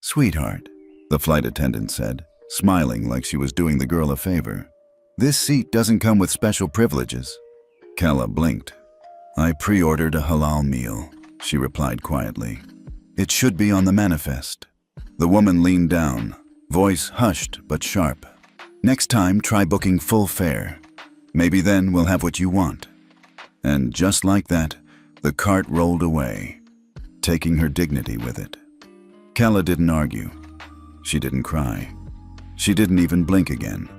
"Sweetheart," the flight attendant said, smiling like she was doing the girl a favor. "This seat doesn't come with special privileges." Kalla blinked. "I pre-ordered a halal meal," she replied quietly. "It should be on the manifest." The woman leaned down, voice hushed but sharp. "Next time, try booking full fare. Maybe then we'll have what you want." And just like that, the cart rolled away, taking her dignity with it. Kalla didn't argue. She didn't cry. She didn't even blink again.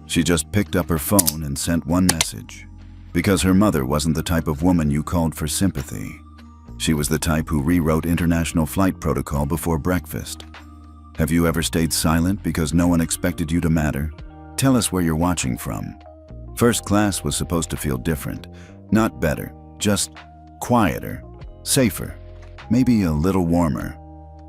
She just picked up her phone and sent one message. Because her mother wasn't the type of woman you called for sympathy. She was the type who rewrote international flight protocol before breakfast. Have you ever stayed silent because no one expected you to matter? Tell us where you're watching from. First class was supposed to feel different. Not better, just quieter, safer, maybe a little warmer.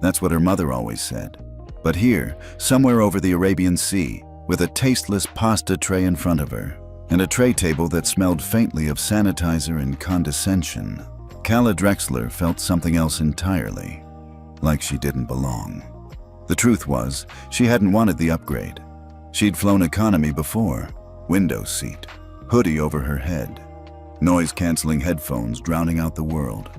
That's what her mother always said. But here, somewhere over the Arabian Sea, with a tasteless pasta tray in front of her, and a tray table that smelled faintly of sanitizer and condescension, Kalla Drexler felt something else entirely, like she didn't belong. The truth was, she hadn't wanted the upgrade. She'd flown economy before, window seat, hoodie over her head, noise-canceling headphones drowning out the world.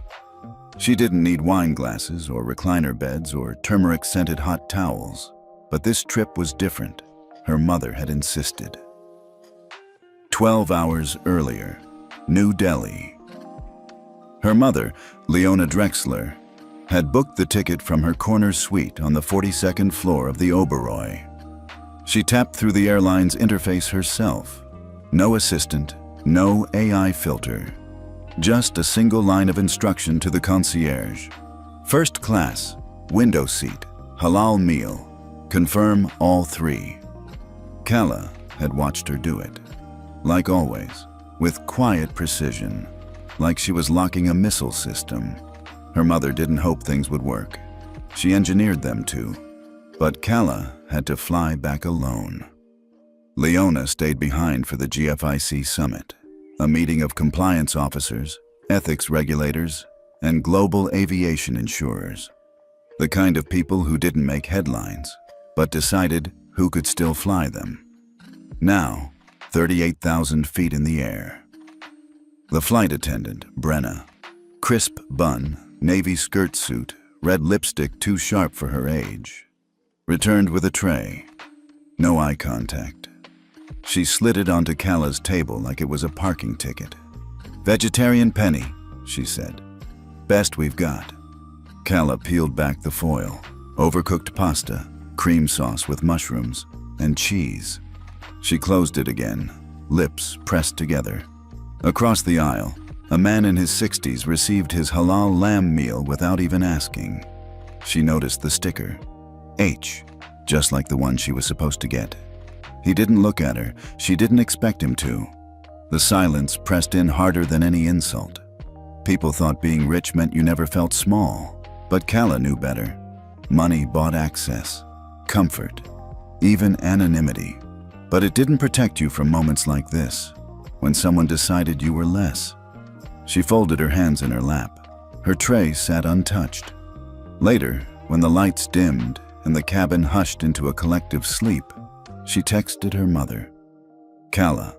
She didn't need wine glasses or recliner beds or turmeric-scented hot towels, but this trip was different. Her mother had insisted. 12 hours earlier, New Delhi. Her mother, Leona Drexler, had booked the ticket from her corner suite on the 42nd floor of the Oberoi. She tapped through the airline's interface herself. No assistant, no AI filter. Just a single line of instruction to the concierge. First class, window seat, halal meal. Confirm all three. Kalla had watched her do it. Like always, with quiet precision, like she was locking a missile system. Her mother didn't hope things would work. She engineered them to. But Kalla had to fly back alone. Leona stayed behind for the GFIC summit, a meeting of compliance officers, ethics regulators, and global aviation insurers. The kind of people who didn't make headlines, but decided who could still fly them. Now, 38,000 feet in the air. The flight attendant, Brenna, crisp bun, navy skirt suit, red lipstick too sharp for her age, returned with a tray. No eye contact. She slid it onto Kalla's table like it was a parking ticket. "Vegetarian penny," she said. "Best we've got." Kalla peeled back the foil. Overcooked pasta, cream sauce with mushrooms, and cheese. She closed it again, lips pressed together. Across the aisle, a man in his 60s received his halal lamb meal without even asking. She noticed the sticker, H, just like the one she was supposed to get. He didn't look at her. She didn't expect him to. The silence pressed in harder than any insult. People thought being rich meant you never felt small, but Kalla knew better. Money bought access, comfort, even anonymity. But it didn't protect you from moments like this, when someone decided you were less. She folded her hands in her lap. Her tray sat untouched. Later, when the lights dimmed and the cabin hushed into a collective sleep, she texted her mother. "Kalla,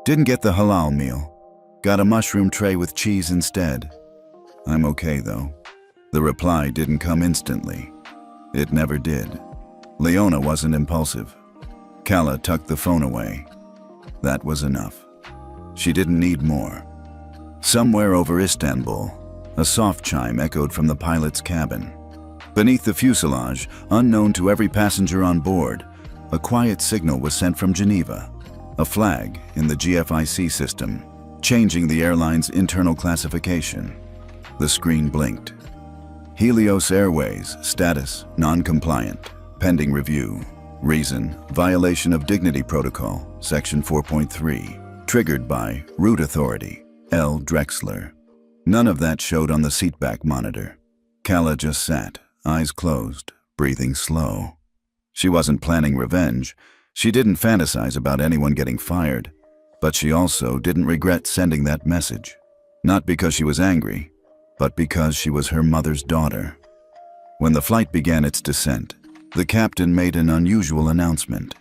didn't get the halal meal. Got a mushroom tray with cheese instead. I'm okay though." The reply didn't come instantly. It never did. Leona wasn't impulsive. Kalla tucked the phone away. That was enough. She didn't need more. Somewhere over Istanbul, a soft chime echoed from the pilot's cabin. Beneath the fuselage, unknown to every passenger on board, a quiet signal was sent from Geneva, a flag in the GFIC system, changing the airline's internal classification. The screen blinked. Helios Airways, status, non-compliant, pending review. Reason, violation of dignity protocol, section 4.3, triggered by route authority, L. Drexler. None of that showed on the seatback monitor. Kalla just sat, eyes closed, breathing slow. She wasn't planning revenge. She didn't fantasize about anyone getting fired, but she also didn't regret sending that message. Not because she was angry, but because she was her mother's daughter. When the flight began its descent, the captain made an unusual announcement.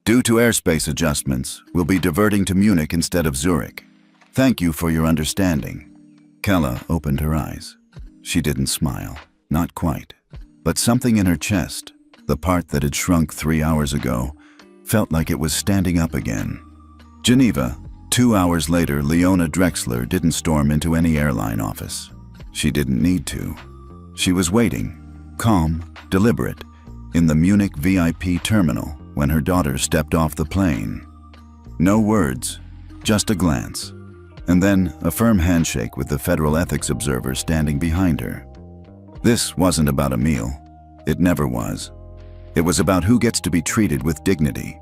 Due to airspace adjustments, we'll be diverting to Munich instead of Zurich. Thank you for your understanding. Kalla opened her eyes. She didn't smile, not quite. But something in her chest, the part that had shrunk 3 hours ago, felt like it was standing up again. Geneva. 2 hours later, Leona Drexler didn't storm into any airline office. She didn't need to. She was waiting, calm, deliberate, in the Munich VIP terminal when her daughter stepped off the plane. No words, just a glance, and then a firm handshake with the federal ethics observer standing behind her. This wasn't about a meal. It never was. It was about who gets to be treated with dignity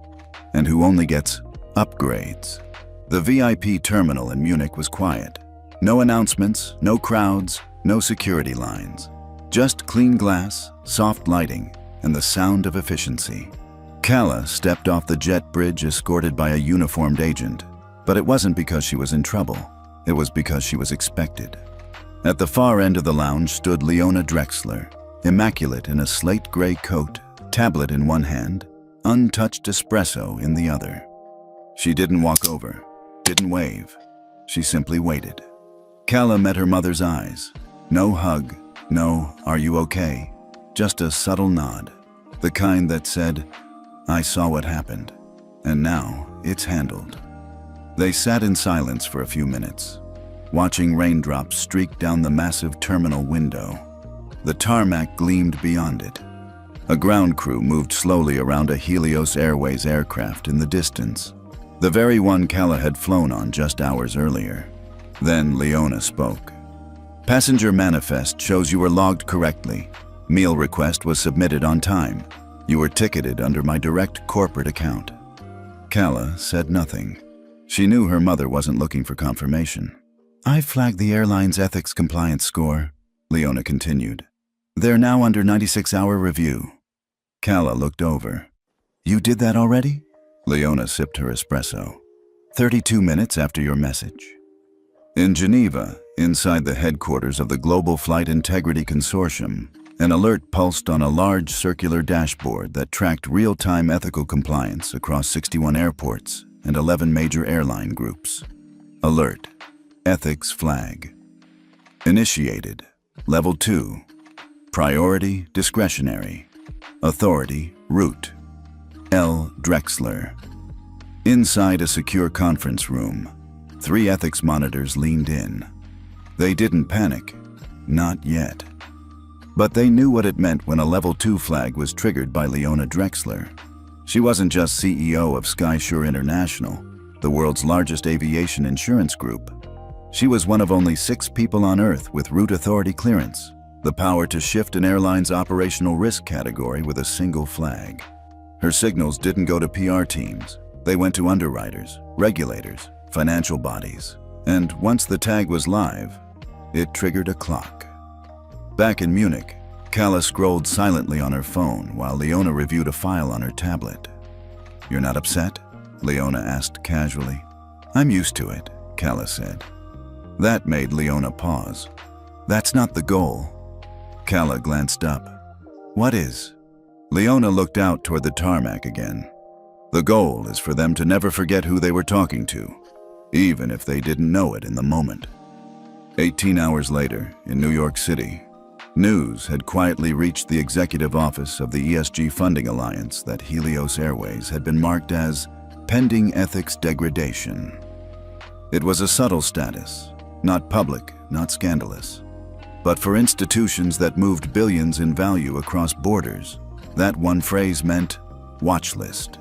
and who only gets upgrades. The VIP terminal in Munich was quiet. No announcements, no crowds, no security lines. Just clean glass, soft lighting, and the sound of efficiency. Kalla stepped off the jet bridge escorted by a uniformed agent, but it wasn't because she was in trouble. It was because she was expected. At the far end of the lounge stood Leona Drexler, immaculate in a slate gray coat, tablet in one hand, untouched espresso in the other. She didn't walk over, didn't wave. She simply waited. Kalla met her mother's eyes. No hug, no "Are you okay?" Just a subtle nod, the kind that said, "I saw what happened, and now it's handled." They sat in silence for a few minutes, watching raindrops streak down the massive terminal window. The tarmac gleamed beyond it. A ground crew moved slowly around a Helios Airways aircraft in the distance, the very one Kalla had flown on just hours earlier. Then Leona spoke. "Passenger manifest shows you were logged correctly. Meal request was submitted on time. You were ticketed under my direct corporate account." Kalla said nothing. She knew her mother wasn't looking for confirmation. "I flagged the airline's ethics compliance score," Leona continued. "They're now under 96-hour review." Kalla looked over. "You did that already?" Leona sipped her espresso. 32 minutes after your message." In Geneva, inside the headquarters of the Global Flight Integrity Consortium, an alert pulsed on a large circular dashboard that tracked real-time ethical compliance across 61 airports and 11 major airline groups. Alert. Ethics flag. Initiated. Level 2. Priority discretionary. Authority root. L. Drexler. Inside a secure conference room, 3 ethics monitors leaned in. They didn't panic. Not yet. But they knew what it meant when a Level 2 flag was triggered by Leona Drexler. She wasn't just CEO of SkySure International, the world's largest aviation insurance group. She was one of only 6 people on Earth with root authority clearance, the power to shift an airline's operational risk category with a single flag. Her signals didn't go to PR teams. They went to underwriters, regulators, financial bodies. And once the tag was live, it triggered a clock. Back in Munich, Kalla scrolled silently on her phone while Leona reviewed a file on her tablet. "You're not upset?" Leona asked casually. "I'm used to it," Kalla said. That made Leona pause. "That's not the goal." Kalla glanced up. "What is?" Leona looked out toward the tarmac again. "The goal is for them to never forget who they were talking to, even if they didn't know it in the moment." 18 hours later, in New York City, news had quietly reached the executive office of the ESG Funding Alliance that Helios Airways had been marked as pending ethics degradation. It was a subtle status, not public, not scandalous. But for institutions that moved billions in value across borders, that one phrase meant watch list.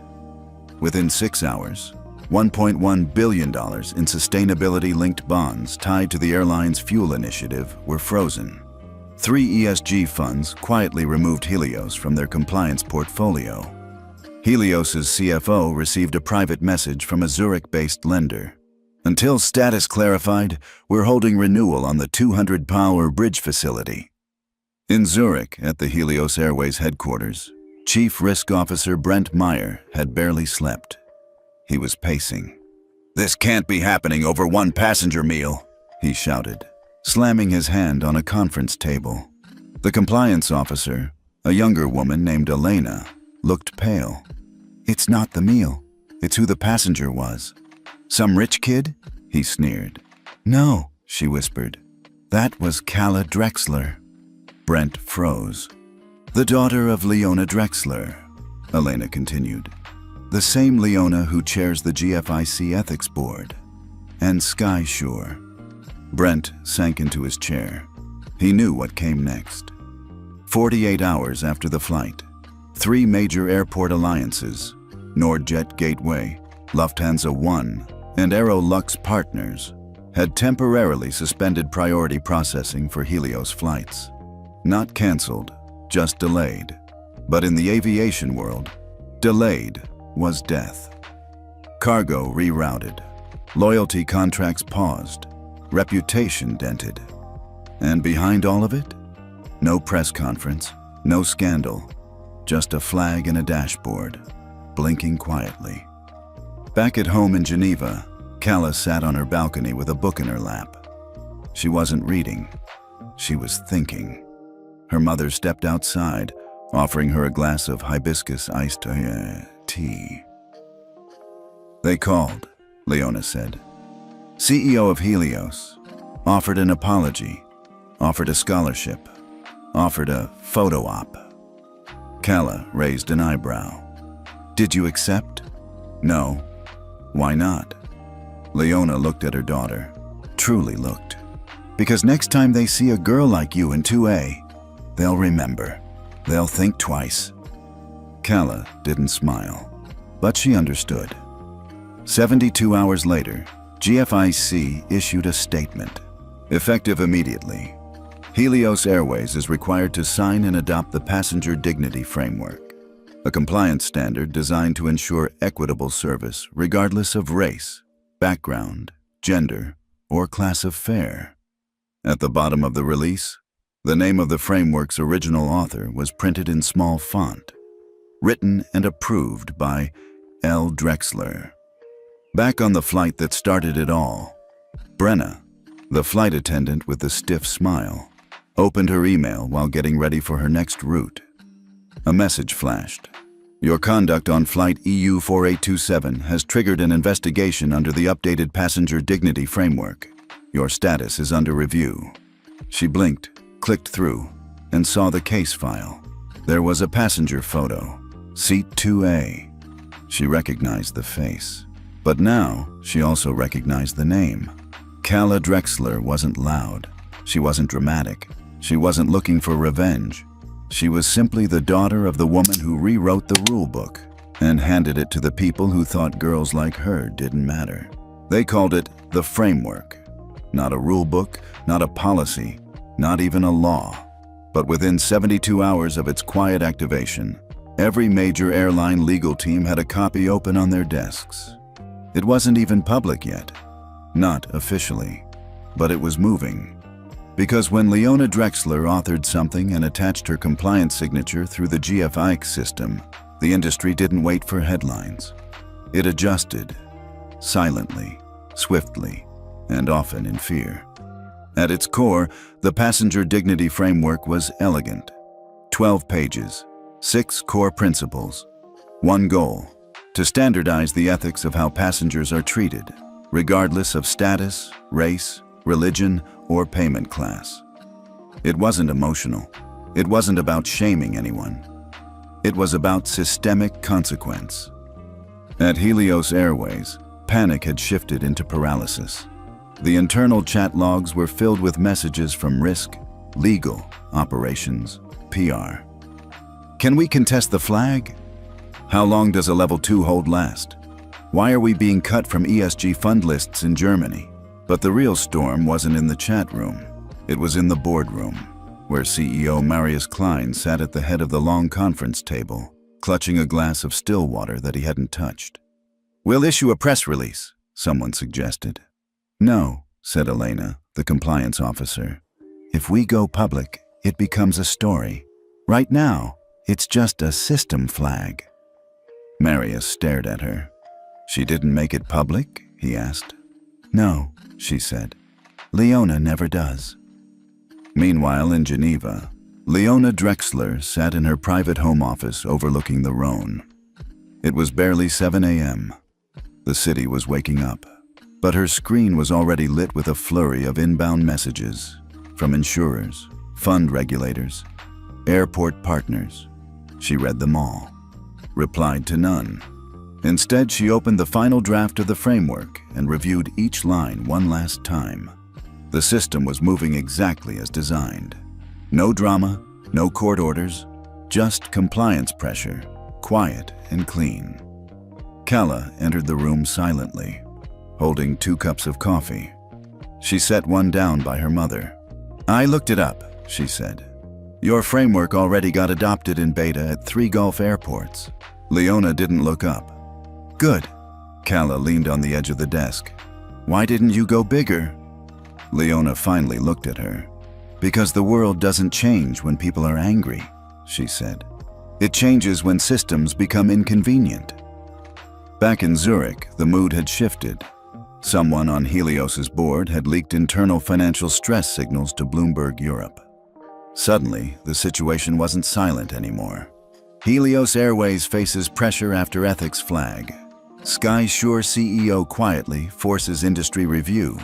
Within 6 hours, $1.1 billion in sustainability-linked bonds tied to the airline's fuel initiative were frozen. 3 ESG funds quietly removed Helios from their compliance portfolio. Helios's CFO received a private message from a Zurich-based lender. "Until status clarified, we're holding renewal on the 200-power bridge facility." In Zurich, at the Helios Airways headquarters, Chief Risk Officer Brent Meyer had barely slept. He was pacing. "This can't be happening over one passenger meal," he shouted, slamming his hand on a conference table. The compliance officer, a younger woman named Elena, looked pale. "It's not the meal. It's who the passenger was." "Some rich kid?" he sneered. "No," she whispered. "That was Kalla Drexler." Brent froze. "The daughter of Leona Drexler," Elena continued. "The same Leona who chairs the GFIC Ethics Board. And Sky Shore." Brent sank into his chair. He knew what came next. 48 hours after the flight, 3 major airport alliances, Nordjet Gateway, Lufthansa One, and Aerolux Partners, had temporarily suspended priority processing for Helios flights. Not canceled, just delayed. But in the aviation world, delayed was death. Cargo rerouted, loyalty contracts paused, reputation dented. And behind all of it, no press conference, no scandal, just a flag and a dashboard, blinking quietly. Back at home in Geneva, Kalla sat on her balcony with a book in her lap. She wasn't reading, she was thinking. Her mother stepped outside, offering her a glass of hibiscus iced tea. "They called," Leona said. "CEO of Helios, offered an apology, offered a scholarship, offered a photo op." Kalla raised an eyebrow. "Did you accept?" "No." "Why not?" Leona looked at her daughter, truly looked. "Because next time they see a girl like you in 2A, they'll remember. They'll think twice." Kalla didn't smile, but she understood. 72 hours later, GFIC issued a statement. Effective immediately, Helios Airways is required to sign and adopt the Passenger Dignity Framework, a compliance standard designed to ensure equitable service regardless of race, background, gender, or class of fare. At the bottom of the release, the name of the framework's original author was printed in small font, written and approved by L. Drexler. Back on the flight that started it all, Brenna, the flight attendant with the stiff smile, opened her email while getting ready for her next route. A message flashed. "Your conduct on flight EU 4827 has triggered an investigation under the updated Passenger Dignity Framework. Your status is under review." She blinked, clicked through, and saw the case file. There was a passenger photo, seat 2A. She recognized the face. But now, she also recognized the name. Kalla Drexler wasn't loud. She wasn't dramatic. She wasn't looking for revenge. She was simply the daughter of the woman who rewrote the rulebook and handed it to the people who thought girls like her didn't matter. They called it the framework. Not a rulebook, not a policy, not even a law. But within 72 hours of its quiet activation, every major airline legal team had a copy open on their desks. It wasn't even public yet. Not officially. But it was moving. Because when Leona Drexler authored something and attached her compliance signature through the GFIC system, the industry didn't wait for headlines. It adjusted, silently, swiftly, and often in fear. At its core, the Passenger Dignity Framework was elegant. 12 pages, 6 core principles, one goal: to standardize the ethics of how passengers are treated, regardless of status, race, religion, or payment class. It wasn't emotional. It wasn't about shaming anyone. It was about systemic consequence. At Helios Airways, panic had shifted into paralysis. The internal chat logs were filled with messages from risk, legal, operations, PR. Can we contest the flag? How long does a level 2 hold last? Why are we being cut from ESG fund lists in Germany? But the real storm wasn't in the chat room. It was in the boardroom, where CEO Marius Klein sat at the head of the long conference table, clutching a glass of still water that he hadn't touched. "We'll issue a press release," someone suggested. "No," said Elena, the compliance officer. "If we go public, it becomes a story. Right now, it's just a system flag." Marius stared at her. "She didn't make it public?" he asked. "No," she said. "Leona never does." Meanwhile, in Geneva, Leona Drexler sat in her private home office overlooking the Rhone. It was barely 7 a.m. The city was waking up, but her screen was already lit with a flurry of inbound messages from insurers, fund regulators, airport partners. She read them all, replied to none. Instead, she opened the final draft of the framework and reviewed each line one last time. The system was moving exactly as designed. No drama, no court orders, just compliance pressure, quiet and clean. Kalla entered the room silently, holding 2 cups of coffee. She set one down by her mother. "I looked it up," she said. "Your framework already got adopted in beta at 3 Gulf airports." Leona didn't look up. "Good." Kalla leaned on the edge of the desk. "Why didn't you go bigger?" Leona finally looked at her. "Because the world doesn't change when people are angry," she said. "It changes when systems become inconvenient." Back in Zurich, the mood had shifted. Someone on Helios's board had leaked internal financial stress signals to Bloomberg Europe. Suddenly, the situation wasn't silent anymore. Helios Airways faces pressure after ethics flag. SkySure CEO quietly forces industry review.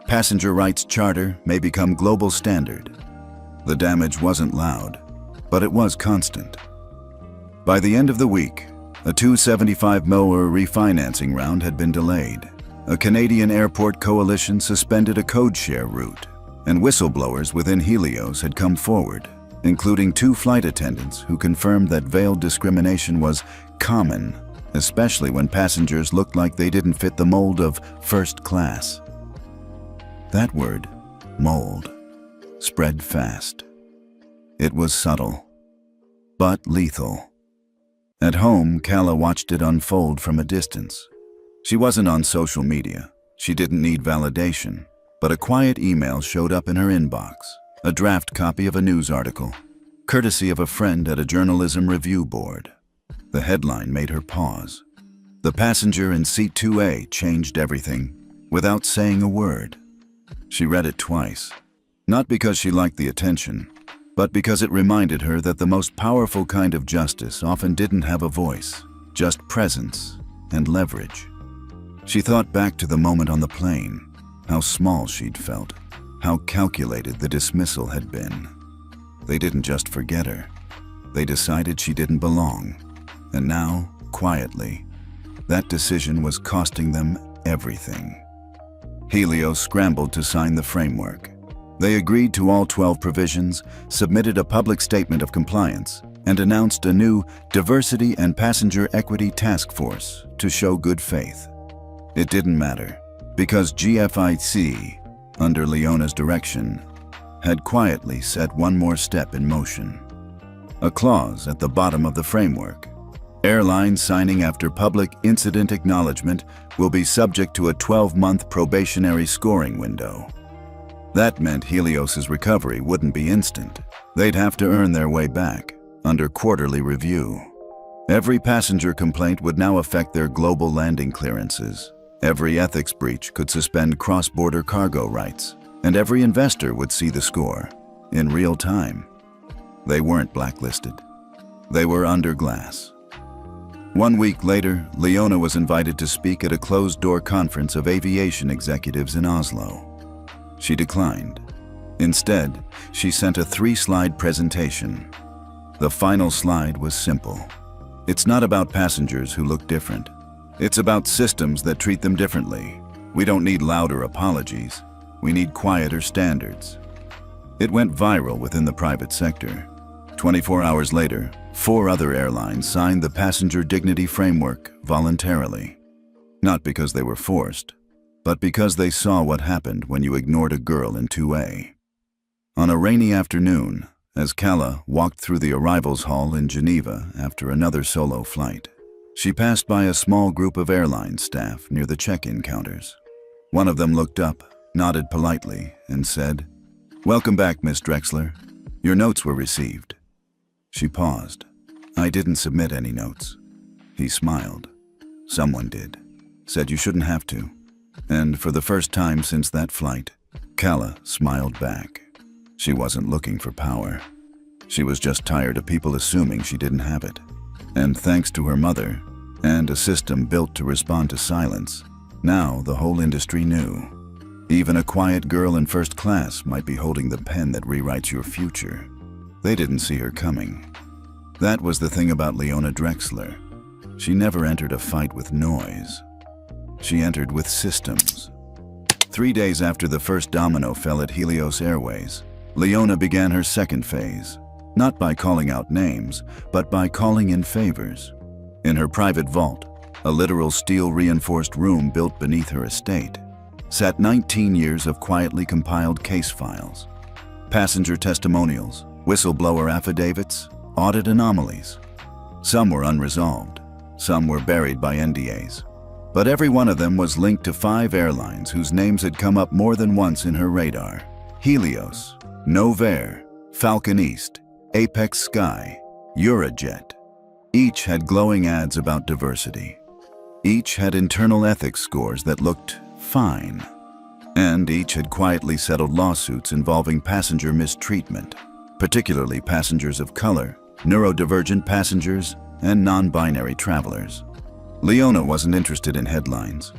Passenger rights charter may become global standard. The damage wasn't loud, but it was constant. By the end of the week, a $275 million refinancing round had been delayed. A Canadian airport coalition suspended a code share route, and whistleblowers within Helios had come forward, including 2 flight attendants who confirmed that veiled discrimination was common, especially when passengers looked like they didn't fit the mold of first class. That word, mold, spread fast. It was subtle, but lethal. At home, Kalla watched it unfold from a distance. She wasn't on social media. She didn't need validation, but a quiet email showed up in her inbox, a draft copy of a news article, courtesy of a friend at a journalism review board. The headline made her pause. The passenger in seat 2A changed everything without saying a word. She read it twice, not because she liked the attention, but because it reminded her that the most powerful kind of justice often didn't have a voice, just presence and leverage. She thought back to the moment on the plane, how small she'd felt, how calculated the dismissal had been. They didn't just forget her. They decided she didn't belong. And now, quietly, that decision was costing them everything. Helios scrambled to sign the framework. They agreed to all 12 provisions, submitted a public statement of compliance, and announced a new Diversity and Passenger Equity Task Force to show good faith. It didn't matter, because GFIC, under Leona's direction, had quietly set one more step in motion. A clause at the bottom of the framework. Airlines signing after public incident acknowledgement will be subject to a 12-month probationary scoring window. That meant Helios's recovery wouldn't be instant. They'd have to earn their way back, under quarterly review. Every passenger complaint would now affect their global landing clearances. Every ethics breach could suspend cross-border cargo rights, and every investor would see the score, in real time. They weren't blacklisted. They were under glass. 1 week later, Leona was invited to speak at a closed-door conference of aviation executives in Oslo. She declined. Instead, she sent a 3-slide presentation. The final slide was simple. It's not about passengers who look different. It's about systems that treat them differently. We don't need louder apologies. We need quieter standards. It went viral within the private sector. 24 hours later, 4 other airlines signed the Passenger Dignity Framework voluntarily. Not because they were forced, but because they saw what happened when you ignored a girl in 2A. On a rainy afternoon, as Kalla walked through the arrivals hall in Geneva after another solo flight, she passed by a small group of airline staff near the check-in counters. One of them looked up, nodded politely, and said, "Welcome back, Miss Drexler. Your notes were received." She paused. "I didn't submit any notes." He smiled. "Someone did. Said you shouldn't have to." And for the first time since that flight, Kalla smiled back. She wasn't looking for power. She was just tired of people assuming she didn't have it. And thanks to her mother, and a system built to respond to silence, now the whole industry knew. Even a quiet girl in first class might be holding the pen that rewrites your future. They didn't see her coming. That was the thing about Leona Drexler. She never entered a fight with noise. She entered with systems. 3 days after the first domino fell at Helios Airways, Leona began her second phase, not by calling out names, but by calling in favors. In her private vault, a literal steel-reinforced room built beneath her estate, sat 19 years of quietly compiled case files, passenger testimonials, whistleblower affidavits, audit anomalies. Some were unresolved, some were buried by NDAs, but every one of them was linked to 5 airlines whose names had come up more than once in her radar: Helios, Novair, Falcon East, Apex Sky, Eurojet. Each had glowing ads about diversity. Each had internal ethics scores that looked fine. And each had quietly settled lawsuits involving passenger mistreatment, particularly passengers of color, neurodivergent passengers, and non-binary travelers. Leona wasn't interested in headlines.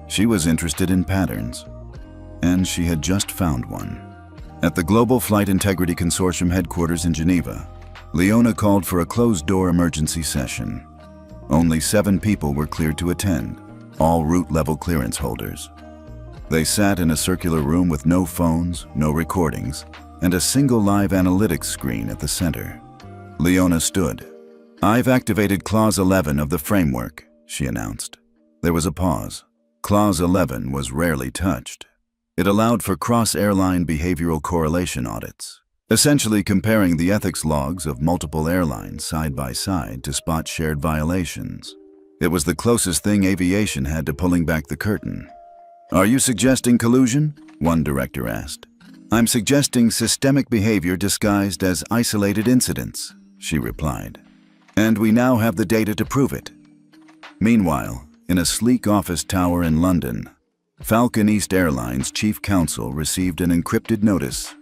She was interested in patterns. And she had just found one. At the Global Flight Integrity Consortium headquarters in Geneva, Leona called for a closed-door emergency session. Only 7 people were cleared to attend, all route-level clearance holders. They sat in a circular room with no phones, no recordings, and a single live analytics screen at the center. Leona stood. "I've activated Clause 11 of the framework," she announced. There was a pause. Clause 11 was rarely touched. It allowed for cross-airline behavioral correlation audits, essentially comparing the ethics logs of multiple airlines side by side to spot shared violations. It was the closest thing aviation had to pulling back the curtain. "Are you suggesting collusion?" one director asked. "I'm suggesting systemic behavior disguised as isolated incidents," she replied. "And we now have the data to prove it." Meanwhile, in a sleek office tower in London, Falcon East Airlines chief counsel received an encrypted notice.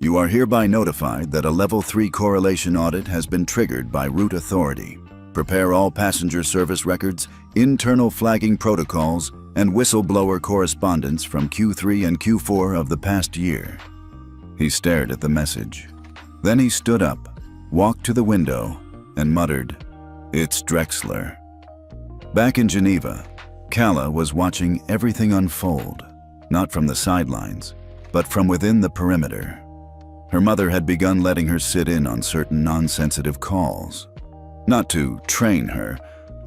"You are hereby notified that a Level 3 correlation audit has been triggered by Route Authority. Prepare all passenger service records, internal flagging protocols, and whistleblower correspondence from Q3 and Q4 of the past year." He stared at the message. Then he stood up, walked to the window, and muttered, "It's Drexler." Back in Geneva, Kalla was watching everything unfold, not from the sidelines, but from within the perimeter. Her mother had begun letting her sit in on certain non-sensitive calls. Not to train her,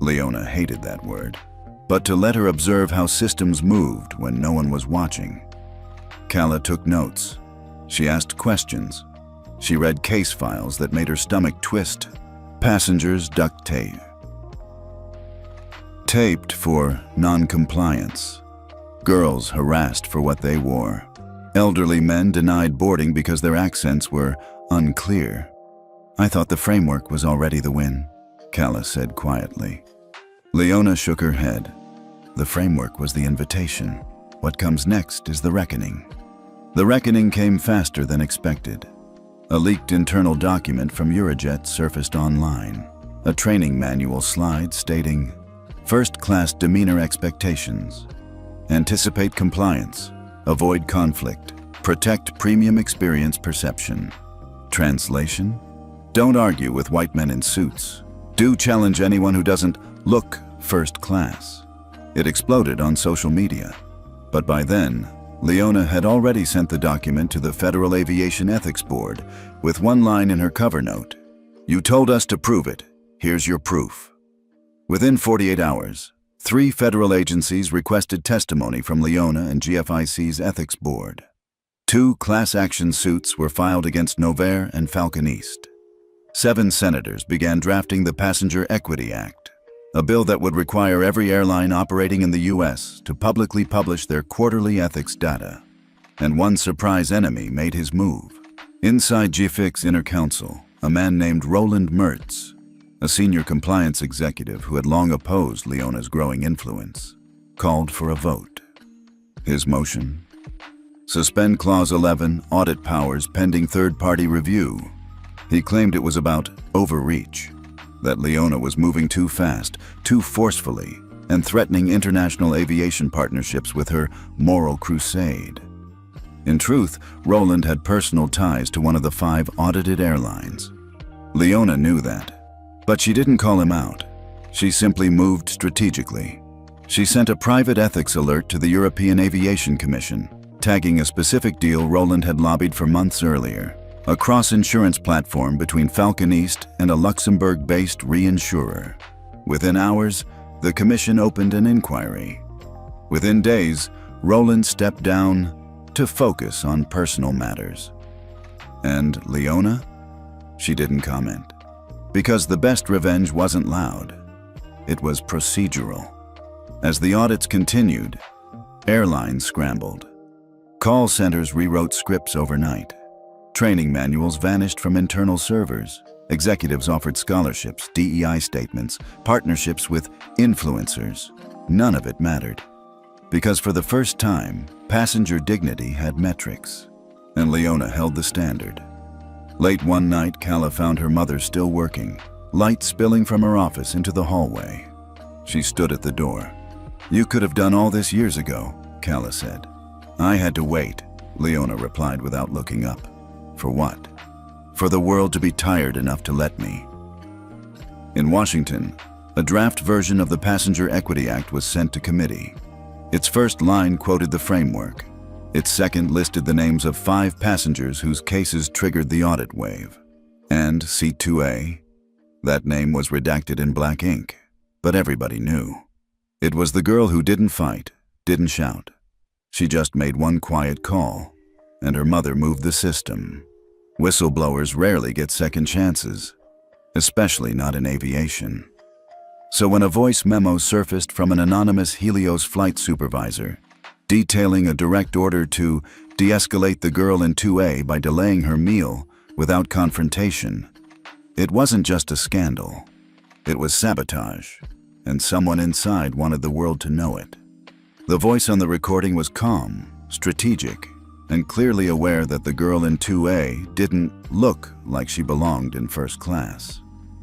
Leona hated that word, but to let her observe how systems moved when no one was watching. Kalla took notes. She asked questions. She read case files that made her stomach twist. Passengers duct tape. Taped for non-compliance. Girls harassed for what they wore. Elderly men denied boarding because their accents were unclear. "I thought the framework was already the win," Kalla said quietly. Leona shook her head. The framework was the invitation. What comes next is the reckoning. The reckoning came faster than expected. A leaked internal document from Eurojet surfaced online. A training manual slide stating, "First-class demeanor expectations. Anticipate compliance. Avoid conflict. Protect premium experience perception." Translation? Don't argue with white men in suits. Do challenge anyone who doesn't look first class. It exploded on social media. But by then, Leona had already sent the document to the Federal Aviation Ethics Board with one line in her cover note. "You told us to prove it. Here's your proof." Within 48 hours, 3 federal agencies requested testimony from Leona and GFIC's Ethics Board. 2 class action suits were filed against Novair and Falcon East. 7 senators began drafting the Passenger Equity Act, a bill that would require every airline operating in the U.S. to publicly publish their quarterly ethics data. And one surprise enemy made his move. Inside GFIC's inner council, a man named Roland Mertz, a senior compliance executive who had long opposed Leona's growing influence, called for a vote. His motion? Suspend Clause 11, audit powers pending third-party review. He claimed it was about overreach, that Leona was moving too fast, too forcefully, and threatening international aviation partnerships with her moral crusade. In truth, Roland had personal ties to one of the 5 audited airlines. Leona knew that, but she didn't call him out. She simply moved strategically. She sent a private ethics alert to the European Aviation Commission, tagging a specific deal Roland had lobbied for months earlier, a cross-insurance platform between Falcon East and a Luxembourg-based reinsurer. Within hours, the commission opened an inquiry. Within days, Roland stepped down to focus on personal matters. And Leona? She didn't comment. Because the best revenge wasn't loud. It was procedural. As the audits continued, airlines scrambled. Call centers rewrote scripts overnight. Training manuals vanished from internal servers. Executives offered scholarships, DEI statements, partnerships with influencers. None of it mattered. Because for the first time, passenger dignity had metrics. And Leona held the standard. Late one night, Kalla found her mother still working, light spilling from her office into the hallway. She stood at the door. "You could have done all this years ago," Kalla said. "I had to wait," Leona replied without looking up. "For what?" "For the world to be tired enough to let me." In Washington, a draft version of the Passenger Equity Act was sent to committee. Its first line quoted the framework. Its second listed the names of 5 passengers whose cases triggered the audit wave. And Seat 2A, that name was redacted in black ink, but everybody knew. It was the girl who didn't fight, didn't shout. She just made one quiet call, and her mother moved the system. Whistleblowers rarely get second chances, especially not in aviation. So when a voice memo surfaced from an anonymous Helios flight supervisor, detailing a direct order to de-escalate the girl in 2A by delaying her meal without confrontation, it wasn't just a scandal. It was sabotage, and someone inside wanted the world to know it. The voice on the recording was calm, strategic, and clearly aware that the girl in 2A didn't look like she belonged in first class.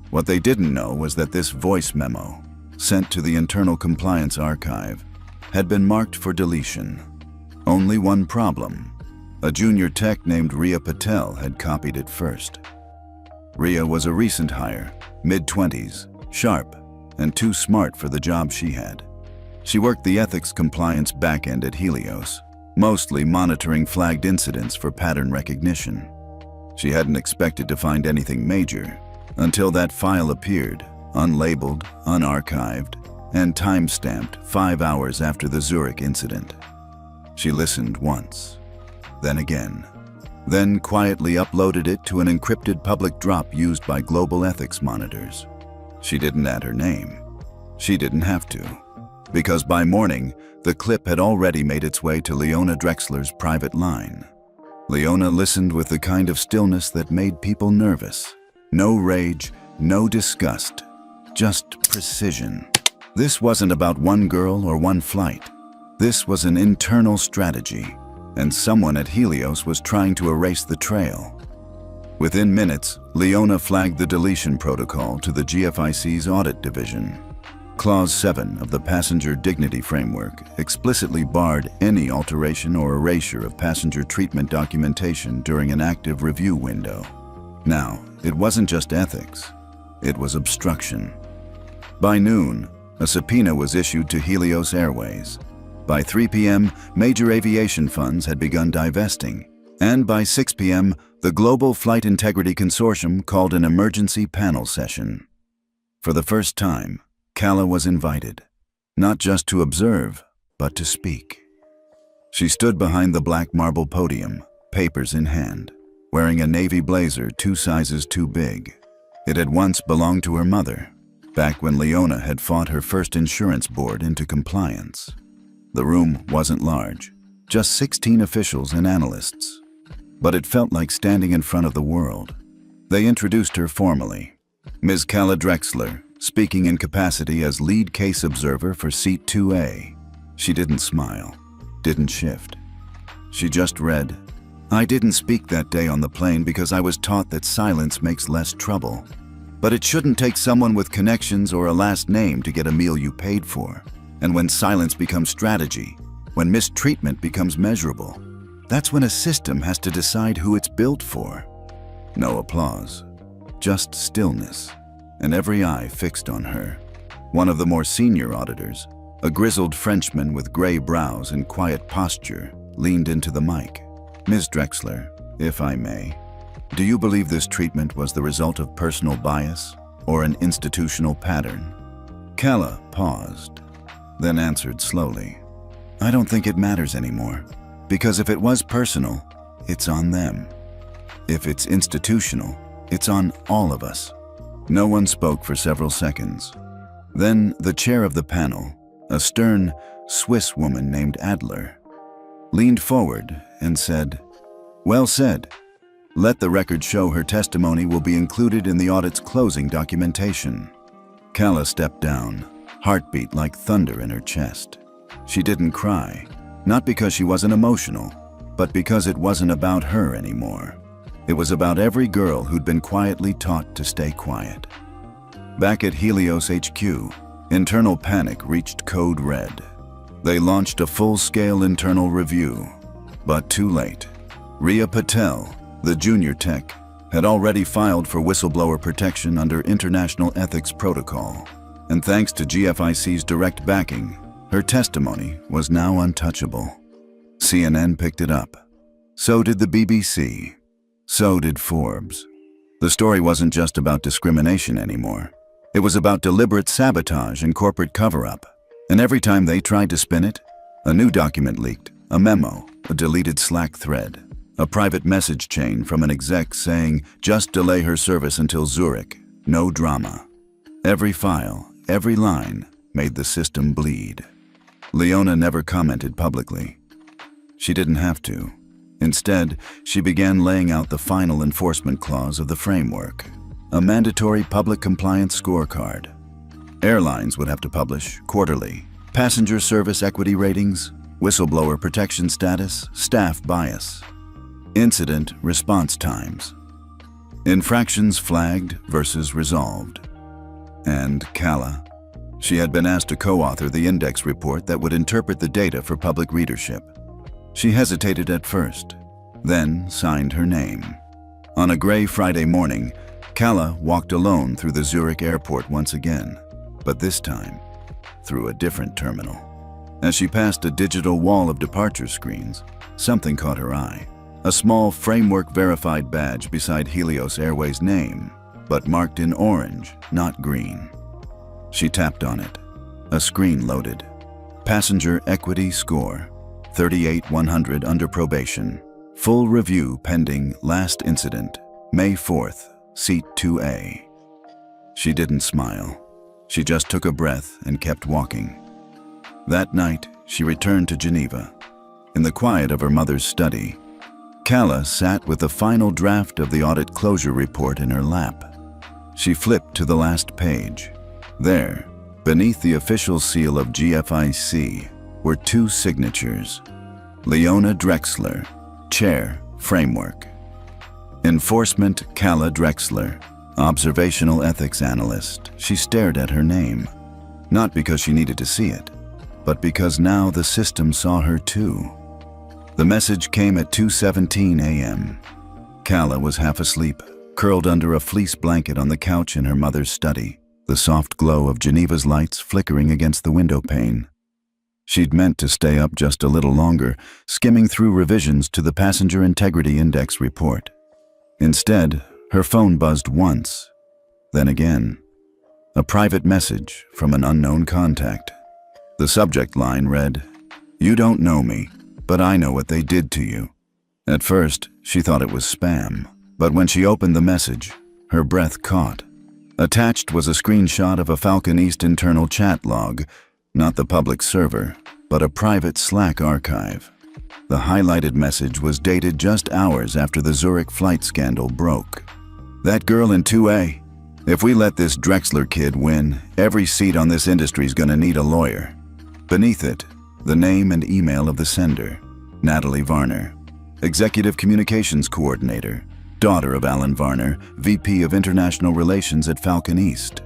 What they didn't know was that this voice memo, sent to the Internal Compliance Archive, had been marked for deletion. Only one problem. A junior tech named Ria Patel had copied it first. Ria was a recent hire, mid-20s, sharp, and too smart for the job she had. She worked the ethics compliance backend at Helios, mostly monitoring flagged incidents for pattern recognition. She hadn't expected to find anything major until that file appeared, unlabeled, unarchived, and time-stamped 5 hours after the Zurich incident. She listened once, then again, then quietly uploaded it to an encrypted public drop used by global ethics monitors. She didn't add her name. She didn't have to, because by morning, the clip had already made its way to Leona Drexler's private line. Leona listened with the kind of stillness that made people nervous. No rage, no disgust, just precision. This wasn't about one girl or one flight. This was an internal strategy, and someone at Helios was trying to erase the trail. Within minutes, Leona flagged the deletion protocol to the GFIC's audit division. Clause 7 of the Passenger Dignity Framework explicitly barred any alteration or erasure of passenger treatment documentation during an active review window. Now, it wasn't just ethics. It was obstruction. By noon, a subpoena was issued to Helios Airways. By 3 p.m., major aviation funds had begun divesting, and by 6 p.m., the Global Flight Integrity Consortium called an emergency panel session. For the first time, Kalla was invited, not just to observe, but to speak. She stood behind the black marble podium, papers in hand, wearing a navy blazer 2 sizes too big. It had once belonged to her mother, back when Leona had fought her first insurance board into compliance. The room wasn't large, just 16 officials and analysts. But it felt like standing in front of the world. They introduced her formally. Ms. Kalla Drexler, speaking in capacity as lead case observer for Seat 2A. She didn't smile, didn't shift. She just read, I didn't speak that day on the plane because I was taught that silence makes less trouble. But it shouldn't take someone with connections or a last name to get a meal you paid for. And when silence becomes strategy, when mistreatment becomes measurable, that's when a system has to decide who it's built for. No applause, just stillness, and every eye fixed on her. One of the more senior auditors, a grizzled Frenchman with gray brows and quiet posture, leaned into the mic. Ms. Drexler, if I may, do you believe this treatment was the result of personal bias or an institutional pattern? Kalla paused, then answered slowly. I don't think it matters anymore, because if it was personal, it's on them. If it's institutional, it's on all of us. No one spoke for several seconds. Then the chair of the panel, a stern Swiss woman named Adler, leaned forward and said, "Well said. Let the record show her testimony will be included in the audit's closing documentation." Kalla stepped down, heartbeat like thunder in her chest. She didn't cry, not because she wasn't emotional, but because it wasn't about her anymore. It was about every girl who'd been quietly taught to stay quiet. Back at Helios HQ, internal panic reached code red. They launched a full-scale internal review, but too late. Ria Patel, the junior tech, had already filed for whistleblower protection under international ethics protocol, and thanks to GFIC's direct backing, her testimony was now untouchable. CNN picked it up. So did the BBC. So did Forbes. The story wasn't just about discrimination anymore. It was about deliberate sabotage and corporate cover-up. And every time they tried to spin it, a new document leaked, a memo, a deleted Slack thread, a private message chain from an exec saying, "Just delay her service until Zurich, no drama." Every file, every line made the system bleed. Leona never commented publicly. She didn't have to. Instead, she began laying out the final enforcement clause of the framework, a mandatory public compliance scorecard. Airlines would have to publish quarterly passenger service equity ratings, whistleblower protection status, staff bias, incident response times, infractions flagged versus resolved. And Kalla, she had been asked to co-author the index report that would interpret the data for public readership. She hesitated at first, then signed her name. On a gray Friday morning, Kalla walked alone through the Zurich airport once again, but this time through a different terminal. As she passed a digital wall of departure screens, something caught her eye. A small framework-verified badge beside Helios Airways' name, but marked in orange, not green. She tapped on it. A screen loaded. Passenger equity score, 38,100 under probation. Full review pending last incident, May 4th, seat 2A. She didn't smile. She just took a breath and kept walking. That night, she returned to Geneva. In the quiet of her mother's study, Kalla sat with the final draft of the audit closure report in her lap. She flipped to the last page. There, beneath the official seal of GFIC, were two signatures. Leona Drexler, Chair, Framework. Enforcement Kalla Drexler, Observational Ethics Analyst. She stared at her name, not because she needed to see it, but because now the system saw her too. The message came at 2:17 a.m. Kalla was half asleep, curled under a fleece blanket on the couch in her mother's study, the soft glow of Geneva's lights flickering against the window pane. She'd meant to stay up just a little longer, skimming through revisions to the Passenger Integrity Index report. Instead, her phone buzzed once, then again. A private message from an unknown contact. The subject line read, "You don't know me, but I know what they did to you." At first, she thought it was spam, but when she opened the message, her breath caught. Attached was a screenshot of a Falcon East internal chat log, not the public server, but a private Slack archive. The highlighted message was dated just hours after the Zurich flight scandal broke. "That girl in 2A, if we let this Drexler kid win, every seat on this industry's gonna need a lawyer." Beneath it, the name and email of the sender, Natalie Varner. Executive Communications Coordinator, daughter of Alan Varner, VP of International Relations at Falcon East.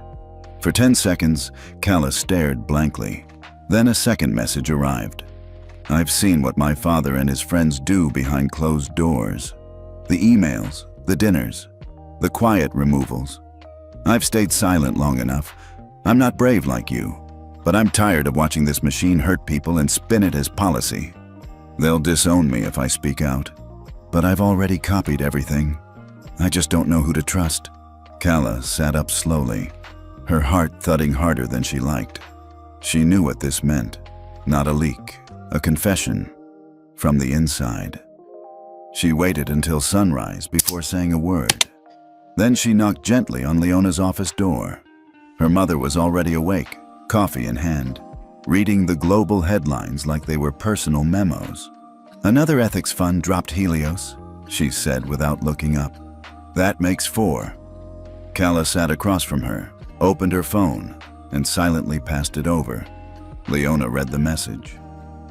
For 10 seconds, Kalla stared blankly. Then a second message arrived. I've seen what my father and his friends do behind closed doors. The emails, the dinners, the quiet removals. I've stayed silent long enough. I'm not brave like you, but I'm tired of watching this machine hurt people and spin it as policy. They'll disown me if I speak out, but I've already copied everything. I just don't know who to trust. Kalla sat up slowly, her heart thudding harder than she liked. She knew what this meant. Not a leak, a confession, from the inside. She waited until sunrise before saying a word. Then she knocked gently on Leona's office door. Her mother was already awake, coffee in hand, reading the global headlines like they were personal memos. Another ethics fund dropped Helios, she said without looking up. That makes 4. Kalla sat across from her, opened her phone, and silently passed it over. Leona read the message,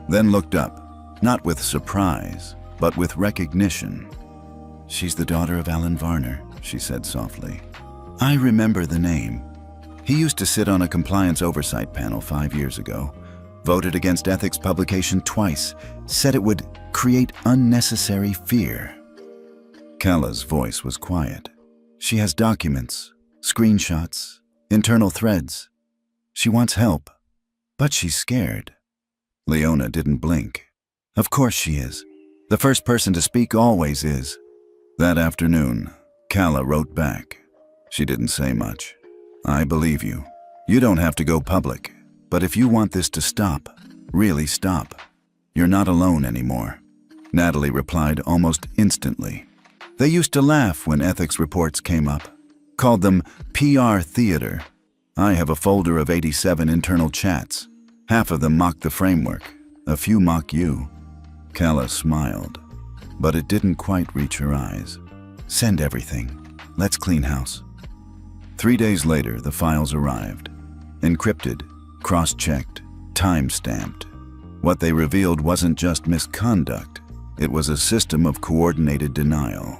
then looked up, not with surprise, but with recognition. She's the daughter of Alan Varner, she said softly. I remember the name. He used to sit on a compliance oversight panel 5 years ago, voted against ethics publication twice, said it would create unnecessary fear. Kalla's voice was quiet. She has documents, screenshots, internal threads. She wants help, but she's scared. Leona didn't blink. Of course she is. The first person to speak always is. That afternoon, Kalla wrote back. She didn't say much. I believe you. You don't have to go public, but if you want this to stop, really stop, you're not alone anymore. Natalie replied almost instantly. They used to laugh when ethics reports came up, called them PR theater. I have a folder of 87 internal chats. Half of them mock the framework, a few mock you. Kalla smiled, but it didn't quite reach her eyes. Send everything. Let's clean house. 3 days later, the files arrived. Encrypted, cross-checked, time-stamped. What they revealed wasn't just misconduct. It was a system of coordinated denial.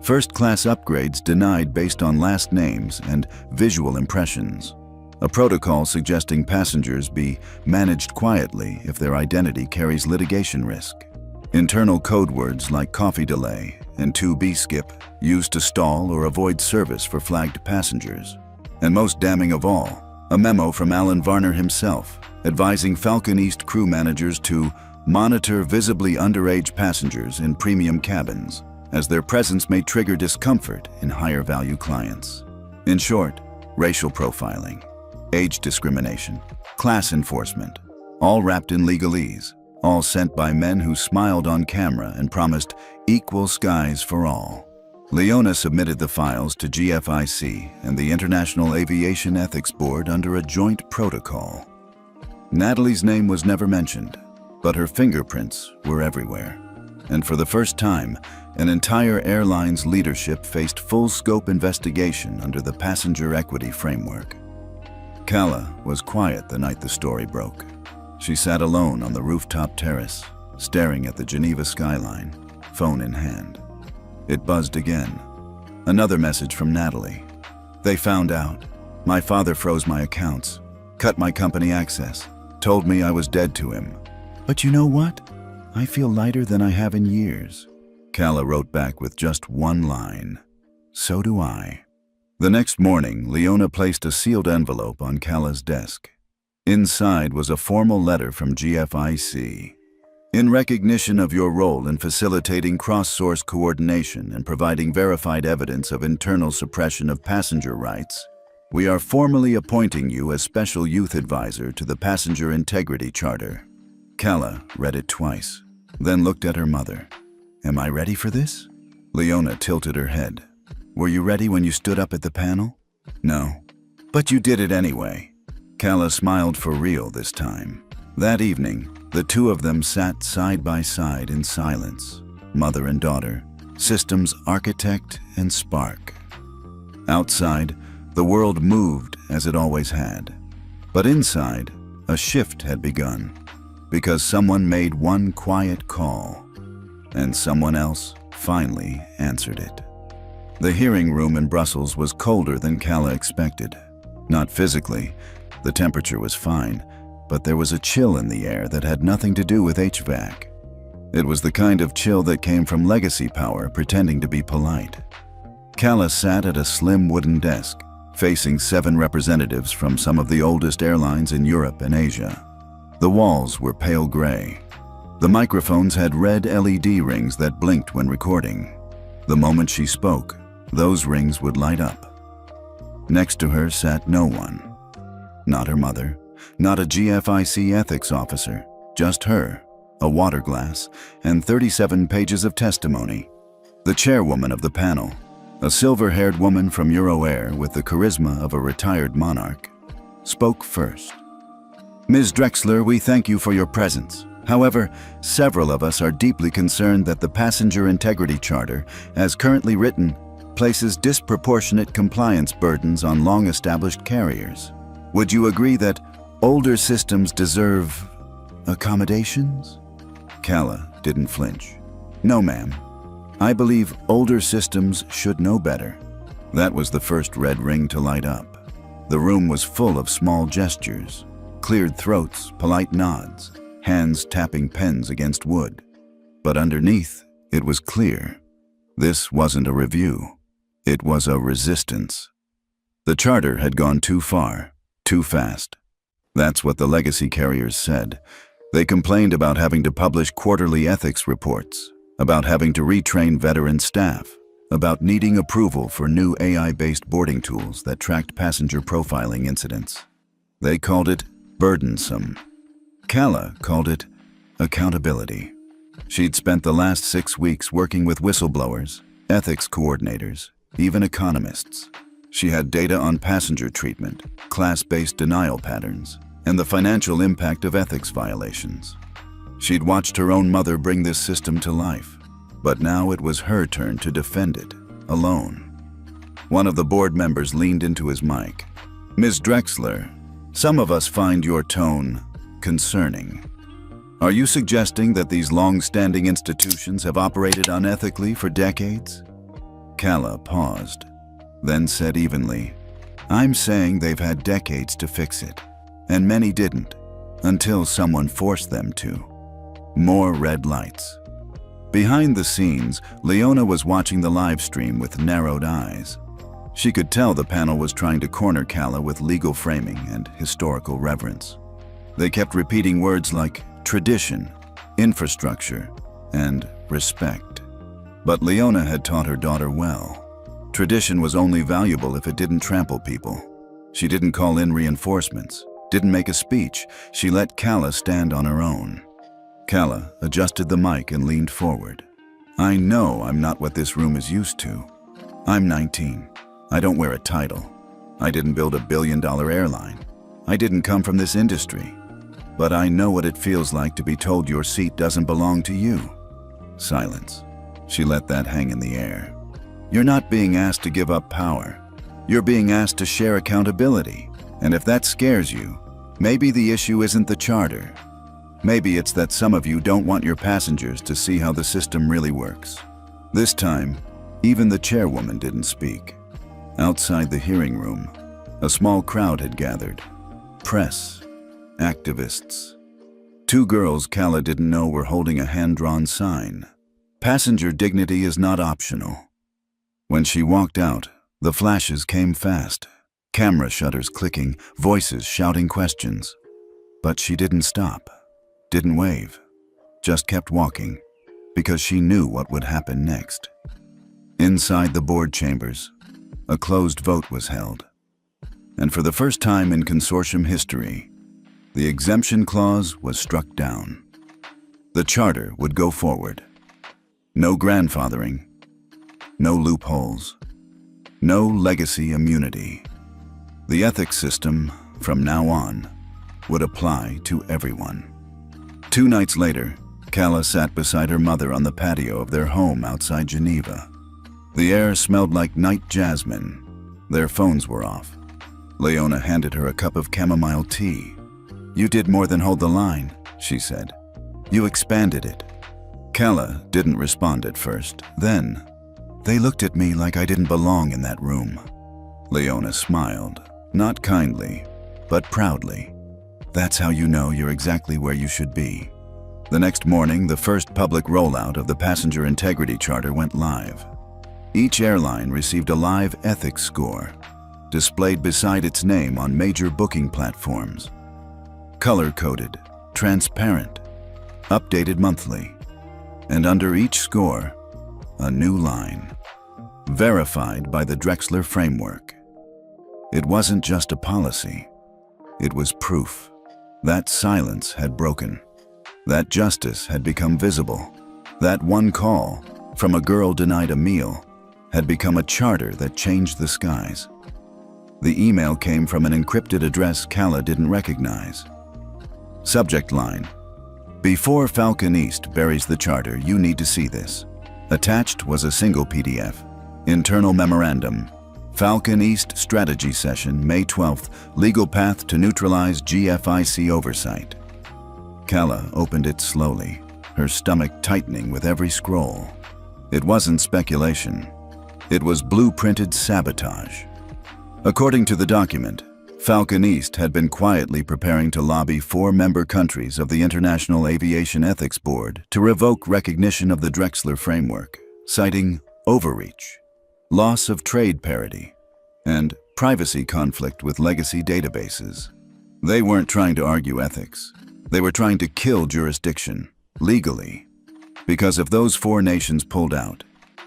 First-class upgrades denied based on last names and visual impressions. A protocol suggesting passengers be managed quietly if their identity carries litigation risk. Internal code words like coffee delay and 2B skip used to stall or avoid service for flagged passengers. And most damning of all, a memo from Alan Varner himself advising Falcon East crew managers to monitor visibly underage passengers in premium cabins, as their presence may trigger discomfort in higher-value clients. In short, racial profiling, age discrimination, class enforcement, all wrapped in legalese, all sent by men who smiled on camera and promised equal skies for all. Leona submitted the files to GFIC and the International Aviation Ethics Board under a joint protocol. Natalie's name was never mentioned, but her fingerprints were everywhere. And for the first time, an entire airline's leadership faced full-scope investigation under the passenger equity framework. Kalla was quiet the night the story broke. She sat alone on the rooftop terrace, staring at the Geneva skyline, phone in hand. It buzzed again. Another message from Natalie. They found out. My father froze my accounts, cut my company access, told me I was dead to him. But you know what? I feel lighter than I have in years. Kalla wrote back with just one line. So do I. The next morning, Leona placed a sealed envelope on Kalla's desk. Inside was a formal letter from GFIC. In recognition of your role in facilitating cross-source coordination and providing verified evidence of internal suppression of passenger rights, we are formally appointing you as Special Youth Advisor to the Passenger Integrity Charter. Kalla read it twice, then looked at her mother. Am I ready for this? Leona tilted her head. Were you ready when you stood up at the panel? No. But you did it anyway. Kalla smiled for real this time. That evening, the two of them sat side by side in silence, mother and daughter, systems architect and spark. Outside, the world moved as it always had. But inside, a shift had begun, because someone made one quiet call. and someone else finally answered it. The hearing room in Brussels was colder than Kalla expected. Not physically, the temperature was fine, but there was a chill in the air that had nothing to do with HVAC. It was the kind of chill that came from legacy power pretending to be polite. Kalla sat at a slim wooden desk, facing 7 representatives from some of the oldest airlines in Europe and Asia. The walls were pale gray. The microphones had red LED rings that blinked when recording. The moment she spoke, those rings would light up. Next to her sat no one. Not her mother, not a GFIC ethics officer, just her, a water glass, and 37 pages of testimony. The chairwoman of the panel, a silver-haired woman from EuroAir with the charisma of a retired monarch, spoke first. Ms. Drexler, we thank you for your presence. However, several of us are deeply concerned that the Passenger Integrity Charter, as currently written, places disproportionate compliance burdens on long-established carriers. Would you agree that older systems deserve accommodations? Kalla didn't flinch. No, ma'am. I believe older systems should know better. That was the first red ring to light up. The room was full of small gestures, cleared throats, polite nods, hands tapping pens against wood. But underneath, it was clear. This wasn't a review. It was a resistance. The charter had gone too far, too fast. That's what the legacy carriers said. They complained about having to publish quarterly ethics reports, about having to retrain veteran staff, about needing approval for new AI-based boarding tools that tracked passenger profiling incidents. They called it burdensome. Kalla called it accountability. She'd spent the last 6 weeks working with whistleblowers, ethics coordinators, even economists. She had data on passenger treatment, class-based denial patterns, and the financial impact of ethics violations. She'd watched her own mother bring this system to life, but now it was her turn to defend it, alone. One of the board members leaned into his mic. Ms. Drexler, some of us find your tone concerning. Are you suggesting that these long-standing institutions have operated unethically for decades? Kalla paused, then said evenly, I'm saying they've had decades to fix it, and many didn't, until someone forced them to. More red lights. Behind the scenes, Leona was watching the live stream with narrowed eyes. She could tell the panel was trying to corner Kalla with legal framing and historical reverence. They kept repeating words like tradition, infrastructure, and respect. But Leona had taught her daughter well. Tradition was only valuable if it didn't trample people. She didn't call in reinforcements, didn't make a speech. She let Kalla stand on her own. Kalla adjusted the mic and leaned forward. I know I'm not what this room is used to. I'm 19. I don't wear a title. I didn't build a billion-dollar airline. I didn't come from this industry. But I know what it feels like to be told your seat doesn't belong to you. Silence. She let that hang in the air. You're not being asked to give up power. You're being asked to share accountability. And if that scares you, maybe the issue isn't the charter. Maybe it's that some of you don't want your passengers to see how the system really works. This time, even the chairwoman didn't speak. Outside the hearing room, a small crowd had gathered. Press, activists. 2 girls Kalla didn't know were holding a hand-drawn sign. Passenger dignity is not optional. When she walked out, the flashes came fast. Camera shutters clicking, voices shouting questions. But she didn't stop, didn't wave, just kept walking, because she knew what would happen next. Inside the board chambers, a closed vote was held. And for the first time in consortium history, the exemption clause was struck down. The charter would go forward. No grandfathering, no loopholes, no legacy immunity. The ethics system, from now on, would apply to everyone. 2 nights later, Kalla sat beside her mother on the patio of their home outside Geneva. The air smelled like night jasmine. Their phones were off. Leona handed her a cup of chamomile tea. You did more than hold the line, she said. You expanded it. Kalla didn't respond at first. Then, they looked at me like I didn't belong in that room. Leona smiled, not kindly, but proudly. That's how you know you're exactly where you should be. The next morning, the first public rollout of the Passenger Integrity Charter went live. Each airline received a live ethics score, displayed beside its name on major booking platforms. Color-coded, transparent, updated monthly, and under each score, a new line, verified by the Drexler framework. It wasn't just a policy, it was proof. That silence had broken. That justice had become visible. That one call from a girl denied a meal had become a charter that changed the skies. The email came from an encrypted address Kalla didn't recognize. Subject line: "Before Falcon East buries the charter, you need to see this." Attached was a single PDF. Internal memorandum: Falcon East Strategy Session, May 12th, Legal Path to Neutralize GFIC Oversight. Kalla opened it slowly, her stomach tightening with every scroll. It wasn't speculation. It was blueprinted sabotage. According to the document, Falcon East had been quietly preparing to lobby 4 member countries of the International Aviation Ethics Board to revoke recognition of the Drexler framework, citing overreach, loss of trade parity, and privacy conflict with legacy databases. They weren't trying to argue ethics. They were trying to kill jurisdiction, legally. Because if those 4 nations pulled out,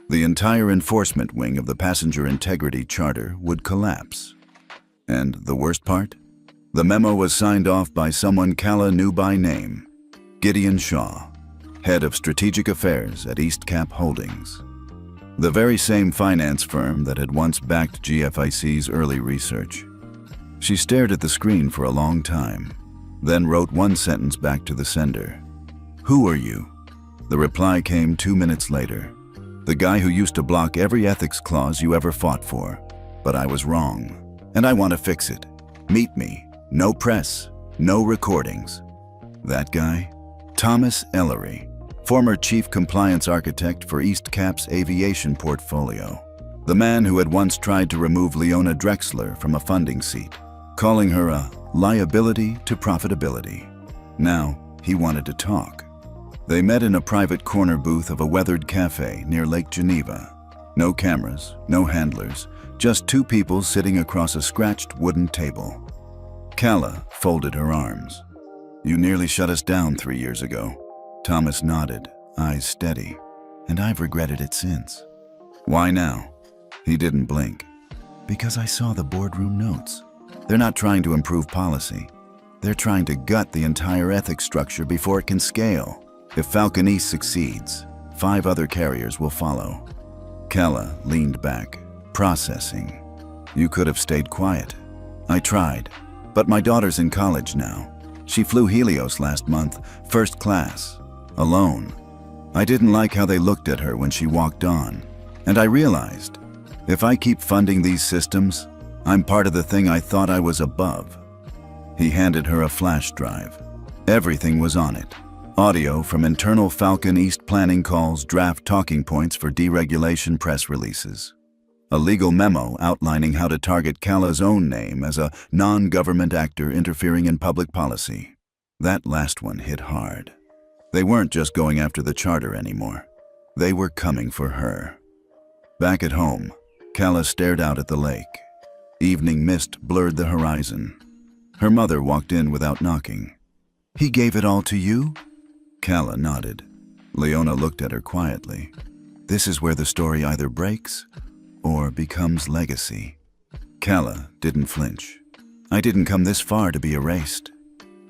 the entire enforcement wing of the Passenger Integrity Charter would collapse. And the worst part? The memo was signed off by someone Kalla knew by name, Gideon Shaw, head of strategic affairs at East Cap Holdings. The very same finance firm that had once backed GFIC's early research. She stared at the screen for a long time, then wrote one sentence back to the sender. "Who are you?" The reply came 2 minutes later. "The guy who used to block every ethics clause you ever fought for. But I was wrong, and I want to fix it. Meet me. No press, no recordings." That guy? Thomas Ellery, former chief compliance architect for East Cap's aviation portfolio. The man who had once tried to remove Leona Drexler from a funding seat, calling her a liability to profitability. Now, he wanted to talk. They met in a private corner booth of a weathered cafe near Lake Geneva. No cameras, no handlers, just 2 people sitting across a scratched wooden table. Kalla folded her arms. "You nearly shut us down 3 years ago." Thomas nodded, eyes steady. "And I've regretted it since." "Why now?" He didn't blink. "Because I saw the boardroom notes. They're not trying to improve policy. They're trying to gut the entire ethics structure before it can scale. If Falcon East succeeds, 5 other carriers will follow." Kalla leaned back, processing. "You could have stayed quiet." "I tried, but my daughter's in college now. She flew Helios last month, first class, alone. I didn't like how they looked at her when she walked on. And I realized, if I keep funding these systems, I'm part of the thing I thought I was above." He handed her a flash drive. Everything was on it. Audio from internal Falcon East planning calls, draft talking points for deregulation press releases. A legal memo outlining how to target Kalla's own name as a non-government actor interfering in public policy. That last one hit hard. They weren't just going after the charter anymore. They were coming for her. Back at home, Kalla stared out at the lake. Evening mist blurred the horizon. Her mother walked in without knocking. "He gave it all to you?" Kalla nodded. Leona looked at her quietly. This is where the story either breaks or becomes legacy. Kalla didn't flinch. "I didn't come this far to be erased."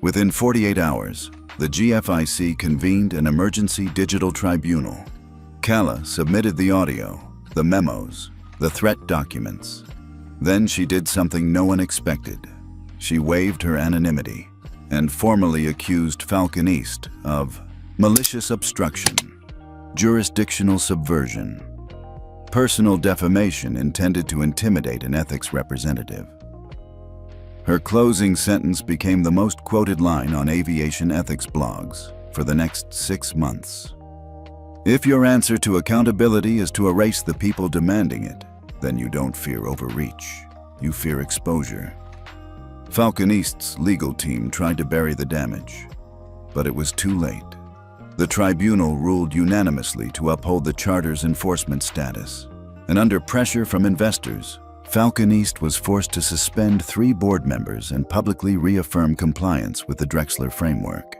Within 48 hours, the GFIC convened an emergency digital tribunal. Kalla submitted the audio, the memos, the threat documents. Then she did something no one expected. She waived her anonymity and formally accused Falcon East of malicious obstruction, jurisdictional subversion, personal defamation intended to intimidate an ethics representative. Her closing sentence became the most quoted line on aviation ethics blogs for the next 6 months. If your answer to accountability is to erase the people demanding it, then you don't fear overreach. You fear exposure. Falcon East's legal team tried to bury the damage, but it was too late. The Tribunal ruled unanimously to uphold the charter's enforcement status, and under pressure from investors, Falcon East was forced to suspend 3 board members and publicly reaffirm compliance with the Drexler framework.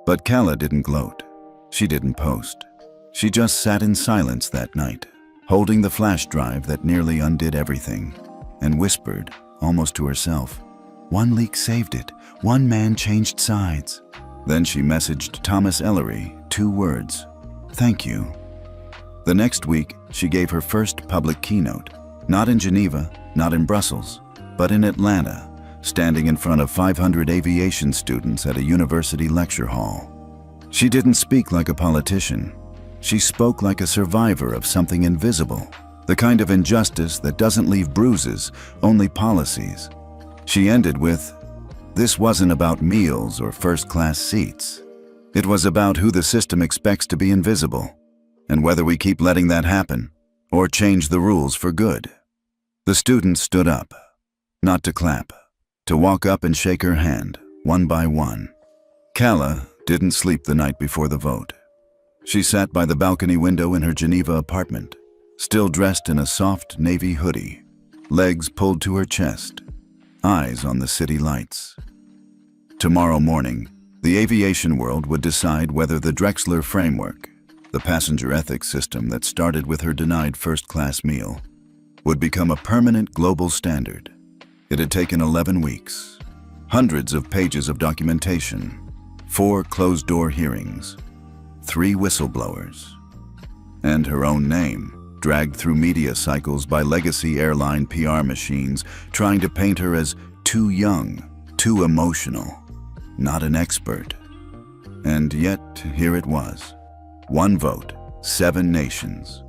But Kalla didn't gloat. She didn't post. She just sat in silence that night, holding the flash drive that nearly undid everything, and whispered, almost to herself, "One leak saved it. One man changed sides." Then she messaged Thomas Ellery 2 words, "Thank you." The next week, she gave her first public keynote, not in Geneva, not in Brussels, but in Atlanta, standing in front of 500 aviation students at a university lecture hall. She didn't speak like a politician. She spoke like a survivor of something invisible, the kind of injustice that doesn't leave bruises, only policies. She ended with, "This wasn't about meals or first-class seats. It was about who the system expects to be invisible, and whether we keep letting that happen, or change the rules for good." The students stood up, not to clap, to walk up and shake her hand, one by one. Kalla didn't sleep the night before the vote. She sat by the balcony window in her Geneva apartment, still dressed in a soft navy hoodie, legs pulled to her chest, eyes on the city lights. Tomorrow morning, the aviation world would decide whether the Drexler framework, the passenger ethics system that started with her denied first-class meal, would become a permanent global standard. It had taken 11 weeks, hundreds of pages of documentation, 4 closed-door hearings, 3 whistleblowers, and her own name, dragged through media cycles by legacy airline PR machines trying to paint her as too young, too emotional, not an expert. And yet, here it was. 1 vote, 7 nations.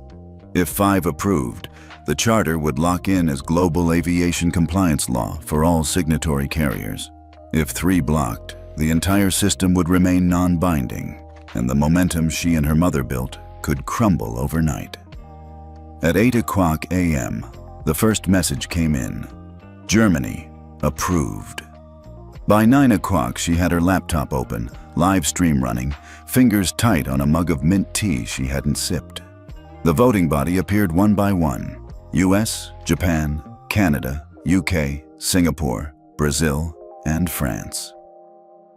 If 5 approved, the charter would lock in as global aviation compliance law for all signatory carriers. If 3 blocked, the entire system would remain non-binding, and the momentum she and her mother built could crumble overnight. At 8 a.m., the first message came in. Germany, approved. By 9 she had her laptop open, live stream running, fingers tight on a mug of mint tea she hadn't sipped. The voting body appeared one by one. US, Japan, Canada, UK, Singapore, Brazil, and France.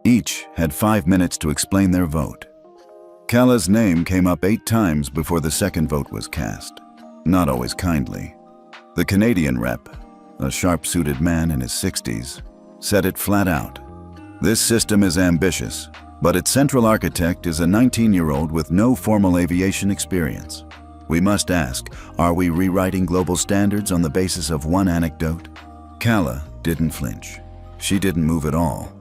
Each had 5 minutes to explain their vote. Kalla's name came up 8 times before the second vote was cast, not always kindly. The Canadian rep, a sharp-suited man in his 60s, said it flat out. "This system is ambitious, but its central architect is a 19-year-old with no formal aviation experience. We must ask, are we rewriting global standards on the basis of one anecdote?" Kalla didn't flinch. She didn't move at all.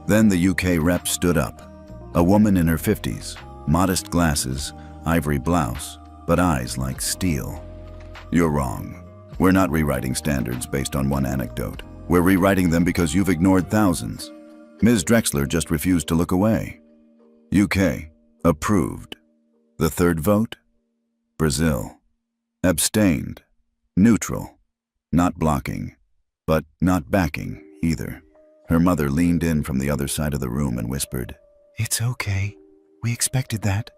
Then the UK rep stood up, a woman in her 50s, modest glasses, ivory blouse, but eyes like steel. "You're wrong. We're not rewriting standards based on one anecdote. We're rewriting them because you've ignored thousands." Ms. Drexler just refused to look away. UK, approved. The third vote? Brazil. Abstained. Neutral. Not blocking, but not backing either. Her mother leaned in from the other side of the room and whispered, "It's okay. We expected that."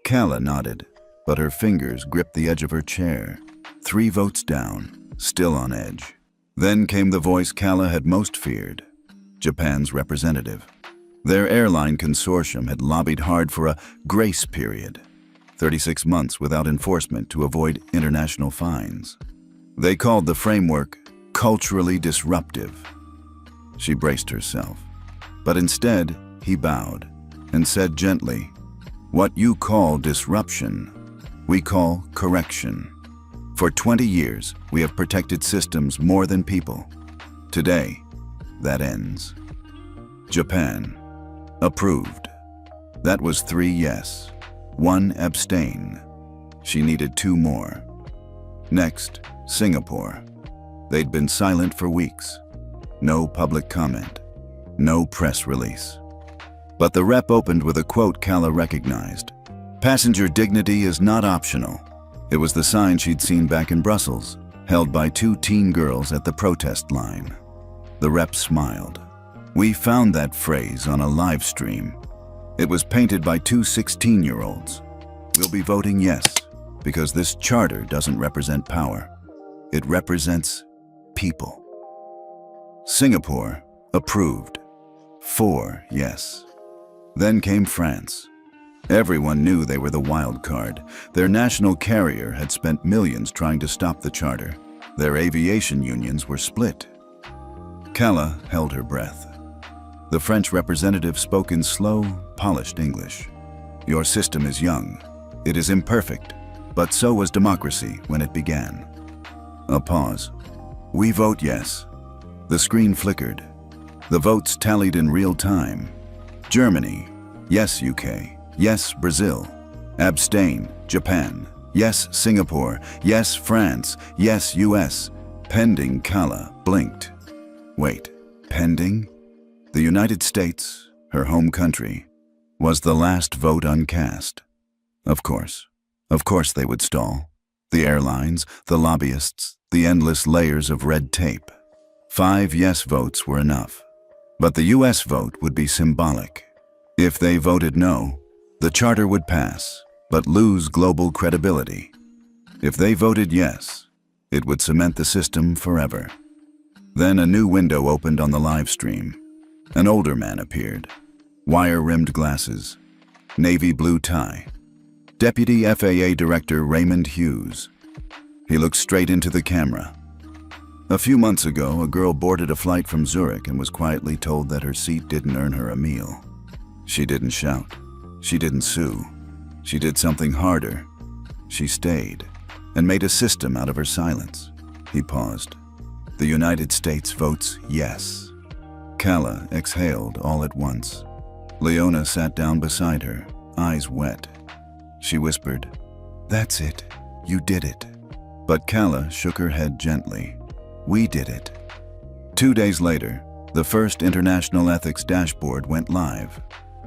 Kalla nodded, but her fingers gripped the edge of her chair. 3 votes down, still on edge. Then came the voice Kalla had most feared, Japan's representative. Their airline consortium had lobbied hard for a grace period, 36 months without enforcement to avoid international fines. They called the framework culturally disruptive. She braced herself, but instead he bowed and said gently, "What you call disruption, we call correction. For 20 years, we have protected systems more than people. Today, that ends." Japan, approved. That was 3 yes, 1 abstain. She needed 2 more. Next, Singapore. They'd been silent for weeks. No public comment, no press release. But the rep opened with a quote Kalla recognized. Passenger dignity is not optional. It was the sign she'd seen back in Brussels, held by two teen girls at the protest line. The rep smiled. We found that phrase on a live stream. It was painted by two 16-year-olds. We'll be voting yes, because this charter doesn't represent power. It represents people. Singapore approved. 4 yes. Then came France. Everyone knew they were the wild card. Their national carrier had spent millions trying to stop the charter. Their aviation unions were split. Kalla held her breath. The French representative spoke in slow, polished English. Your system is young. It is imperfect, but so was democracy when it began. A pause. We vote yes. The screen flickered. The votes tallied in real time. Germany, yes UK, yes Brazil. Abstain, Japan, yes Singapore, yes France, yes US. Pending. Kalla blinked. Wait, pending? The United States, her home country, was the last vote uncast. Of course they would stall. The airlines, the lobbyists, the endless layers of red tape. 5 yes votes were enough. But the US vote would be symbolic. If they voted no, the charter would pass, but lose global credibility. If they voted yes, it would cement the system forever. Then a new window opened on the live stream. An older man appeared. Wire-rimmed glasses, navy blue tie. Deputy FAA Director Raymond Hughes. He looked straight into the camera. A few months ago, a girl boarded a flight from Zurich and was quietly told that her seat didn't earn her a meal. She didn't shout. She didn't sue. She did something harder. She stayed and made a system out of her silence. He paused. The United States votes yes. Kalla exhaled all at once. Leona sat down beside her, eyes wet. She whispered, "That's it. You did it." But Kalla shook her head gently. We did it. 2 days later, the first International Ethics Dashboard went live.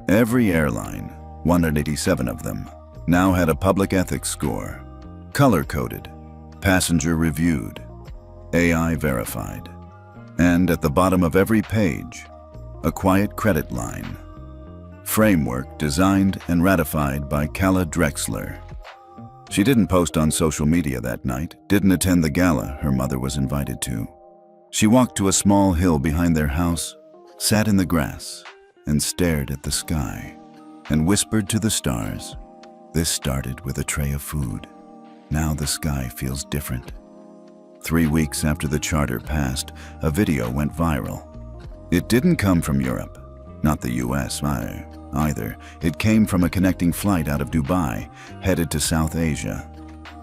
Every airline, 187 of them, now had a public ethics score. Color-coded, passenger reviewed, AI verified. And at the bottom of every page, a quiet credit line. Framework designed and ratified by Kalla Drexler. She didn't post on social media that night, didn't attend the gala her mother was invited to. She walked to a small hill behind their house, sat in the grass, and stared at the sky, and whispered to the stars. This started with a tray of food. Now the sky feels different. 3 weeks after the charter passed, a video went viral. It didn't come from Europe, not the US either. It came from a connecting flight out of Dubai, headed to South Asia.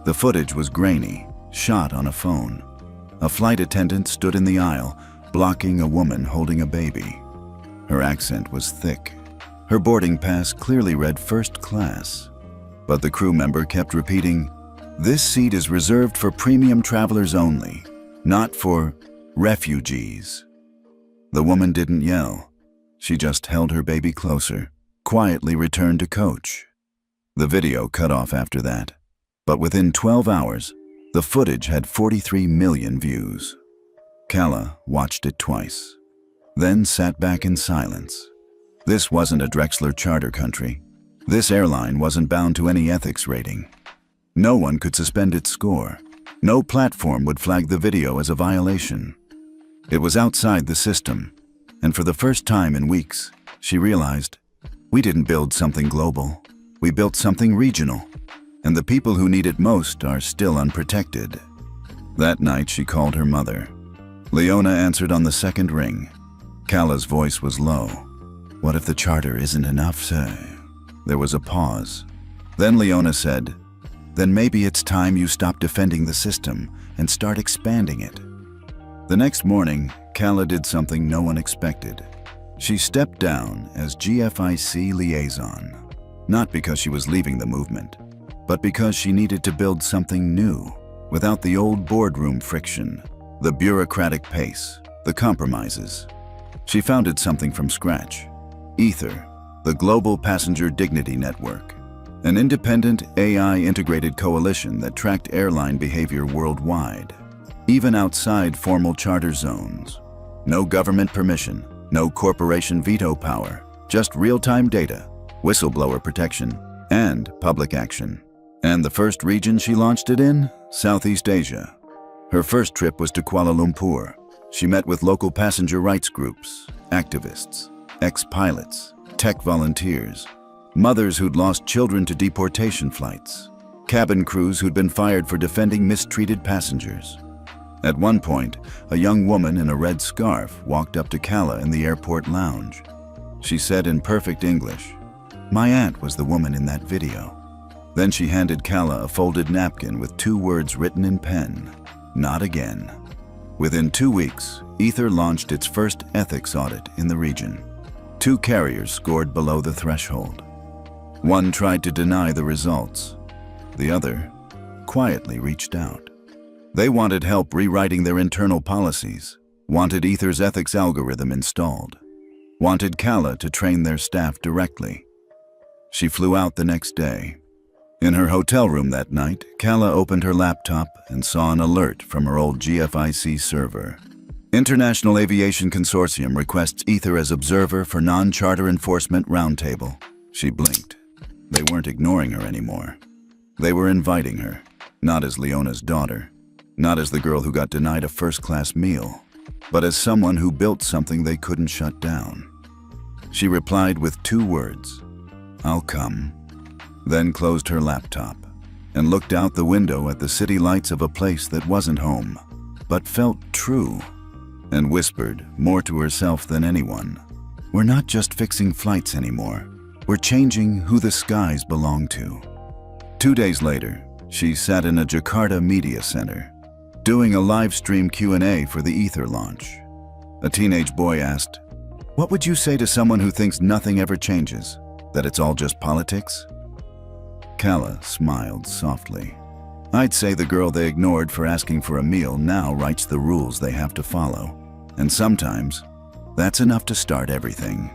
The footage was grainy, shot on a phone. A flight attendant stood in the aisle, blocking a woman holding a baby. Her accent was thick. Her boarding pass clearly read first class. But the crew member kept repeating, "This seat is reserved for premium travelers only, not for refugees." The woman didn't yell. She just held her baby closer, quietly returned to coach. The video cut off after that, but within 12 hours, the footage had 43 million views. Kalla watched it twice, then sat back in silence. This wasn't a Drexler charter country. This airline wasn't bound to any ethics rating. No one could suspend its score. No platform would flag the video as a violation. It was outside the system, and for the first time in weeks, she realized, we didn't build something global. We built something regional, and the people who need it most are still unprotected. That night, she called her mother. Leona answered on the second ring. Kalla's voice was low. What if the charter isn't enough, sir? There was a pause. Then Leona said, then maybe it's time you stop defending the system and start expanding it. The next morning, Kalla did something no one expected. She stepped down as GFIC liaison, not because she was leaving the movement, but because she needed to build something new, without the old boardroom friction, the bureaucratic pace, the compromises. She founded something from scratch. Ether, the Global Passenger Dignity Network. an independent AI-integrated coalition that tracked airline behavior worldwide, even outside formal charter zones. No government permission, no corporation veto power, just real-time data, whistleblower protection, and public action. And the first region she launched it in? Southeast Asia. Her first trip was to Kuala Lumpur. She met with local passenger rights groups, activists, ex-pilots, tech volunteers, mothers who'd lost children to deportation flights, cabin crews who'd been fired for defending mistreated passengers. At one point, a young woman in a red scarf walked up to Kalla in the airport lounge. She said in perfect English, "My aunt was the woman in that video." Then she handed Kalla a folded napkin with 2 words written in pen, "Not again." Within 2 weeks, Ether launched its first ethics audit in the region. 2 carriers scored below the threshold. One tried to deny the results. The other quietly reached out. They wanted help rewriting their internal policies, wanted Ether's ethics algorithm installed, wanted Kalla to train their staff directly. She flew out the next day. In her hotel room that night, Kalla opened her laptop and saw an alert from her old GFIC server. International Aviation Consortium requests Ether as observer for non-charter enforcement roundtable. She blinked. They weren't ignoring her anymore. They were inviting her, not as Leona's daughter, not as the girl who got denied a first-class meal, but as someone who built something they couldn't shut down. She replied with 2 words, "I'll come," then closed her laptop and looked out the window at the city lights of a place that wasn't home, but felt true, and whispered, more to herself than anyone, "We're not just fixing flights anymore. We're changing who the skies belong to." 2 days later, she sat in a Jakarta media center, doing a live stream Q&A for the Ether launch. A teenage boy asked, "What would you say to someone who thinks nothing ever changes, that it's all just politics?" Kalla smiled softly. "I'd say the girl they ignored for asking for a meal now writes the rules they have to follow. And sometimes, that's enough to start everything."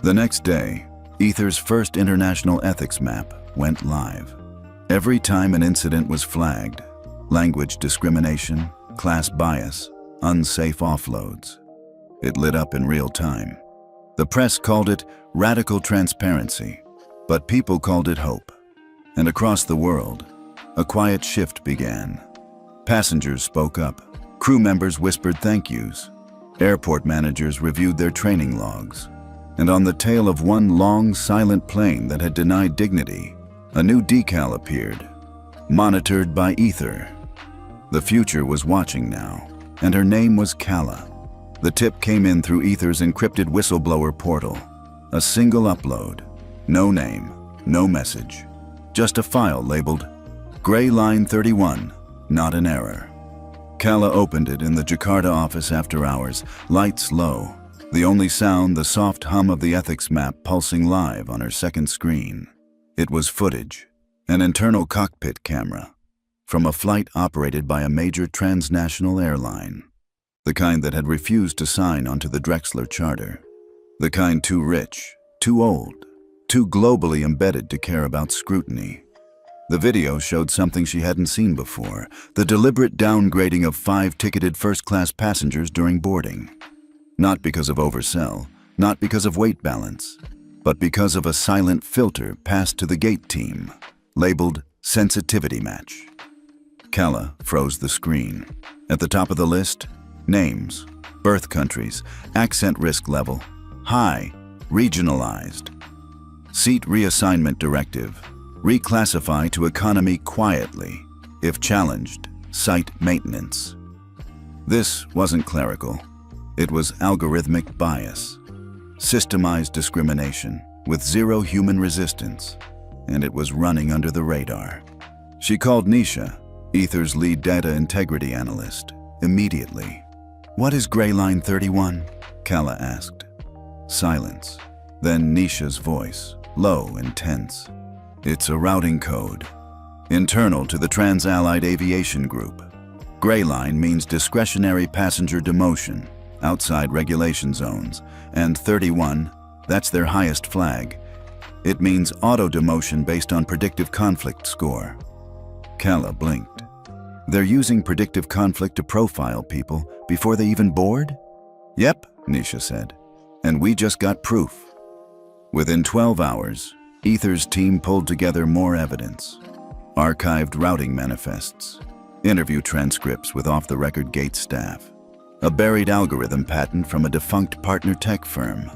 The next day, Ether's first international ethics map went live. Every time an incident was flagged, language discrimination, class bias, unsafe offloads, it lit up in real time. The press called it radical transparency, but people called it hope. And across the world, a quiet shift began. Passengers spoke up, crew members whispered thank yous, airport managers reviewed their training logs, and on the tail of one long, silent plane that had denied dignity, a new decal appeared, monitored by Ether. The future was watching now, and her name was Kalla. The tip came in through Ether's encrypted whistleblower portal. A single upload, no name, no message. Just a file labeled Gray Line 31, not an error. Kalla opened it in the Jakarta office after hours, lights low. The only sound, the soft hum of the ethics map pulsing live on her second screen. It was footage, an internal cockpit camera, from a flight operated by a major transnational airline. The kind that had refused to sign onto the Drexler charter. The kind too rich, too old, too globally embedded to care about scrutiny. The video showed something she hadn't seen before, the deliberate downgrading of 5 ticketed first-class passengers during boarding. Not because of oversell, not because of weight balance, but because of a silent filter passed to the gate team, labeled sensitivity match. Kalla froze the screen. At the top of the list, names, birth countries, accent risk level, high, regionalized. Seat reassignment directive, reclassify to economy quietly. If challenged, site maintenance. This wasn't clerical. It was algorithmic bias. Systemized discrimination with zero human resistance. And it was running under the radar. She called Nisha, Ether's lead data integrity analyst, immediately. "What is Gray Line 31? Kalla asked. Silence. Then Nisha's voice, low and tense. "It's a routing code. Internal to the Trans-Allied Aviation Group. Gray Line means discretionary passenger demotion, outside regulation zones, and 31, that's their highest flag. It means auto-demotion based on predictive conflict score. Kalla blinked. They're using predictive conflict to profile people before they even board? Yep, Nisha said. And we just got proof. Within 12 hours, Ether's team pulled together more evidence. Archived routing manifests, interview transcripts with off-the-record gate staff, a buried algorithm patent from a defunct partner tech firm,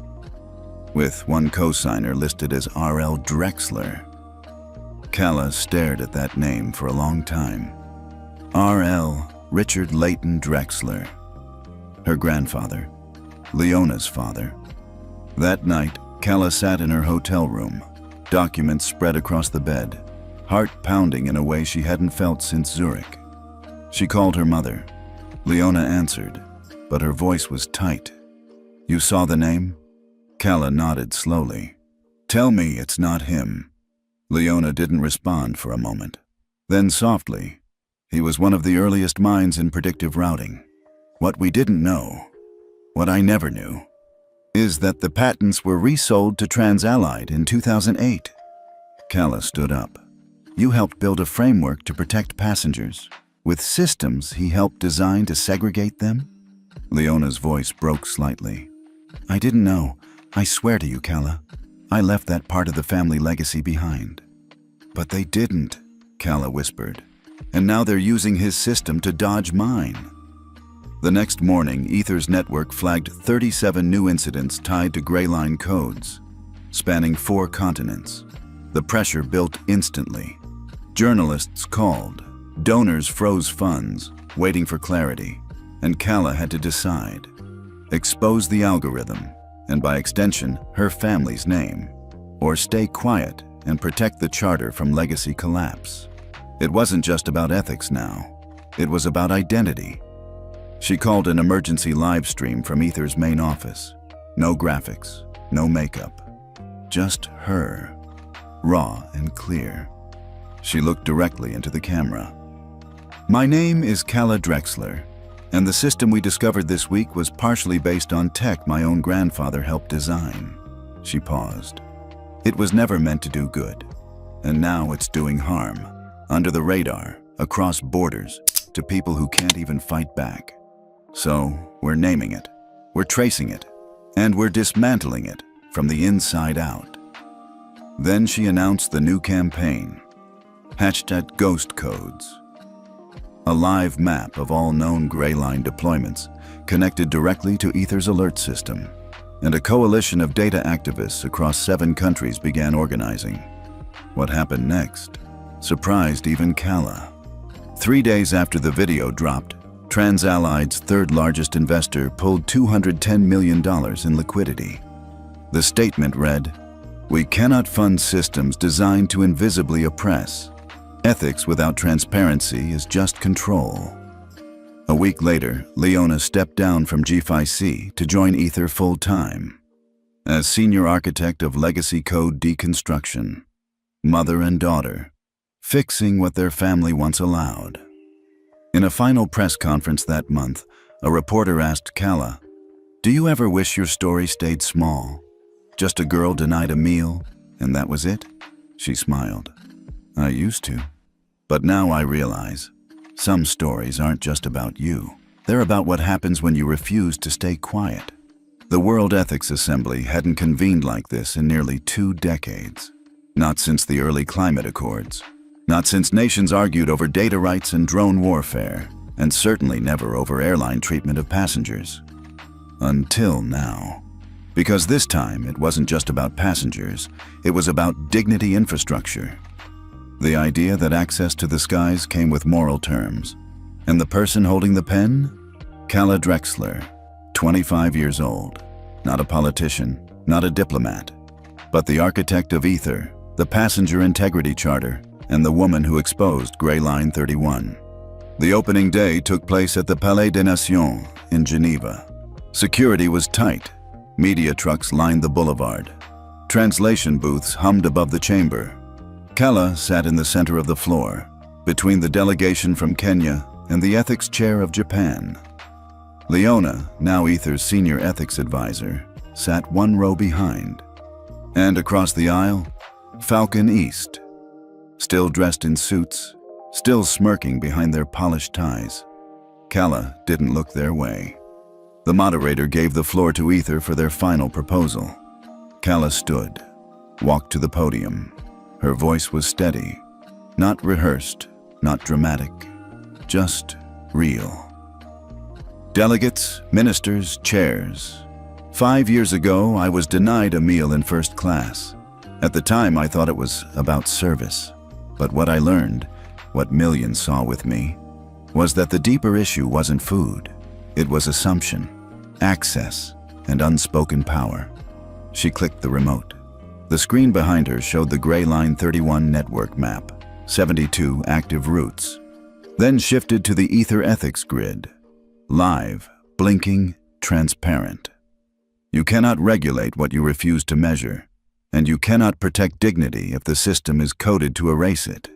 with one co-signer listed as R.L. Drexler. Kalla stared at that name for a long time. R.L. Richard Leighton Drexler. Her grandfather, Leona's father. That night, Kalla sat in her hotel room, documents spread across the bed, heart pounding in a way she hadn't felt since Zurich. She called her mother. Leona answered, but her voice was tight. You saw the name? Kalla nodded slowly. Tell me it's not him. Leona didn't respond for a moment. Then softly, he was one of the earliest minds in predictive routing. What we didn't know, what I never knew, is that the patents were resold to TransAllied in 2008. Kalla stood up. You helped build a framework to protect passengers, with systems he helped design to segregate them? Leona's voice broke slightly. I didn't know. I swear to you, Kalla. I left that part of the family legacy behind. But they didn't, Kalla whispered. And now they're using his system to dodge mine. The next morning, Ether's network flagged 37 new incidents tied to Gray Line codes, spanning 4 continents. The pressure built instantly. Journalists called. Donors froze funds, waiting for clarity. And Kalla had to decide. Expose the algorithm, and by extension, her family's name, or stay quiet and protect the charter from legacy collapse. It wasn't just about ethics now. It was about identity. She called an emergency live stream from Ether's main office. No graphics, no makeup. Just her, raw and clear. She looked directly into the camera. My name is Kalla Drexler, and the system we discovered this week was partially based on tech my own grandfather helped design. She paused. It was never meant to do good, and now it's doing harm, under the radar, across borders, to people who can't even fight back. So, we're naming it, we're tracing it, and we're dismantling it from the inside out. Then she announced the new campaign, #Ghost Codes. A live map of all known Gray Line deployments connected directly to Ether's alert system, and a coalition of data activists across 7 countries began organizing. What happened next surprised even Kalla. 3 days after the video dropped, TransAllied's 3rd largest investor pulled $210 million in liquidity. The statement read, "We cannot fund systems designed to invisibly oppress. Ethics without transparency is just control." A week later, Leona stepped down from G5C to join Ether full-time as senior architect of legacy code deconstruction, mother and daughter, fixing what their family once allowed. In a final press conference that month, a reporter asked Kalla, "Do you ever wish your story stayed small? Just a girl denied a meal, and that was it?" She smiled. "I used to. But now I realize, some stories aren't just about you. They're about what happens when you refuse to stay quiet." The World Ethics Assembly hadn't convened like this in nearly 2 decades. Not since the early climate accords. Not since nations argued over data rights and drone warfare, and certainly never over airline treatment of passengers. Until now. Because this time, it wasn't just about passengers, it was about dignity infrastructure. The idea that access to the skies came with moral terms. And the person holding the pen? Kalla Drexler, 25 years old. Not a politician, not a diplomat, but the architect of Ether, the Passenger Integrity Charter, and the woman who exposed Gray Line 31. The opening day took place at the Palais des Nations in Geneva. Security was tight. Media trucks lined the boulevard. Translation booths hummed above the chamber. Kalla sat in the center of the floor, between the delegation from Kenya and the ethics chair of Japan. Leona, now Ether's senior ethics advisor, sat 1 row behind. And across the aisle, Falcon East. Still dressed in suits, still smirking behind their polished ties. Kalla didn't look their way. The moderator gave the floor to Ether for their final proposal. Kalla stood, walked to the podium. Her voice was steady, not rehearsed, not dramatic, just real. Delegates, ministers, chairs. 5 years ago, I was denied a meal in first class. At the time, I thought it was about service. But what I learned, what millions saw with me, was that the deeper issue wasn't food. It was assumption, access, and unspoken power. She clicked the remote. The screen behind her showed the gray line 31 network map, 72 active routes. Then shifted to the Ether ethics grid. Live, blinking, transparent. You cannot regulate what you refuse to measure, and you cannot protect dignity if the system is coded to erase it.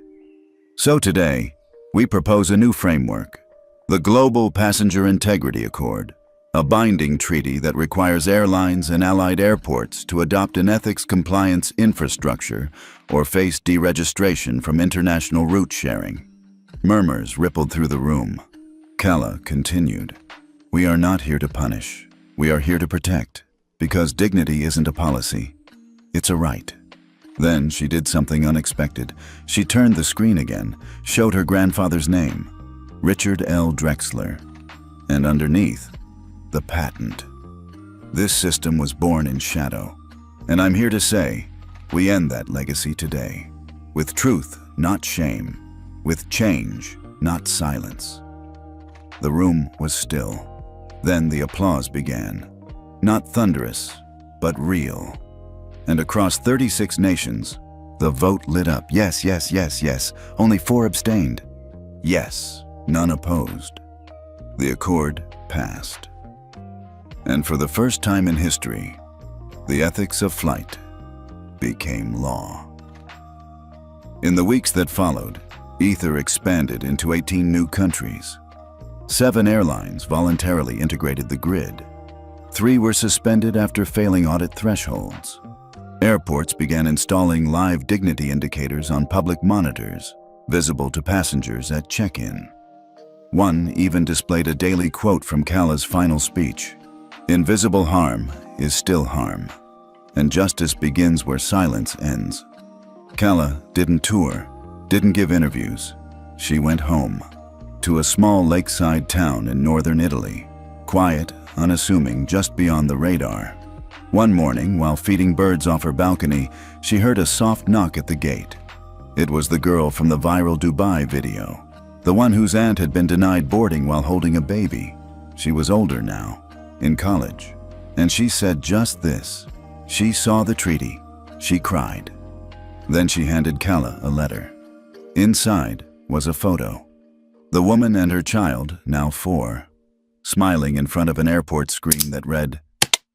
So today, we propose a new framework, the Global Passenger Integrity Accord, a binding treaty that requires airlines and allied airports to adopt an ethics compliance infrastructure or face deregistration from international route sharing. Murmurs rippled through the room. Kalla continued, "We are not here to punish. We are here to protect, because dignity isn't a policy. It's a right." Then she did something unexpected. She turned the screen again, showed her grandfather's name, Richard L. Drexler, and underneath, the patent. This system was born in shadow, and I'm here to say, we end that legacy today. With truth, not shame. With change, not silence. The room was still. Then the applause began. Not thunderous, but real. And across 36 nations, the vote lit up. Yes, yes, yes, yes. Only 4 abstained. Yes, none opposed. The accord passed. And for the first time in history, the ethics of flight became law. In the weeks that followed, Ether expanded into 18 new countries. 7 airlines voluntarily integrated the grid. 3 were suspended after failing audit thresholds. Airports began installing live dignity indicators on public monitors, visible to passengers at check-in. 1 even displayed a daily quote from Kalla's final speech. "Invisible harm is still harm, and justice begins where silence ends." Kalla didn't tour, didn't give interviews. She went home, to a small lakeside town in northern Italy, quiet, unassuming, just beyond the radar. One morning, while feeding birds off her balcony, she heard a soft knock at the gate. It was the girl from the viral Dubai video, the one whose aunt had been denied boarding while holding a baby. She was older now, in college, and she said just this. She saw the treaty. She cried. Then she handed Kalla a letter. Inside was a photo. The woman and her child, now 4, smiling in front of an airport screen that read,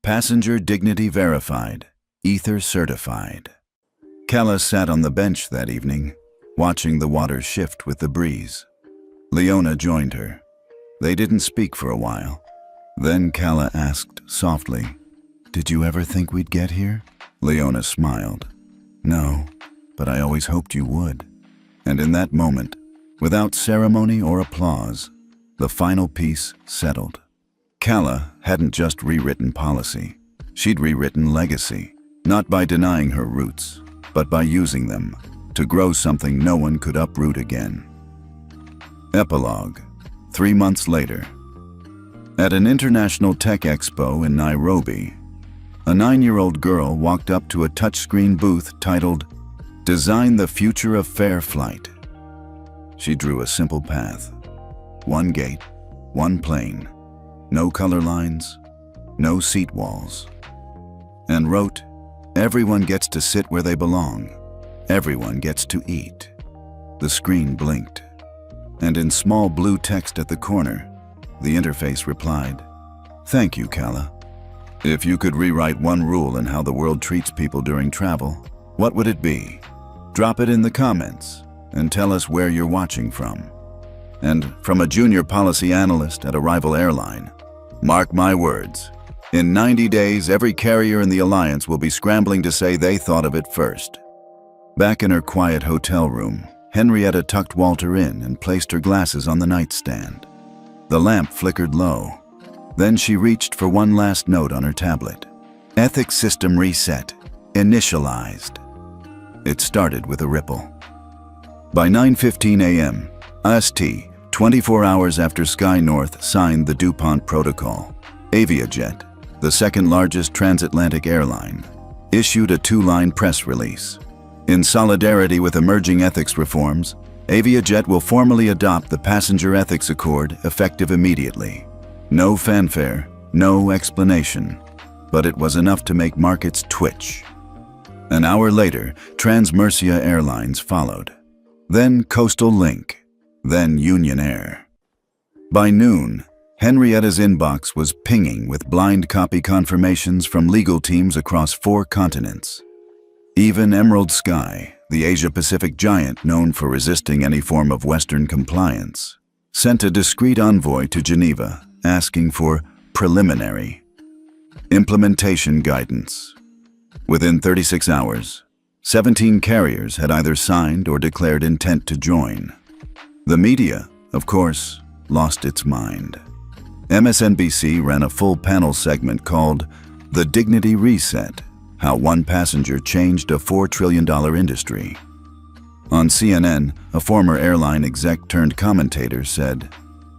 "Passenger dignity verified, Ether certified." Kalla sat on the bench that evening, watching the water shift with the breeze. Leona joined her. They didn't speak for a while. Then Kalla asked softly, "Did you ever think we'd get here?" Leona smiled. "No, but I always hoped you would." And in that moment, without ceremony or applause, the final piece settled. Kalla hadn't just rewritten policy. She'd rewritten legacy, not by denying her roots, but by using them to grow something no one could uproot again. Epilogue, 3 months later. At an international tech expo in Nairobi, a 9-year-old girl walked up to a touchscreen booth titled, "Design the Future of Fair Flight." She drew a simple path. 1 gate, 1 plane, no color lines, no seat walls, and wrote, "Everyone gets to sit where they belong. Everyone gets to eat." The screen blinked, and in small blue text at the corner, the interface replied, "Thank you, Kalla. If you could rewrite one rule in how the world treats people during travel, what would it be? Drop it in the comments and tell us where you're watching from." And from a junior policy analyst at a rival airline, mark my words, in 90 days, every carrier in the alliance will be scrambling to say they thought of it first. Back in her quiet hotel room, Henrietta tucked Walter in and placed her glasses on the nightstand. The lamp flickered low. Then she reached for one last note on her tablet. Ethics system reset. Initialized. It started with a ripple. By 9:15 a.m., IST, 24 hours after Sky North signed the DuPont Protocol, Aviajet, the second largest transatlantic airline, issued a two-line press release. In solidarity with emerging ethics reforms, Aviajet will formally adopt the Passenger Ethics Accord effective immediately. No fanfare, no explanation, but it was enough to make markets twitch. An hour later, Transmercia Airlines followed. Then Coastal Link, then Union Air. By noon, Henrietta's inbox was pinging with blind copy confirmations from legal teams across 4 continents. Even Emerald Sky, the Asia-Pacific giant known for resisting any form of Western compliance, sent a discreet envoy to Geneva asking for preliminary implementation guidance. Within 36 hours, 17 carriers had either signed or declared intent to join. The media, of course, lost its mind. MSNBC ran a full panel segment called The Dignity Reset, How One Passenger Changed a $4 trillion Industry. On CNN, a former airline exec turned commentator said,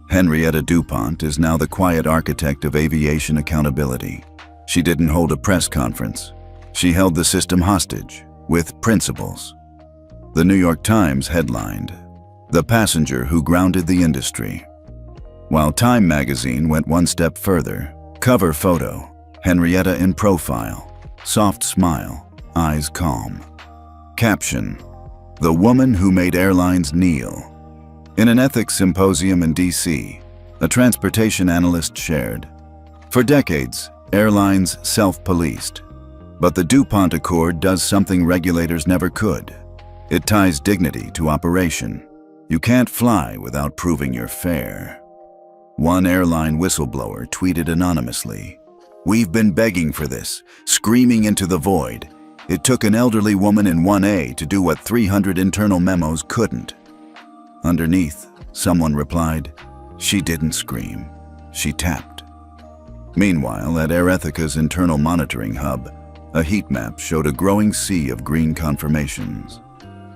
Henrietta DuPont is now the quiet architect of aviation accountability. She didn't hold a press conference. She held the system hostage, with principles. The New York Times headlined, The Passenger Who Grounded the Industry. While Time magazine went one step further, cover photo, Henrietta in profile, soft smile, eyes calm. Caption, The Woman Who Made Airlines Kneel. In an ethics symposium in D.C., a transportation analyst shared, For decades, airlines self-policed. But the DuPont Accord does something regulators never could. It ties dignity to operation. You can't fly without proving you're fair. One airline whistleblower tweeted anonymously, We've been begging for this, screaming into the void. It took an elderly woman in 1A to do what 300 internal memos couldn't. Underneath, someone replied, She didn't scream. She tapped. Meanwhile, at Air Ethica's internal monitoring hub, a heat map showed a growing sea of green confirmations.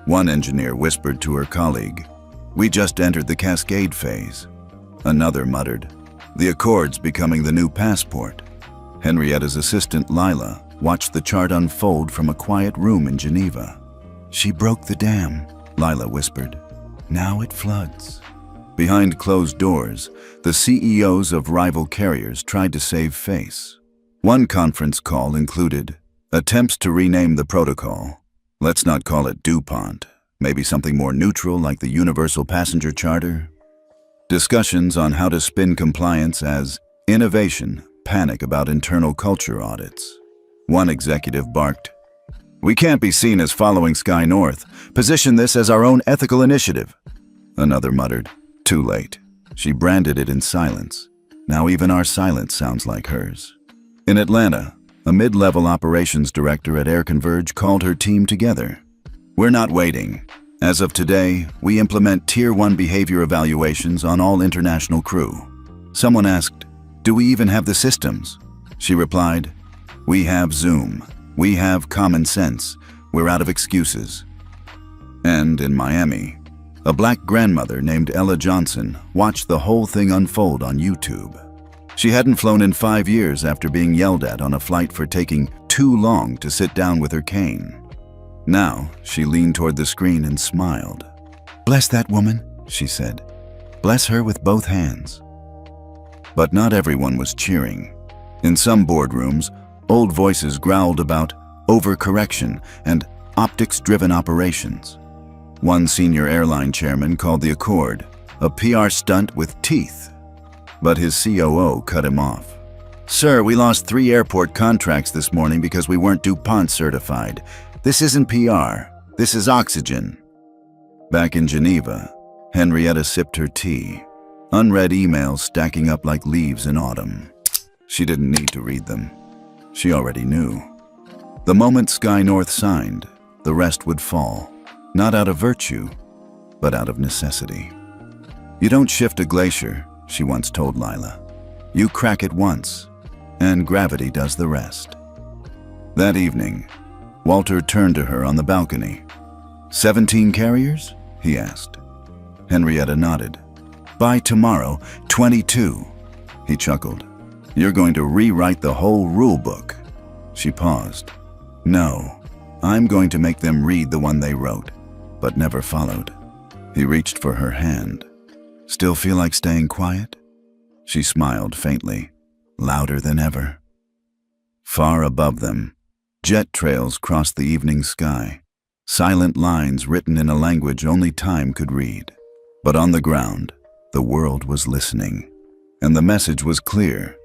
One engineer whispered to her colleague, We just entered the cascade phase. Another muttered, The Accord's becoming the new passport. Henrietta's assistant, Lila, watched the chart unfold from a quiet room in Geneva. She broke the dam, Lila whispered. Now it floods. Behind closed doors, the CEOs of rival carriers tried to save face. One conference call included attempts to rename the protocol. Let's not call it DuPont. Maybe something more neutral like the Universal Passenger Charter. Discussions on how to spin compliance as innovation, panic about internal culture audits. One executive barked, We can't be seen as following Sky North. Position this as our own ethical initiative. Another muttered, Too late. She branded it in silence. Now even our silence sounds like hers. In Atlanta, a mid-level operations director at Air Converge called her team together. We're not waiting. As of today, we implement Tier 1 behavior evaluations on all international crew. Someone asked, Do we even have the systems? She replied, We have Zoom. We have common sense. We're out of excuses. And in Miami, a black grandmother named Ella Johnson watched the whole thing unfold on YouTube. She hadn't flown in 5 years after being yelled at on a flight for taking too long to sit down with her cane. Now, she leaned toward the screen and smiled. Bless that woman, she said. Bless her with both hands. But not everyone was cheering. In some boardrooms, old voices growled about overcorrection and optics-driven operations. One senior airline chairman called the Accord a PR stunt with teeth. But his COO cut him off. Sir, we lost 3 airport contracts this morning because we weren't DuPont certified. This isn't PR. This is oxygen. Back in Geneva, Henrietta sipped her tea, unread emails stacking up like leaves in autumn. She didn't need to read them. She already knew. The moment Sky North signed, the rest would fall, not out of virtue, but out of necessity. "You don't shift a glacier," she once told Lila. "You crack it once, and gravity does the rest." That evening, Walter turned to her on the balcony. 17 carriers? He asked. Henrietta nodded. "By tomorrow, 22. He chuckled. "You're going to rewrite the whole rule book." She paused. "No, I'm going to make them read the one they wrote, but never followed." He reached for her hand. "Still feel like staying quiet?" She smiled faintly, louder than ever. Far above them, jet trails crossed the evening sky, silent lines written in a language only time could read. But on the ground, the world was listening, and the message was clear.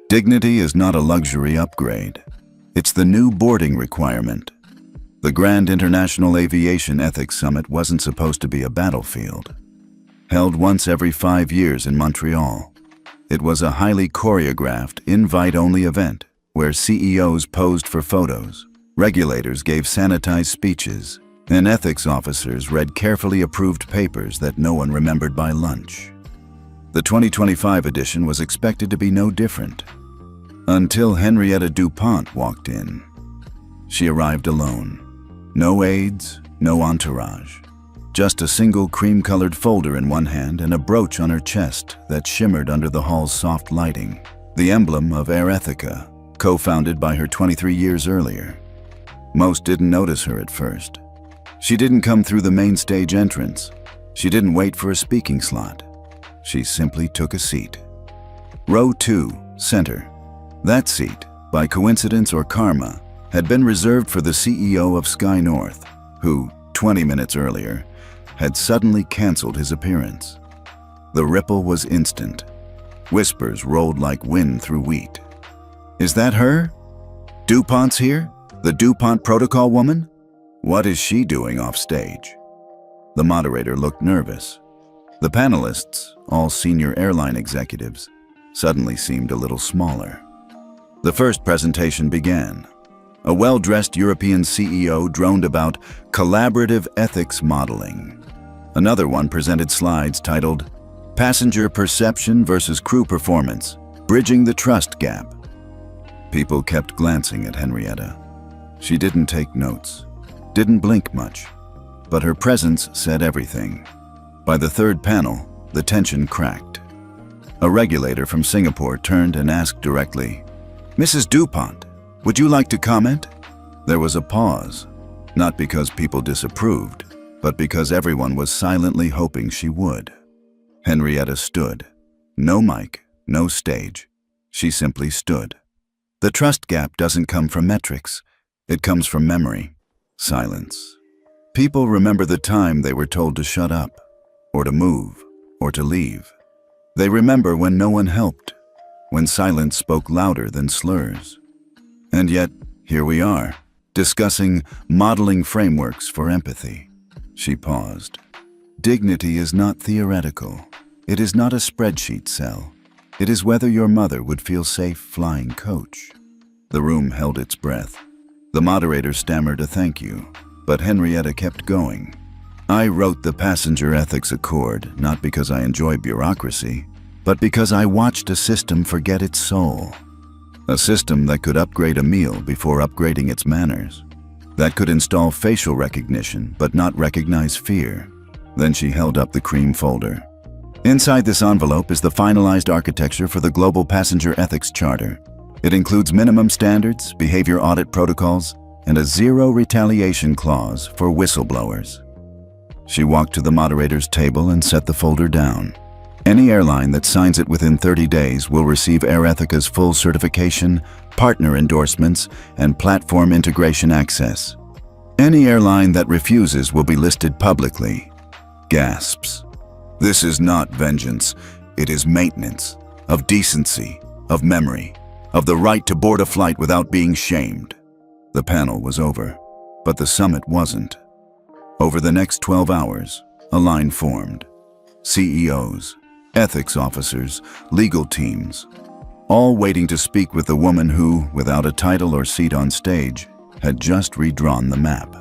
Dignity is not a luxury upgrade. It's the new boarding requirement. The Grand International Aviation Ethics Summit wasn't supposed to be a battlefield. Held once every 5 years in Montreal, it was a highly choreographed, invite-only event where CEOs posed for photos, regulators gave sanitized speeches, and ethics officers read carefully approved papers that no one remembered by lunch. The 2025 edition was expected to be no different, until Henrietta DuPont walked in. She arrived alone. No aides, no entourage. Just a single cream-colored folder in one hand and a brooch on her chest that shimmered under the hall's soft lighting, the emblem of Air Ethica, co-founded by her 23 years earlier. Most didn't notice her at first. She didn't come through the main stage entrance. She didn't wait for a speaking slot. She simply took a seat. Row 2, center. That seat, by coincidence or karma, had been reserved for the CEO of Sky North, who, 20 minutes earlier, had suddenly canceled his appearance. The ripple was instant. Whispers rolled like wind through wheat. "Is that her? DuPont's here? The DuPont protocol woman? What is she doing off stage?" The moderator looked nervous. The panelists, all senior airline executives, suddenly seemed a little smaller. The first presentation began. A well-dressed European CEO droned about collaborative ethics modeling. Another one presented slides titled Passenger Perception versus Crew Performance, Bridging the Trust Gap. People kept glancing at Henrietta. She didn't take notes, didn't blink much, but her presence said everything. By the third panel, the tension cracked. A regulator from Singapore turned and asked directly, "Mrs. DuPont, would you like to comment?" There was a pause, not because people disapproved, but because everyone was silently hoping she would. Henrietta stood. No mic, no stage. She simply stood. The trust gap doesn't come from metrics. It comes from memory. Silence. People remember the time they were told to shut up, or to move, or to leave. They remember when no one helped, when silence spoke louder than slurs. And yet, here we are, discussing modeling frameworks for empathy. She paused. Dignity is not theoretical. It is not a spreadsheet cell. It is whether your mother would feel safe flying coach. The room held its breath. The moderator stammered a thank you, but Henrietta kept going. "I wrote the Passenger Ethics Accord not because I enjoy bureaucracy, but because I watched a system forget its soul. A system that could upgrade a meal before upgrading its manners. That could install facial recognition but not recognize fear." Then she held up the cream folder. "Inside this envelope is the finalized architecture for the Global Passenger Ethics Charter. It includes minimum standards, behavior audit protocols, and a zero retaliation clause for whistleblowers." She walked to the moderator's table and set the folder down. Any airline that signs it within 30 days will receive Air Ethica's full certification, partner endorsements, and platform integration access. Any airline that refuses will be listed publicly. Gasps. This is not vengeance. It is maintenance of decency, of memory, of the right to board a flight without being shamed. The panel was over, but the summit wasn't. Over the next 12 hours, a line formed. CEOs, ethics officers, legal teams, all waiting to speak with the woman who, without a title or seat on stage, had just redrawn the map.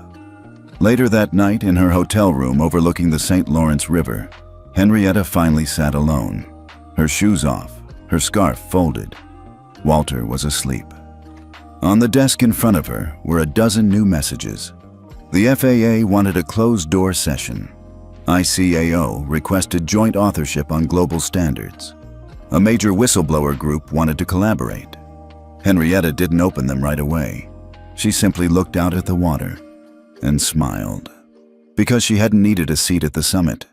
Later that night, in her hotel room overlooking the St. Lawrence River, Henrietta finally sat alone, her shoes off, her scarf folded. Walter was asleep. On the desk in front of her were a dozen new messages. The FAA wanted a closed-door session. ICAO requested joint authorship on global standards. A major whistleblower group wanted to collaborate. Henrietta didn't open them right away. She simply looked out at the water and smiled. Because she hadn't needed a seat at the summit.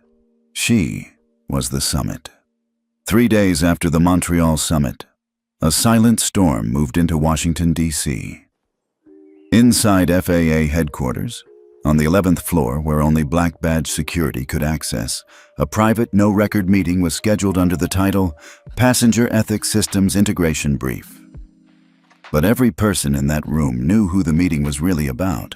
She was the summit. 3 days after the Montreal summit, a silent storm moved into Washington, D.C. Inside FAA headquarters, on the 11th floor where only black badge security could access, a private no-record meeting was scheduled under the title Passenger Ethics Systems Integration Brief. But every person in that room knew who the meeting was really about.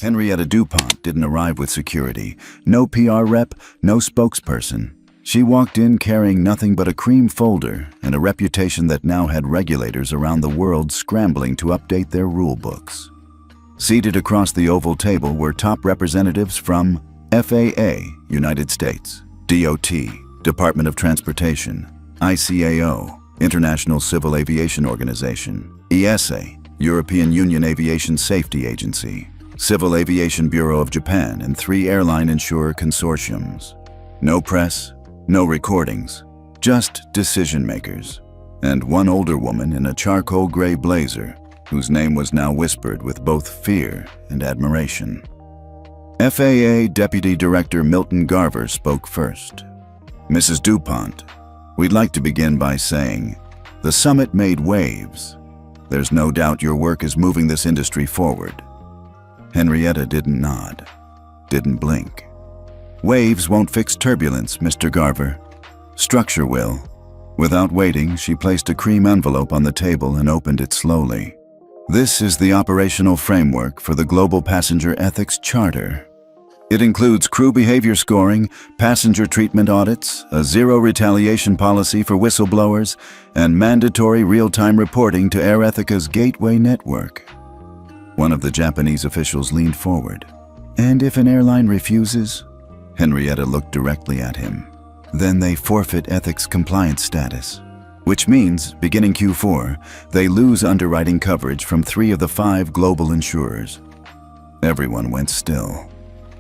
Henrietta DuPont didn't arrive with security, no PR rep, no spokesperson. She walked in carrying nothing but a cream folder and a reputation that now had regulators around the world scrambling to update their rule books. Seated across the oval table were top representatives from FAA, United States, DOT, Department of Transportation, ICAO, International Civil Aviation Organization, ESA, European Union Aviation Safety Agency, Civil Aviation Bureau of Japan, and 3 airline insurer consortiums. No press, no recordings, just decision makers, and one older woman in a charcoal gray blazer whose name was now whispered with both fear and admiration. FAA Deputy Director Milton Garver spoke first. Mrs. DuPont, we'd like to begin by saying, the summit made waves. There's no doubt your work is moving this industry forward. Henrietta didn't nod, didn't blink. Waves won't fix turbulence, Mr. Garver. Structure will. Without waiting, she placed a cream envelope on the table and opened it slowly. This is the operational framework for the Global Passenger Ethics Charter. It includes crew behavior scoring, passenger treatment audits, a zero retaliation policy for whistleblowers, and mandatory real-time reporting to Air Ethica's Gateway network. One of the Japanese officials leaned forward. And if an airline refuses? Henrietta looked directly at him. Then they forfeit ethics compliance status. Which means, beginning Q4, they lose underwriting coverage from 3 of the 5 global insurers. Everyone went still.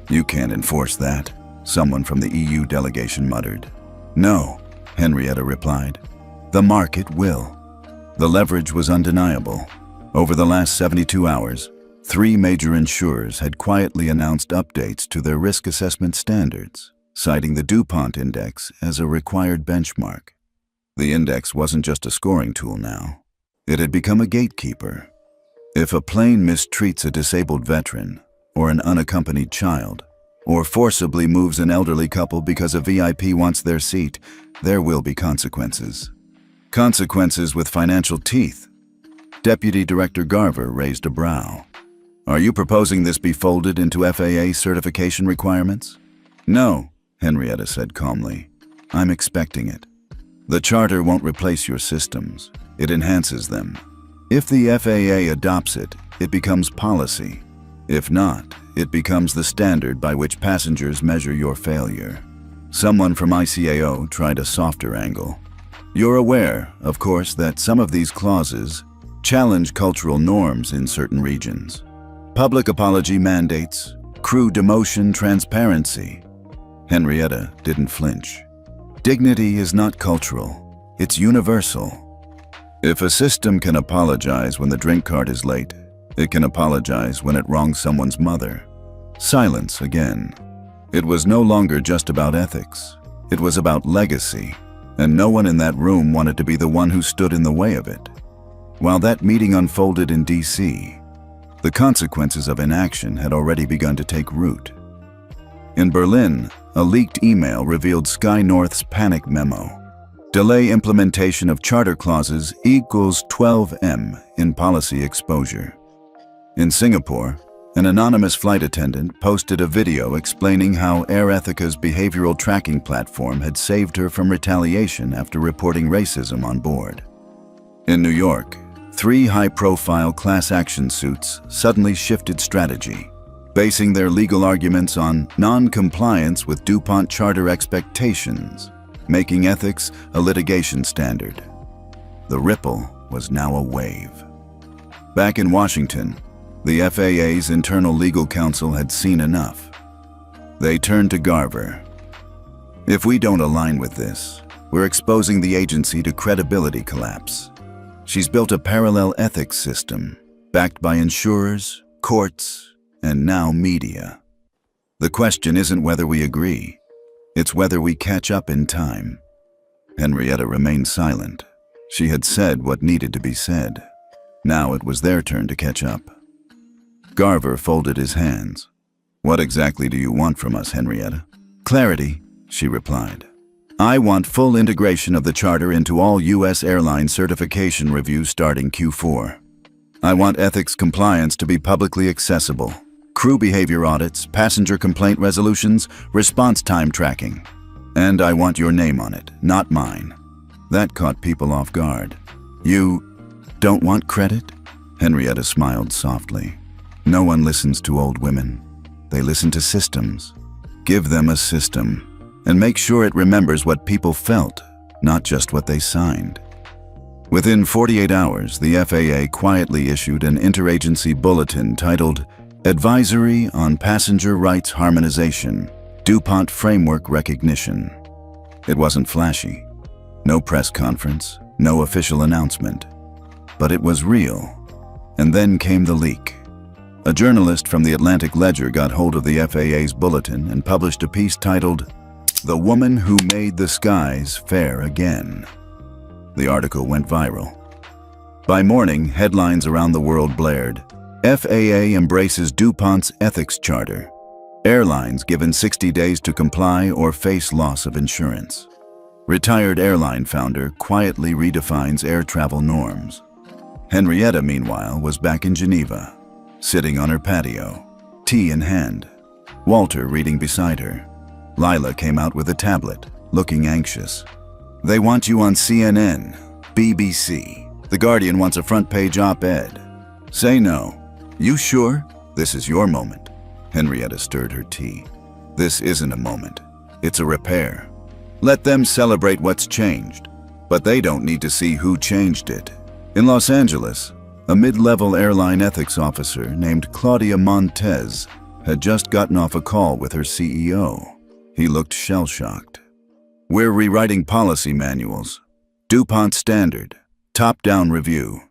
You can't enforce that, someone from the EU delegation muttered. No, Henrietta replied. The market will. The leverage was undeniable. Over the last 72 hours, 3 major insurers had quietly announced updates to their risk assessment standards, citing the DuPont Index as a required benchmark. The index wasn't just a scoring tool now. It had become a gatekeeper. If a plane mistreats a disabled veteran, or an unaccompanied child, or forcibly moves an elderly couple because a VIP wants their seat, there will be consequences. Consequences with financial teeth. Deputy Director Garver raised a brow. Are you proposing this be folded into FAA certification requirements? No, Henrietta said calmly. I'm expecting it. The charter won't replace your systems. It enhances them. If the FAA adopts it, it becomes policy. If not, it becomes the standard by which passengers measure your failure. Someone from ICAO tried a softer angle. You're aware, of course, that some of these clauses challenge cultural norms in certain regions. Public apology mandates, crew demotion transparency. Henrietta didn't flinch. Dignity is not cultural, it's universal. If a system can apologize when the drink cart is late, it can apologize when it wrongs someone's mother. Silence again. It was no longer just about ethics. It was about legacy, and no one in that room wanted to be the one who stood in the way of it. While that meeting unfolded in D.C., the consequences of inaction had already begun to take root. In Berlin, a leaked email revealed Sky North's panic memo. Delay implementation of charter clauses equals 12M in policy exposure. In Singapore, an anonymous flight attendant posted a video explaining how Air Ethica's behavioral tracking platform had saved her from retaliation after reporting racism on board. In New York, 3 high-profile class action suits suddenly shifted strategy. basing their legal arguments on non-compliance with DuPont Charter expectations, making ethics a litigation standard. The ripple was now a wave. Back in Washington, the FAA's internal legal counsel had seen enough. They turned to Garver. If we don't align with this, we're exposing the agency to credibility collapse. She's built a parallel ethics system, backed by insurers, courts, and now media. The question isn't whether we agree, it's whether we catch up in time. Henrietta remained silent. She had said what needed to be said. Now it was their turn to catch up. Garver folded his hands. "What exactly do you want from us, Henrietta?" "Clarity," she replied. "I want full integration of the charter into all U.S. airline certification reviews starting Q4. I want ethics compliance to be publicly accessible. Crew behavior audits, passenger complaint resolutions, response time tracking. And I want your name on it, not mine." That caught people off guard. "You don't want credit?" Henrietta smiled softly. "No one listens to old women. They listen to systems. Give them a system, and make sure it remembers what people felt, not just what they signed." Within 48 hours, the FAA quietly issued an interagency bulletin titled Advisory on Passenger Rights Harmonization, DuPont Framework Recognition. It wasn't flashy. No press conference, no official announcement. But it was real. And then came the leak. A journalist from the Atlantic Ledger got hold of the FAA's bulletin and published a piece titled, "The Woman Who Made the Skies Fair Again." The article went viral. By morning, headlines around the world blared, "FAA embraces DuPont's ethics charter. Airlines given 60 days to comply or face loss of insurance." Retired airline founder quietly redefines air travel norms. Henrietta, meanwhile, was back in Geneva, sitting on her patio, tea in hand. Walter reading beside her. Lila came out with a tablet, looking anxious. "They want you on CNN, BBC. The Guardian wants a front-page op-ed. Say no. You sure? This is your moment." Henrietta stirred her tea. "This isn't a moment. It's a repair. Let them celebrate what's changed, but they don't need to see who changed it." In Los Angeles, a mid-level airline ethics officer named Claudia Montez had just gotten off a call with her CEO. He looked shell-shocked. "We're rewriting policy manuals. DuPont standard. Top-down review.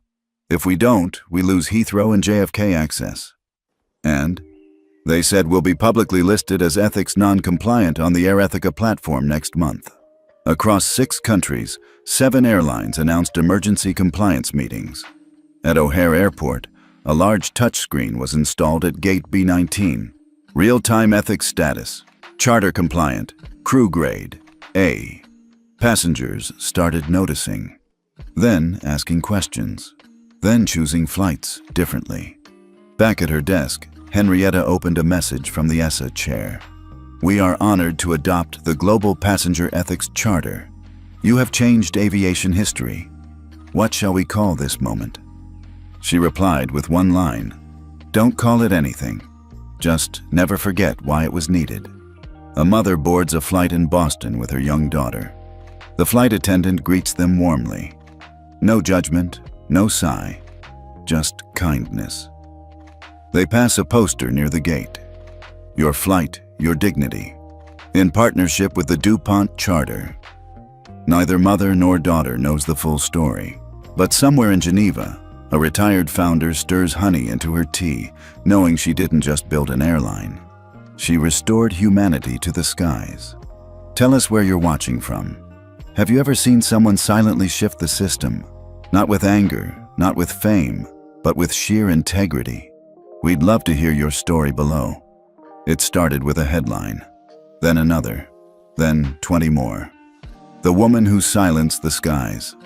If we don't, we lose Heathrow and JFK access. And they said we'll be publicly listed as ethics non-compliant on the AirEthica platform next month." Across 6 countries, 7 airlines announced emergency compliance meetings. At O'Hare Airport, a large touchscreen was installed at Gate B19. Real-time ethics status. Charter compliant. Crew grade. A. Passengers started noticing. Then asking questions. Then choosing flights differently. Back at her desk, Henrietta opened a message from the ESA chair. "We are honored to adopt the Global Passenger Ethics Charter. You have changed aviation history. What shall we call this moment?" She replied with one line, "Don't call it anything. Just never forget why it was needed." A mother boards a flight in Boston with her young daughter. The flight attendant greets them warmly. No judgment, no sigh, just kindness. They pass a poster near the gate. "Your flight, your dignity," in partnership with the DuPont Charter. Neither mother nor daughter knows the full story, but somewhere in Geneva, a retired founder stirs honey into her tea, knowing she didn't just build an airline. She restored humanity to the skies. Tell us where you're watching from. Have you ever seen someone silently shift the system? Not with anger, not with fame, but with sheer integrity. We'd love to hear your story below. It started with a headline, then another, then 20 more. The woman who silenced the skies.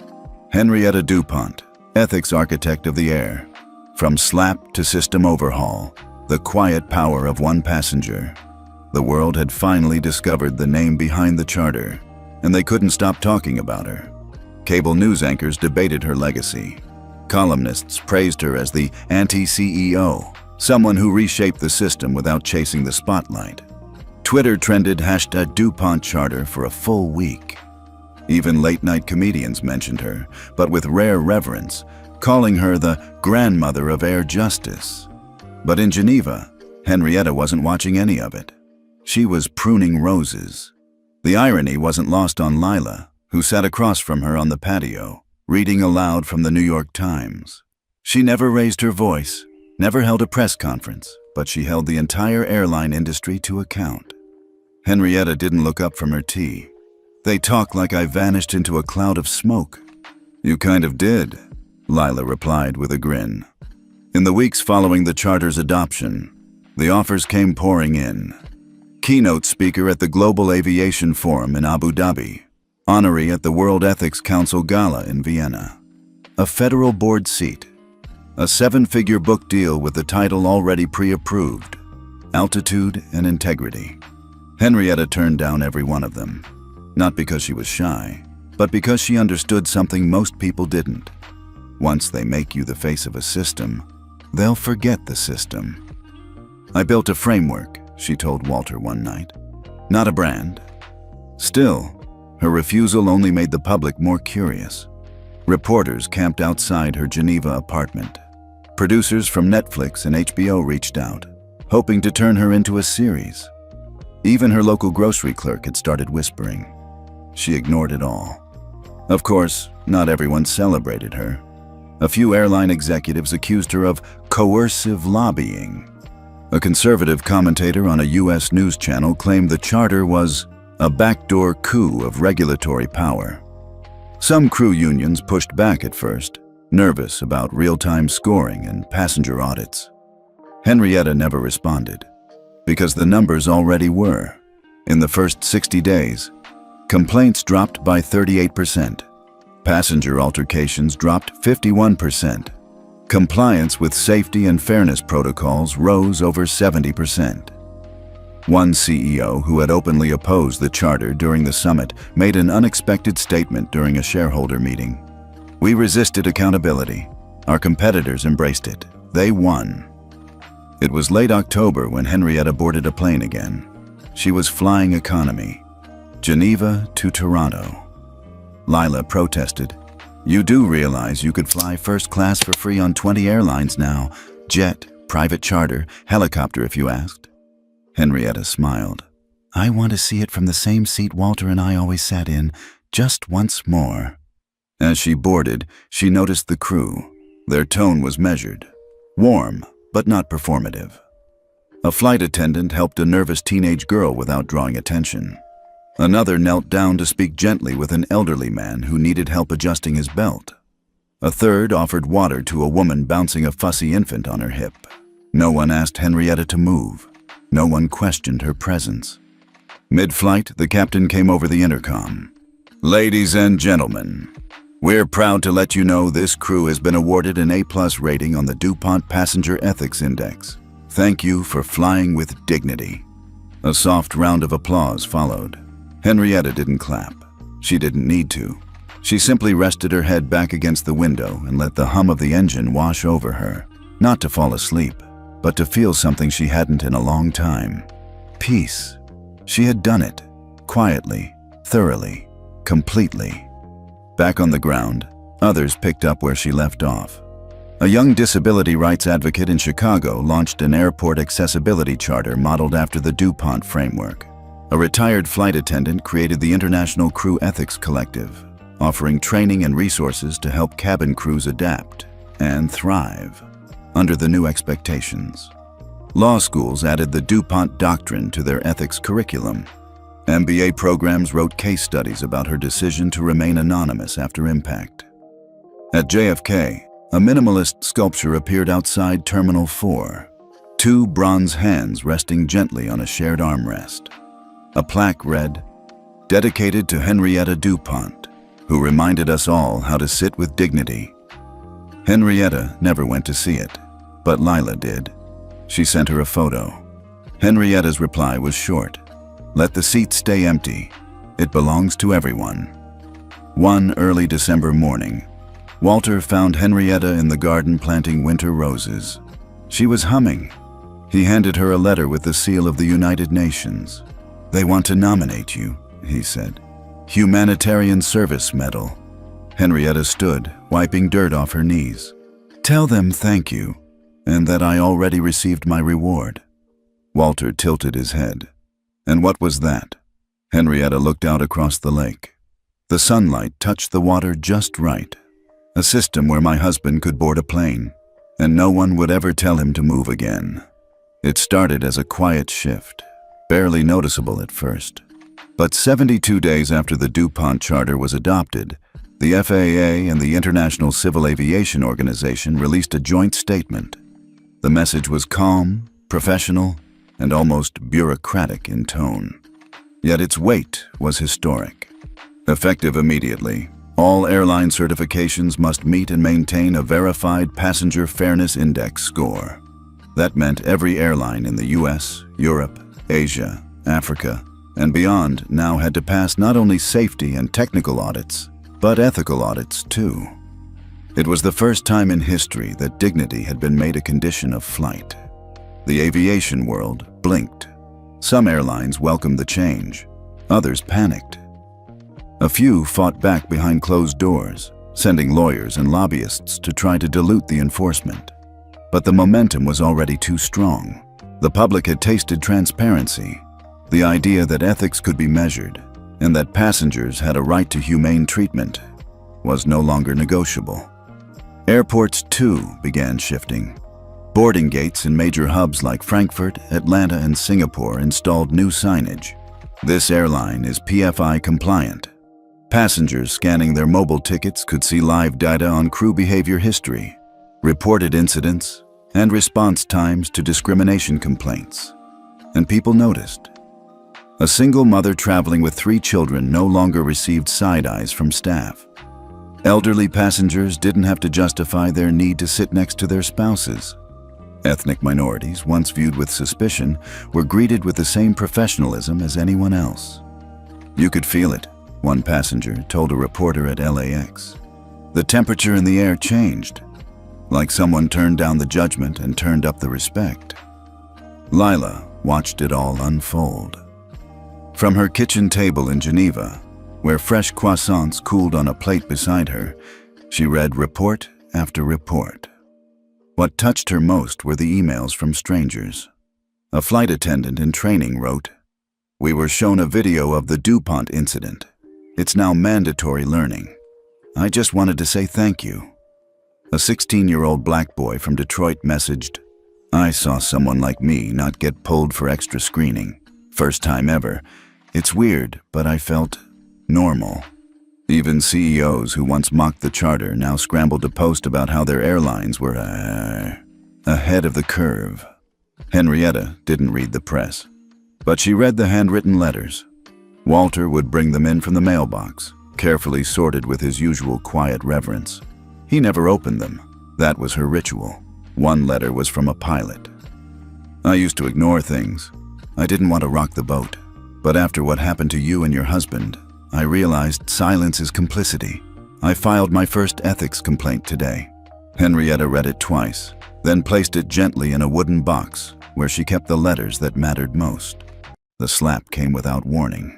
Henrietta DuPont, ethics architect of the air. From slap to system overhaul, the quiet power of one passenger. The world had finally discovered the name behind the charter, and they couldn't stop talking about her. Cable news anchors debated her legacy. Columnists praised her as the anti-CEO, someone who reshaped the system without chasing the spotlight. Twitter trended #DuPont Charter for a full week. Even late-night comedians mentioned her, but with rare reverence, calling her the grandmother of air justice. But in Geneva, Henrietta wasn't watching any of it. She was pruning roses. The irony wasn't lost on Lila, who sat across from her on the patio, reading aloud from the New York Times. She never raised her voice, never held a press conference, but she held the entire airline industry to account. Henrietta didn't look up from her tea. "They talk like I vanished into a cloud of smoke." "You kind of did," Lila replied with a grin. In the weeks following the charter's adoption, the offers came pouring in. Keynote speaker at the Global Aviation Forum in Abu Dhabi, honoree at the World Ethics Council Gala in Vienna, a federal board seat, a 7-figure book deal with the title already pre-approved, Altitude and Integrity. Henrietta turned down every one of them, not because she was shy, but because she understood something most people didn't. Once they make you the face of a system, they'll forget the system. "I built a framework," she told Walter one night, "not a brand." Still, her refusal only made the public more curious. Reporters camped outside her Geneva apartment. Producers from Netflix and HBO reached out, hoping to turn her into a series. Even her local grocery clerk had started whispering. She ignored it all. Of course, not everyone celebrated her. A few airline executives accused her of coercive lobbying. A conservative commentator on a U.S. news channel claimed the charter was a backdoor coup of regulatory power. Some crew unions pushed back at first, nervous about real-time scoring and passenger audits. Henrietta never responded, because the numbers already were. In the first 60 days, complaints dropped by 38%. Passenger altercations dropped 51%. Compliance with safety and fairness protocols rose over 70%. One CEO who had openly opposed the charter during the summit made an unexpected statement during a shareholder meeting. "We resisted accountability. Our competitors embraced it. They won." It was late October when Henrietta boarded a plane again. She was flying economy, Geneva to Toronto. Lila protested. "You do realize you could fly first class for free on 20 airlines now. Jet, private charter, helicopter if you asked." Henrietta smiled. "I want to see it from the same seat Walter and I always sat in, just once more." As she boarded, she noticed the crew. Their tone was measured, warm, but not performative. A flight attendant helped a nervous teenage girl without drawing attention. Another knelt down to speak gently with an elderly man who needed help adjusting his belt. A third offered water to a woman bouncing a fussy infant on her hip. No one asked Henrietta to move. No one questioned her presence. Mid-flight, the captain came over the intercom. "Ladies and gentlemen, we're proud to let you know this crew has been awarded an A+ rating on the DuPont Passenger Ethics Index. Thank you for flying with dignity." A soft round of applause followed. Henrietta didn't clap. She didn't need to. She simply rested her head back against the window and let the hum of the engine wash over her, not to fall asleep, but to feel something she hadn't in a long time. Peace. She had done it, quietly, thoroughly, completely. Back on the ground, others picked up where she left off. A young disability rights advocate in Chicago launched an airport accessibility charter modeled after the DuPont framework. A retired flight attendant created the International Crew Ethics Collective, offering training and resources to help cabin crews adapt and thrive under the new expectations. Law schools added the DuPont doctrine to their ethics curriculum. MBA programs wrote case studies about her decision to remain anonymous after impact. At JFK, a minimalist sculpture appeared outside Terminal 4, 2 bronze hands resting gently on a shared armrest. A plaque read, "Dedicated to Henrietta DuPont, who reminded us all how to sit with dignity." Henrietta never went to see it, but Lila did. She sent her a photo. Henrietta's reply was short. "Let the seats stay empty. It belongs to everyone." One early December morning, Walter found Henrietta in the garden planting winter roses. She was humming. He handed her a letter with the seal of the United Nations. "They want to nominate you," he said. "Humanitarian Service Medal." Henrietta stood, wiping dirt off her knees. "Tell them thank you, and that I already received my reward." Walter tilted his head. "And what was that?" Henrietta looked out across the lake. The sunlight touched the water just right. "A system where my husband could board a plane, and no one would ever tell him to move again. It started as a quiet shift, barely noticeable at first. But 72 days after the DuPont Charter was adopted, the FAA and the International Civil Aviation Organization released a joint statement. The message was calm, professional, and almost bureaucratic in tone. Yet its weight was historic. Effective immediately, all airline certifications must meet and maintain a verified Passenger Fairness Index score. That meant every airline in the US, Europe, Asia, Africa, and beyond now had to pass not only safety and technical audits, but ethical audits too. It was the first time in history that dignity had been made a condition of flight. The aviation world blinked. Some airlines welcomed the change, others panicked. A few fought back behind closed doors, sending lawyers and lobbyists to try to dilute the enforcement. But the momentum was already too strong. The public had tasted transparency, the idea that ethics could be measured, and that passengers had a right to humane treatment was no longer negotiable. Airports, too, began shifting. Boarding gates in major hubs like Frankfurt, Atlanta, and Singapore installed new signage. "This airline is PFI compliant." Passengers scanning their mobile tickets could see live data on crew behavior history, reported incidents, and response times to discrimination complaints. And people noticed. A single mother traveling with 3 children no longer received side eyes from staff. Elderly passengers didn't have to justify their need to sit next to their spouses. Ethnic minorities, once viewed with suspicion, were greeted with the same professionalism as anyone else. "You could feel it," one passenger told a reporter at LAX. "The temperature in the air changed, like someone turned down the judgment and turned up the respect." Lila watched it all unfold. From her kitchen table in Geneva, where fresh croissants cooled on a plate beside her, she read report after report. What touched her most were the emails from strangers. A flight attendant in training wrote, "We were shown a video of the DuPont incident. It's now mandatory learning. I just wanted to say thank you." A 16-year-old black boy from Detroit messaged, "I saw someone like me not get pulled for extra screening. First time ever. It's weird, but I felt normal." Even CEOs who once mocked the charter now scrambled to post about how their airlines were ahead of the curve. Henrietta didn't read the press, but she read the handwritten letters. Walter would bring them in from the mailbox, carefully sorted with his usual quiet reverence. He never opened them. That was her ritual. One letter was from a pilot. "I used to ignore things. I didn't want to rock the boat. But after what happened to you and your husband, I realized silence is complicity. I filed my first ethics complaint today." Henrietta read it twice, then placed it gently in a wooden box where she kept the letters that mattered most. The slap came without warning.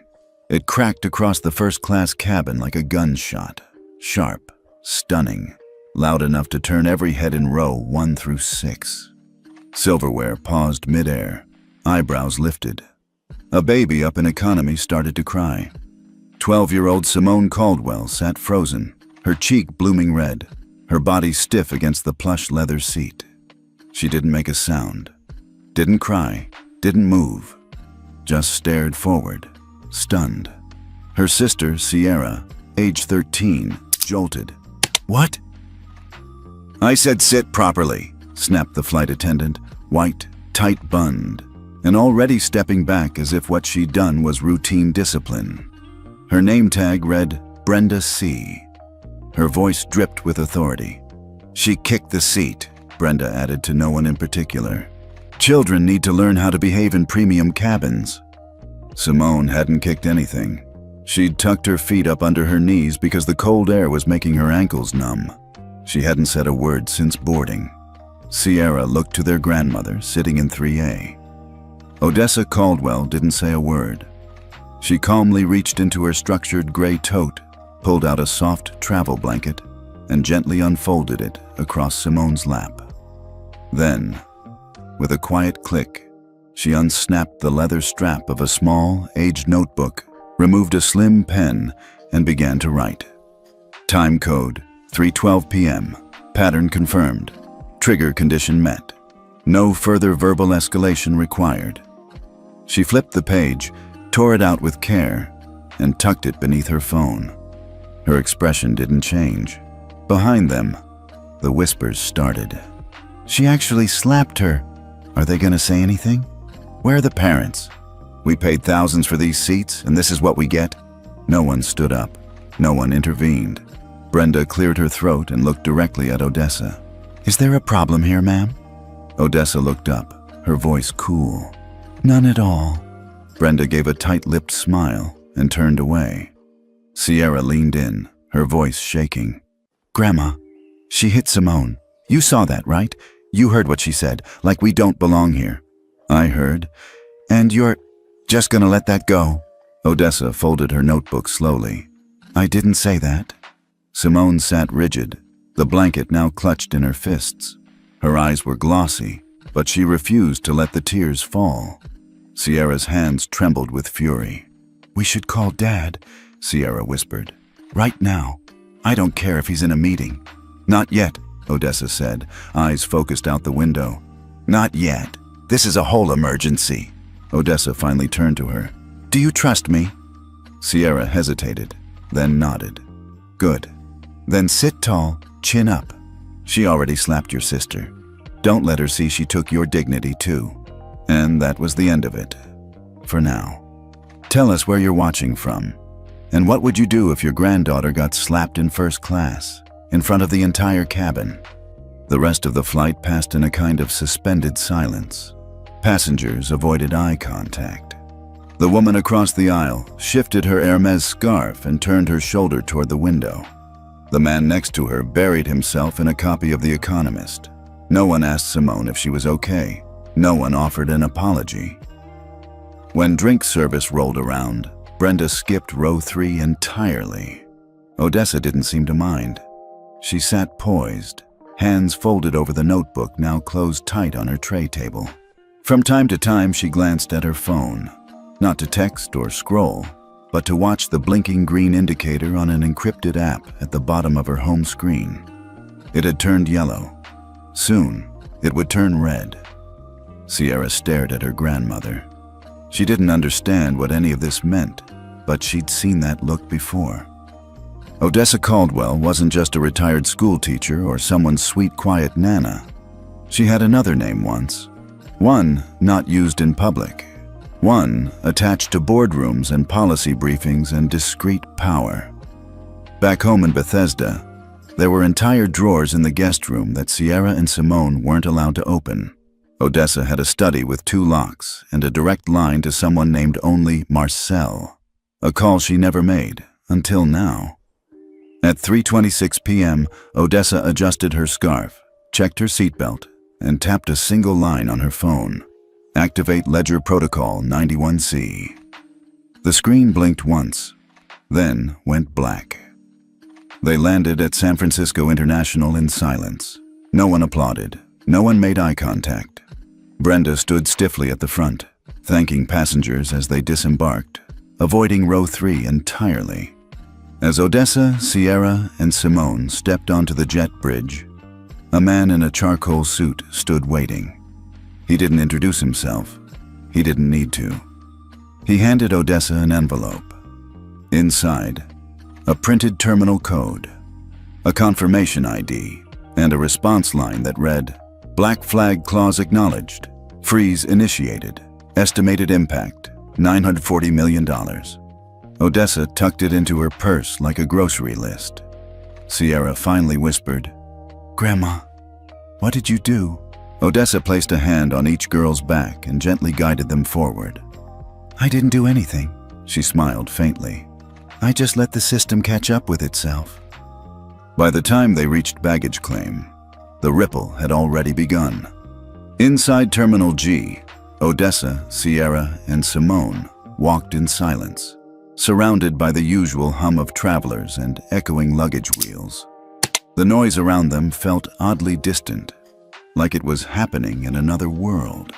It cracked across the first-class cabin like a gunshot, sharp, stunning, loud enough to turn every head in row 1 through 6. Silverware paused midair, eyebrows lifted. A baby up in economy started to cry. 12-year-old Simone Caldwell sat frozen, her cheek blooming red, her body stiff against the plush leather seat. She didn't make a sound, didn't cry, didn't move, just stared forward, stunned. Her sister, Sierra, age 13, jolted. "What?" "I said sit properly," snapped the flight attendant, white, tight-bunned, and already stepping back as if what she'd done was routine discipline. Her name tag read Brenda C. Her voice dripped with authority. "She kicked the seat," Brenda added to no one in particular. "Children need to learn how to behave in premium cabins." Simone hadn't kicked anything. She'd tucked her feet up under her knees because the cold air was making her ankles numb. She hadn't said a word since boarding. Sierra looked to their grandmother sitting in 3A. Odessa Caldwell didn't say a word. She calmly reached into her structured gray tote, pulled out a soft travel blanket, and gently unfolded it across Simone's lap. Then, with a quiet click, she unsnapped the leather strap of a small, aged notebook, removed a slim pen, and began to write. Time code, 3:12 p.m. Pattern confirmed. Trigger condition met. No further verbal escalation required. She flipped the page, tore it out with care, and tucked it beneath her phone. Her expression didn't change. Behind them, the whispers started. She actually slapped her. Are they gonna say anything? Where are the parents? We paid thousands for these seats, and this is what we get? No one stood up. No one intervened. Brenda cleared her throat and looked directly at Odessa. Is there a problem here, ma'am? Odessa looked up, her voice cool. None at all. Brenda gave a tight-lipped smile and turned away. Sierra leaned in, her voice shaking. Grandma, she hit Simone. You saw that, right? You heard what she said, like we don't belong here. I heard. And you're just gonna let that go? Odessa folded her notebook slowly. I didn't say that. Simone sat rigid, the blanket now clutched in her fists. Her eyes were glossy, but she refused to let the tears fall. Sierra's hands trembled with fury. We should call Dad, Sierra whispered. Right now. I don't care if he's in a meeting. Not yet, Odessa said, eyes focused out the window. Not yet. This is a whole emergency. Odessa finally turned to her. Do you trust me? Sierra hesitated, then nodded. Good. Then sit tall, chin up. She already slapped your sister. Don't let her see she took your dignity too. And that was the end of it. For now. Tell us where you're watching from. And what would you do if your granddaughter got slapped in first class, in front of the entire cabin? The rest of the flight passed in a kind of suspended silence. Passengers avoided eye contact. The woman across the aisle shifted her Hermes scarf and turned her shoulder toward the window. The man next to her buried himself in a copy of The Economist. No one asked Simone if she was okay. No one offered an apology. When drink service rolled around, Brenda skipped row 3 entirely. Odessa didn't seem to mind. She sat poised, hands folded over the notebook now closed tight on her tray table. From time to time, she glanced at her phone, not to text or scroll, but to watch the blinking green indicator on an encrypted app at the bottom of her home screen. It had turned yellow. Soon, it would turn red. Sierra stared at her grandmother. She didn't understand what any of this meant, but she'd seen that look before. Odessa Caldwell wasn't just a retired school teacher or someone's sweet, quiet nana. She had another name once. One not used in public. One attached to boardrooms and policy briefings and discreet power. Back home in Bethesda, there were entire drawers in the guest room that Sierra and Simone weren't allowed to open. Odessa had a study with 2 locks and a direct line to someone named only Marcel, a call she never made, until now. At 3:26 p.m., Odessa adjusted her scarf, checked her seatbelt, and tapped a single line on her phone. Activate Ledger Protocol 91C. The screen blinked once, then went black. They landed at San Francisco International in silence. No one applauded. No one made eye contact. Brenda stood stiffly at the front, thanking passengers as they disembarked, avoiding row 3 entirely. As Odessa, Sierra, and Simone stepped onto the jet bridge, a man in a charcoal suit stood waiting. He didn't introduce himself. He didn't need to. He handed Odessa an envelope. Inside, a printed terminal code, a confirmation ID, and a response line that read, Black flag clause acknowledged. Freeze initiated. Estimated impact, $940 million. Odessa tucked it into her purse like a grocery list. Sierra finally whispered, Grandma, what did you do? Odessa placed a hand on each girl's back and gently guided them forward. I didn't do anything, she smiled faintly. I just let the system catch up with itself. By the time they reached baggage claim, The ripple had already begun. Inside Terminal G, Odessa, Sierra, and Simone walked in silence, surrounded by the usual hum of travelers and echoing luggage wheels. The noise around them felt oddly distant, like it was happening in another world.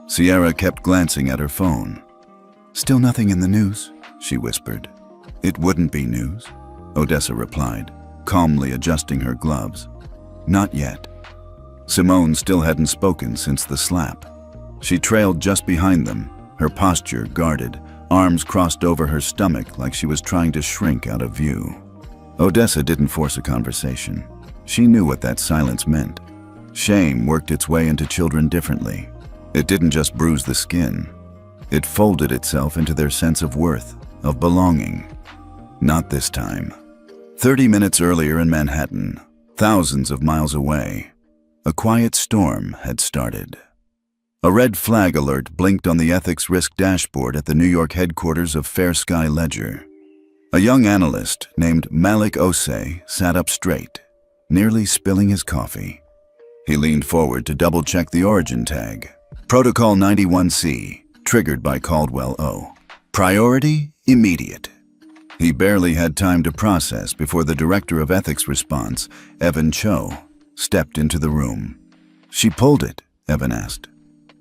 Sierra kept glancing at her phone. "Still nothing in the news," she whispered. "It wouldn't be news," Odessa replied, calmly adjusting her gloves. "Not yet." Simone still hadn't spoken since the slap. She trailed just behind them, her posture guarded, arms crossed over her stomach like she was trying to shrink out of view. Odessa didn't force a conversation. She knew what that silence meant. Shame worked its way into children differently. It didn't just bruise the skin. It folded itself into their sense of worth, of belonging. Not this time. 30 minutes earlier in Manhattan, thousands of miles away, a quiet storm had started. A red flag alert blinked on the ethics risk dashboard at the New York headquarters of Fair Sky Ledger. A young analyst named Malik Osei sat up straight, nearly spilling his coffee. He leaned forward to double-check the origin tag. Protocol 91C, triggered by Caldwell O. Priority immediate. He barely had time to process before the Director of Ethics Response, Evan Cho, stepped into the room. "She pulled it," Evan asked.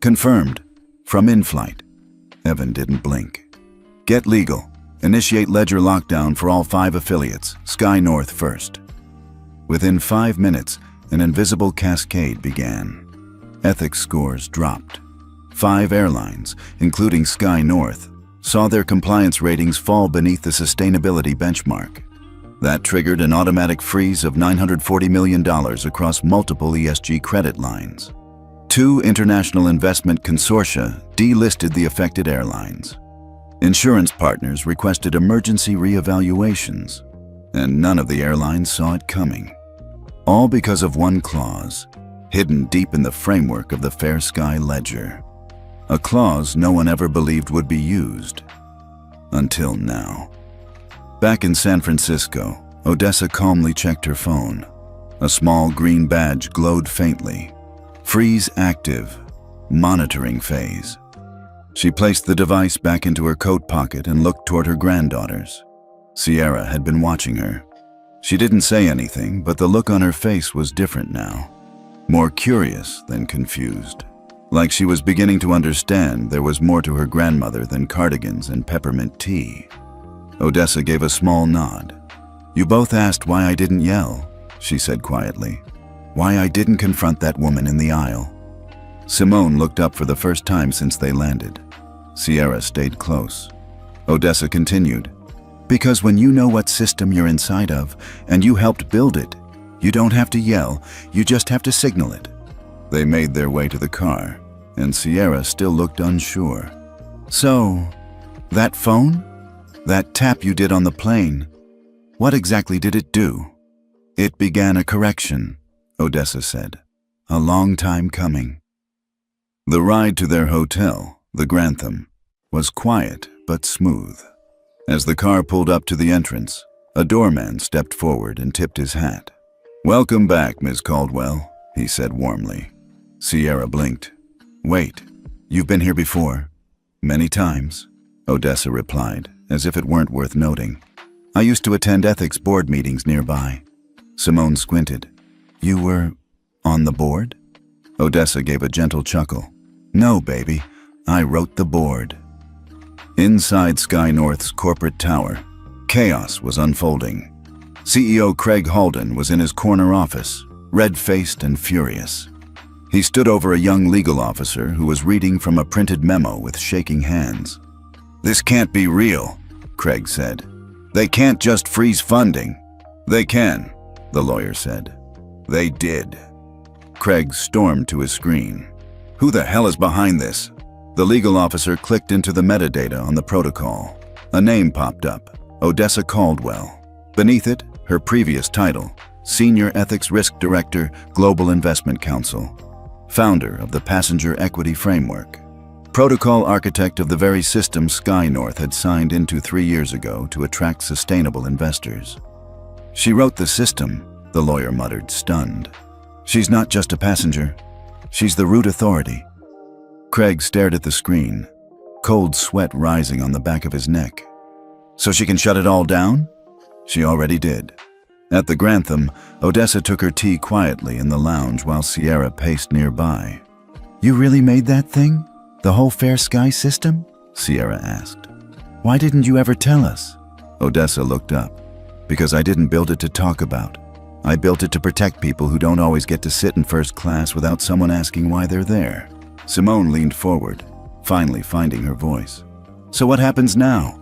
"Confirmed. From in-flight." Evan didn't blink. "Get legal. Initiate ledger lockdown for all 5 affiliates, Sky North first." Within 5 minutes, an invisible cascade began. Ethics scores dropped. 5 airlines, including Sky North, saw their compliance ratings fall beneath the sustainability benchmark. That triggered an automatic freeze of $940 million across multiple ESG credit lines. 2 international investment consortia delisted the affected airlines. Insurance partners requested emergency reevaluations, and none of the airlines saw it coming. All because of one clause, hidden deep in the framework of the Fair Sky Ledger. A clause no one ever believed would be used. Until now. Back in San Francisco, Odessa calmly checked her phone. A small green badge glowed faintly. Freeze active. Monitoring phase. She placed the device back into her coat pocket and looked toward her granddaughters. Sierra had been watching her. She didn't say anything, but the look on her face was different now. More curious than confused. Like she was beginning to understand there was more to her grandmother than cardigans and peppermint tea. Odessa gave a small nod. "You both asked why I didn't yell," she said quietly. "Why I didn't confront that woman in the aisle." Simone looked up for the first time since they landed. Sierra stayed close. Odessa continued, "Because when you know what system you're inside of, and you helped build it, you don't have to yell, you just have to signal it." They made their way to the car, and Sierra still looked unsure. "So, that phone? That tap you did on the plane, what exactly did it do?" "It began a correction," Odessa said. "A long time coming." The ride to their hotel, the Grantham, was quiet but smooth. As the car pulled up to the entrance, a doorman stepped forward and tipped his hat. "Welcome back, Ms. Caldwell," he said warmly. Sierra blinked. "Wait, you've been here before?" "Many times," Odessa replied, as if it weren't worth noting. "I used to attend ethics board meetings nearby." Simone squinted. "You were on the board?" Odessa gave a gentle chuckle. "No, baby, I wrote the board." Inside Sky North's corporate tower, chaos was unfolding. CEO Craig Halden was in his corner office, red-faced and furious. He stood over a young legal officer who was reading from a printed memo with shaking hands. "This can't be real," Craig said. "They can't just freeze funding." "They can," the lawyer said. "They did." Craig stormed to his screen. "Who the hell is behind this?" The legal officer clicked into the metadata on the protocol. A name popped up, Odessa Caldwell. Beneath it, her previous title, Senior Ethics Risk Director, Global Investment Council. Founder of the Passenger Equity Framework. Protocol architect of the very system Sky North had signed into 3 years ago to attract sustainable investors. "She wrote the system," the lawyer muttered, stunned. She's not just a passenger. She's the root authority. Craig stared at the screen, cold sweat rising on the back of his neck. So she can shut it all down? She already did. At the Grantham, Odessa took her tea quietly in the lounge while Sierra paced nearby. You really made that thing? The whole Fair Sky system? Sierra asked. Why didn't you ever tell us? Odessa looked up. Because I didn't build it to talk about. I built it to protect people who don't always get to sit in first class without someone asking why they're there. Simone leaned forward, finally finding her voice. So what happens now?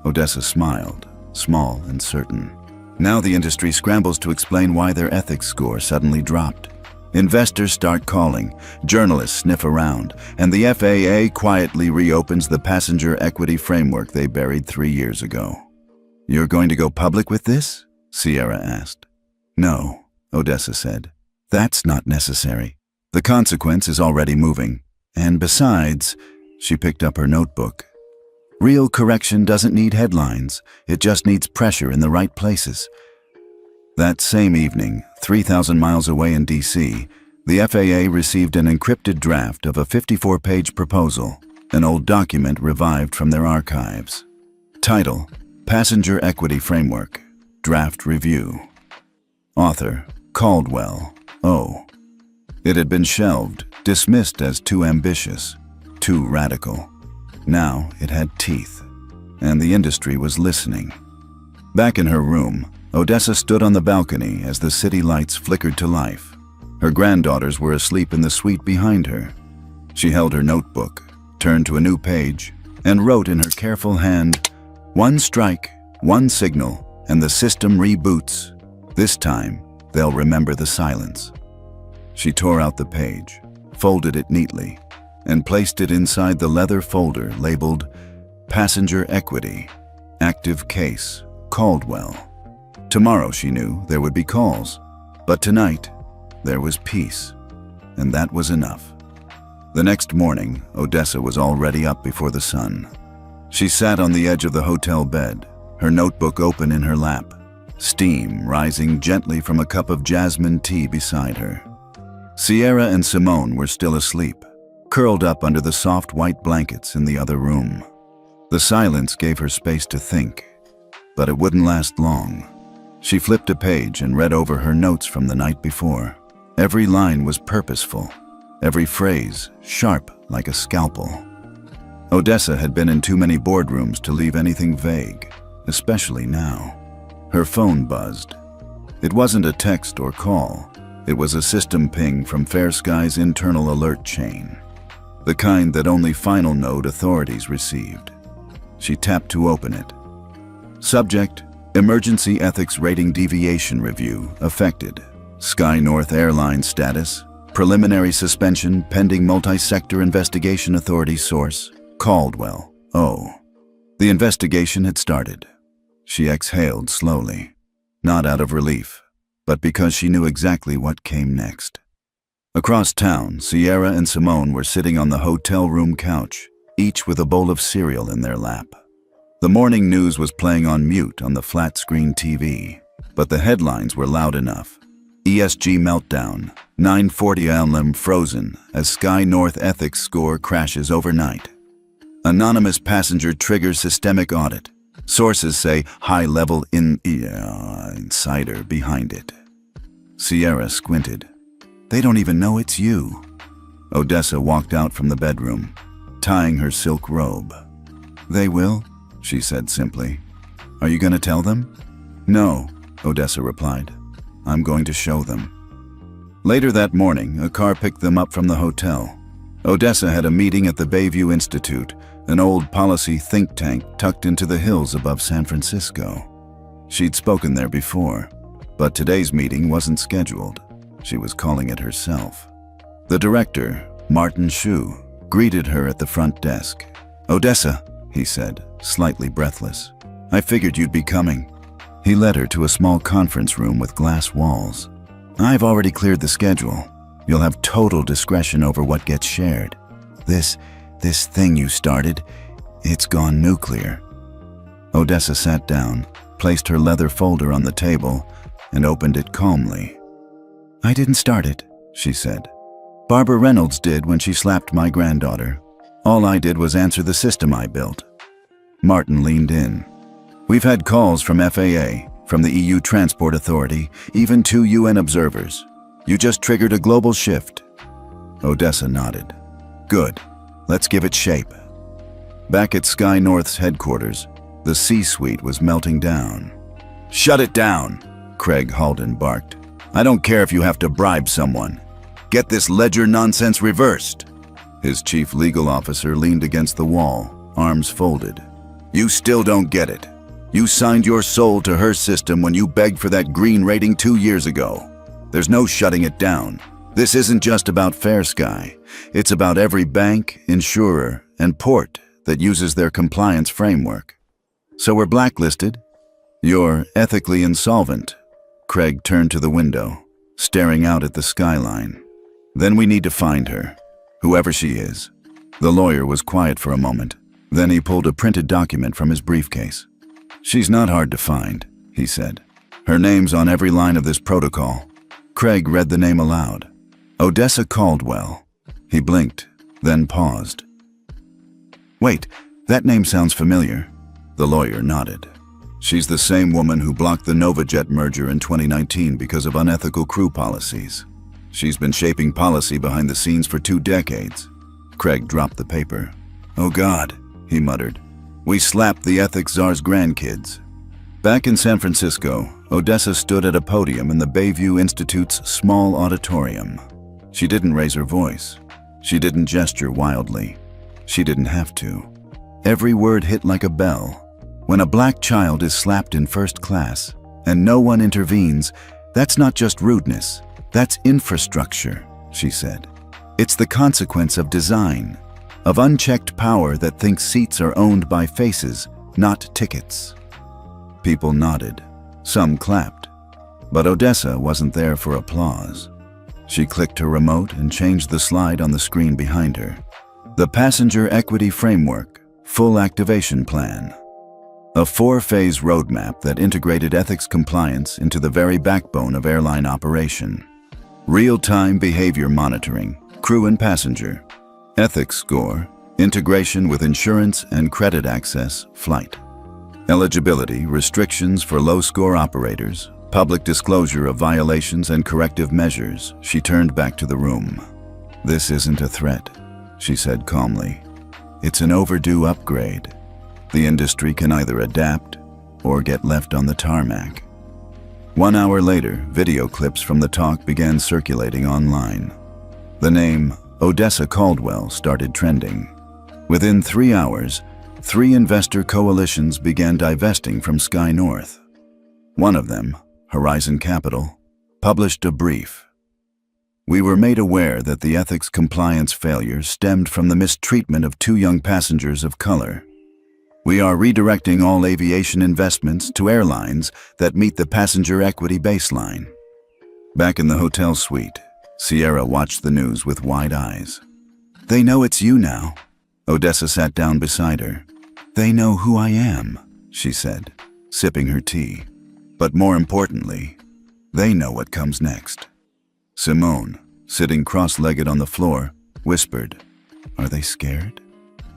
Odessa smiled, small and certain. Now the industry scrambles to explain why their ethics score suddenly dropped. Investors start calling, journalists sniff around, and the FAA quietly reopens the passenger equity framework they buried 3 years ago. You're going to go public with this? Sierra asked. No, Odessa said. That's not necessary. The consequence is already moving. And besides, she picked up her notebook. Real correction doesn't need headlines. It just needs pressure in the right places. That same evening, 3,000 miles away in D.C., the FAA received an encrypted draft of a 54-page proposal, an old document revived from their archives. Title: Passenger Equity Framework. Draft Review. Author: Caldwell, O. It had been shelved, dismissed as too ambitious, too radical. Now it had teeth, and the industry was listening. Back in her room, Odessa stood on the balcony as the city lights flickered to life. Her granddaughters were asleep in the suite behind her. She held her notebook, turned to a new page, and wrote in her careful hand, "One strike, one signal, and the system reboots. This time, they'll remember the silence." She tore out the page, folded it neatly, and placed it inside the leather folder labeled Passenger Equity, Active Case, Caldwell. Tomorrow, she knew, there would be calls, but tonight, there was peace, and that was enough. The next morning, Odessa was already up before the sun. She sat on the edge of the hotel bed, her notebook open in her lap, steam rising gently from a cup of jasmine tea beside her. Sierra and Simone were still asleep, curled up under the soft white blankets in the other room. The silence gave her space to think, but it wouldn't last long. She flipped a page and read over her notes from the night before. Every line was purposeful, every phrase sharp like a scalpel. Odessa had been in too many boardrooms to leave anything vague, especially now. Her phone buzzed. It wasn't a text or call. It was a system ping from Fair Sky's internal alert chain, the kind that only final node authorities received. She tapped to open it. Subject: Emergency Ethics Rating Deviation Review affected. Sky North Airlines status: Preliminary suspension pending multi-sector investigation authority source: Caldwell, O. The investigation had started. She exhaled slowly, not out of relief, but because she knew exactly what came next. Across town, Sierra and Simone were sitting on the hotel room couch, each with a bowl of cereal in their lap. The morning news was playing on mute on the flat-screen TV, but the headlines were loud enough. ESG meltdown, 940 LM frozen as Sky North ethics score crashes overnight. Anonymous passenger triggers systemic audit. Sources say high-level insider behind it. Sierra squinted. They don't even know it's you. Odessa walked out from the bedroom, tying her silk robe. They will, she said simply. Are you going to tell them? No, Odessa replied. I'm going to show them. Later that morning, a car picked them up from the hotel. Odessa had a meeting at the Bayview Institute, an old policy think tank tucked into the hills above San Francisco. She'd spoken there before, but today's meeting wasn't scheduled. She was calling it herself. The director, Martin Shu, greeted her at the front desk. Odessa, he said, slightly breathless. I figured you'd be coming. He led her to a small conference room with glass walls. I've already cleared the schedule. You'll have total discretion over what gets shared. This thing you started, it's gone nuclear. Odessa sat down, placed her leather folder on the table, and opened it calmly. I didn't start it, she said. Barbara Reynolds did when she slapped my granddaughter. All I did was answer the system I built. Martin leaned in. We've had calls from FAA, from the EU Transport Authority, even 2 UN observers. You just triggered a global shift. Odessa nodded. Good. Let's give it shape. Back at Sky North's headquarters, the C-suite was melting down. Shut it down, Craig Halden barked. I don't care if you have to bribe someone. Get this ledger nonsense reversed. His chief legal officer leaned against the wall, arms folded. You still don't get it. You signed your soul to her system when you begged for that green rating 2 years ago. There's no shutting it down. This isn't just about Fair Sky. It's about every bank, insurer, and port that uses their compliance framework. So we're blacklisted? You're ethically insolvent. Craig turned to the window, staring out at the skyline. Then we need to find her, whoever she is. The lawyer was quiet for a moment. Then he pulled a printed document from his briefcase. She's not hard to find, he said. Her name's on every line of this protocol. Craig read the name aloud. Odessa Caldwell. He blinked, then paused. Wait, that name sounds familiar. The lawyer nodded. She's the same woman who blocked the NovaJet merger in 2019 because of unethical crew policies. She's been shaping policy behind the scenes for 2 decades. Craig dropped the paper. Oh God, he muttered. We slapped the ethics czar's grandkids. Back in San Francisco, Odessa stood at a podium in the Bayview Institute's small auditorium. She didn't raise her voice. She didn't gesture wildly. She didn't have to. Every word hit like a bell. When a black child is slapped in first class and no one intervenes, that's not just rudeness, that's infrastructure, she said. It's the consequence of design, of unchecked power that thinks seats are owned by faces, not tickets. People nodded. Some clapped. But Odessa wasn't there for applause. She clicked her remote and changed the slide on the screen behind her. The Passenger Equity Framework, Full Activation Plan. A 4-phase roadmap that integrated ethics compliance into the very backbone of airline operation. Real-time behavior monitoring, crew and passenger. Ethics score, integration with insurance and credit access, flight. Eligibility, restrictions for low-score operators, public disclosure of violations and corrective measures. She turned back to the room. This isn't a threat, she said calmly. It's an overdue upgrade. The industry can either adapt or get left on the tarmac. 1 hour later, video clips from the talk began circulating online. The name Odessa Caldwell started trending. Within 3 hours, 3 investor coalitions began divesting from Sky North. One of them, Horizon Capital, published a brief. We were made aware that the ethics compliance failures stemmed from the mistreatment of 2 young passengers of color. We are redirecting all aviation investments to airlines that meet the passenger equity baseline. Back in the hotel suite, Sierra watched the news with wide eyes. They know it's you now. Odessa sat down beside her. They know who I am, she said, sipping her tea. But more importantly, they know what comes next. Simone, sitting cross-legged on the floor, whispered, Are they scared?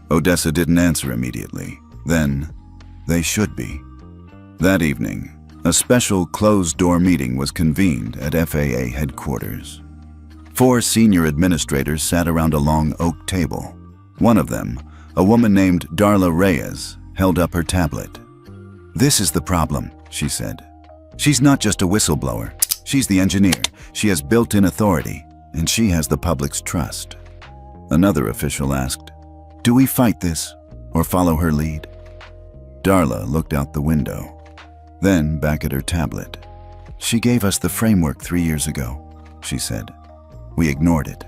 Odessa didn't answer immediately. Then, they should be. That evening, a special closed-door meeting was convened at FAA headquarters. 4 senior administrators sat around a long oak table. One of them, a woman named Darla Reyes, held up her tablet. This is the problem, she said. She's not just a whistleblower. She's the engineer. She has built-in authority, and she has the public's trust. Another official asked, Do we fight this, or follow her lead? Darla looked out the window, then back at her tablet. She gave us the framework 3 years ago, she said. We ignored it.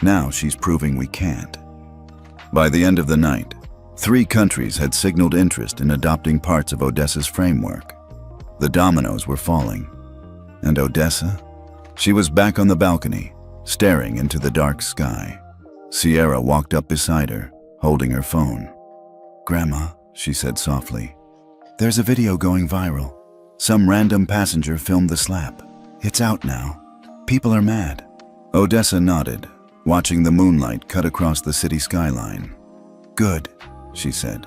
Now she's proving we can't. By the end of the night, 3 countries had signaled interest in adopting parts of Odessa's framework. The dominoes were falling. And Odessa? She was back on the balcony, staring into the dark sky. Sierra walked up beside her, holding her phone. Grandma, she said softly, there's a video going viral. Some random passenger filmed the slap. It's out now. People are mad. Odessa nodded, watching the moonlight cut across the city skyline. Good, she said.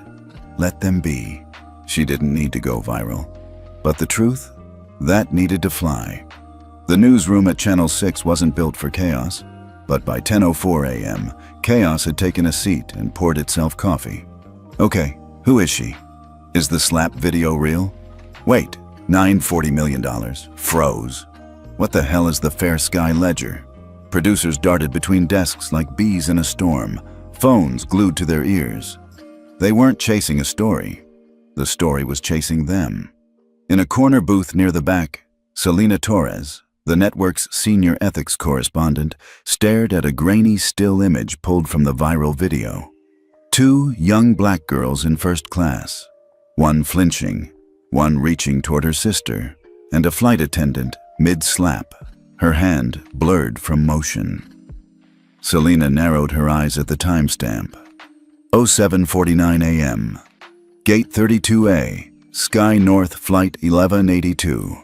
Let them be. She didn't need to go viral. But the truth? That needed to fly. The newsroom at Channel 6 wasn't built for chaos, but by 10:04 a.m., chaos had taken a seat and poured itself coffee. Okay, who is she? Is the slap video real? Wait, $940 million. Froze. What the hell is the Fair Sky Ledger? Producers darted between desks like bees in a storm, phones glued to their ears. They weren't chasing a story. The story was chasing them. In a corner booth near the back, Selena Torres, the network's senior ethics correspondent, stared at a grainy still image pulled from the viral video. Two young black girls in first class, one flinching, one reaching toward her sister, and a flight attendant mid-slap, her hand blurred from motion. Selena narrowed her eyes at the timestamp. 07:49 a.m. Gate 32A, Sky North Flight 1182.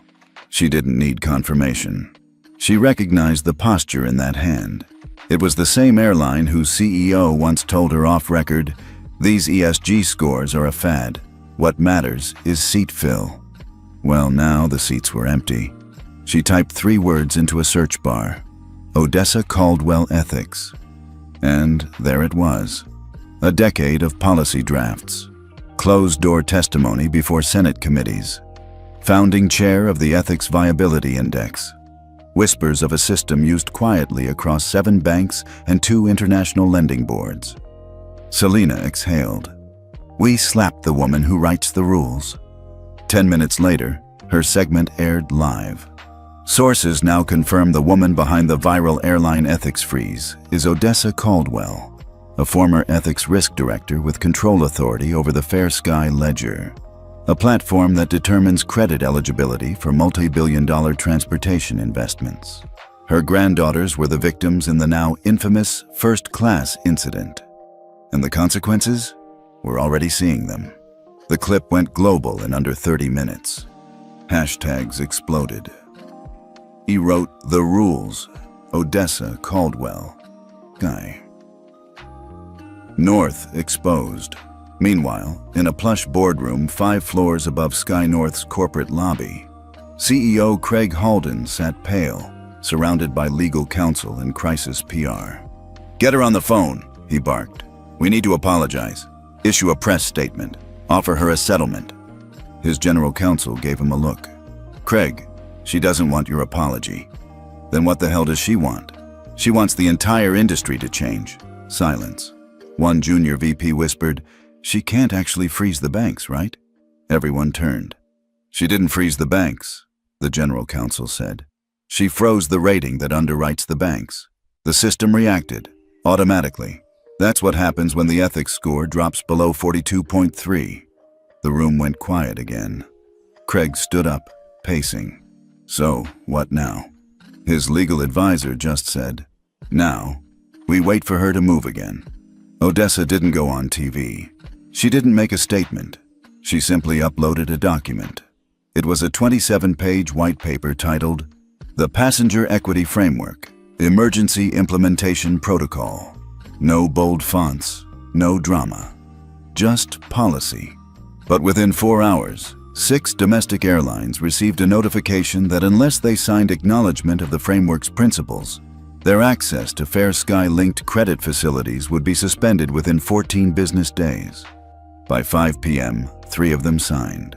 She didn't need confirmation. She recognized the posture in that hand. It was the same airline whose CEO once told her off-record, "These ESG scores are a fad. What matters is seat fill." Well, now the seats were empty. She typed 3 words into a search bar. Odessa Caldwell Ethics. And there it was. A decade of policy drafts. Closed-door testimony before Senate committees. Founding chair of the Ethics Viability Index. Whispers of a system used quietly across 7 banks and 2 international lending boards. Selena exhaled. We slapped the woman who writes the rules. 10 minutes later, her segment aired live. Sources now confirm the woman behind the viral airline ethics freeze is Odessa Caldwell, a former ethics risk director with control authority over the Fair Sky Ledger, a platform that determines credit eligibility for multi-billion-dollar transportation investments. Her granddaughters were the victims in the now infamous first-class incident. And the consequences? We're already seeing them. The clip went global in under 30 minutes. Hashtags exploded. He wrote the rules. Odessa Caldwell. Guy. North exposed. Meanwhile, in a plush boardroom 5 floors above Sky North's corporate lobby, CEO Craig Halden sat pale, surrounded by legal counsel and crisis PR. Get her on the phone, he barked. We need to apologize. Issue a press statement. Offer her a settlement. His general counsel gave him a look. Craig, she doesn't want your apology. Then what the hell does she want? She wants the entire industry to change. Silence. One junior VP whispered, she can't actually freeze the banks, right? Everyone turned. She didn't freeze the banks, the general counsel said. She froze the rating that underwrites the banks. The system reacted, automatically. That's what happens when the ethics score drops below 42.3. The room went quiet again. Craig stood up, pacing. So, what now? His legal advisor just said, now, we wait for her to move again. Odessa didn't go on TV. She didn't make a statement. She simply uploaded a document. It was a 27-page white paper titled, The Passenger Equity Framework, Emergency Implementation Protocol. No bold fonts, no drama. Just policy. But within 4 hours, 6 domestic airlines received a notification that unless they signed acknowledgement of the framework's principles, their access to Fair Sky-linked credit facilities would be suspended within 14 business days. By 5 p.m., 3 of them signed.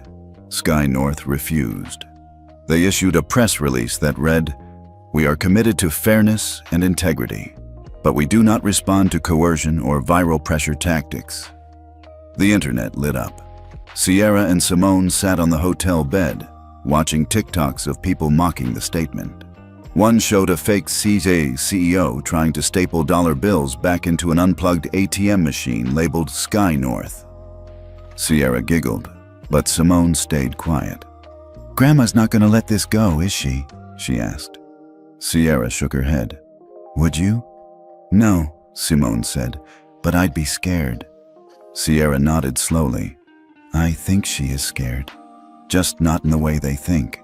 Sky North refused. They issued a press release that read, "We are committed to fairness and integrity, but we do not respond to coercion or viral pressure tactics." The internet lit up. Sierra and Simone sat on the hotel bed, watching TikToks of people mocking the statement. One showed a fake CJ CEO trying to staple dollar bills back into an unplugged ATM machine labeled Sky North. Sierra giggled, but Simone stayed quiet. "Grandma's not going to let this go, is she?" she asked. Sierra shook her head. "Would you?" "No," Simone said, "but I'd be scared." Sierra nodded slowly. "I think she is scared, just not in the way they think."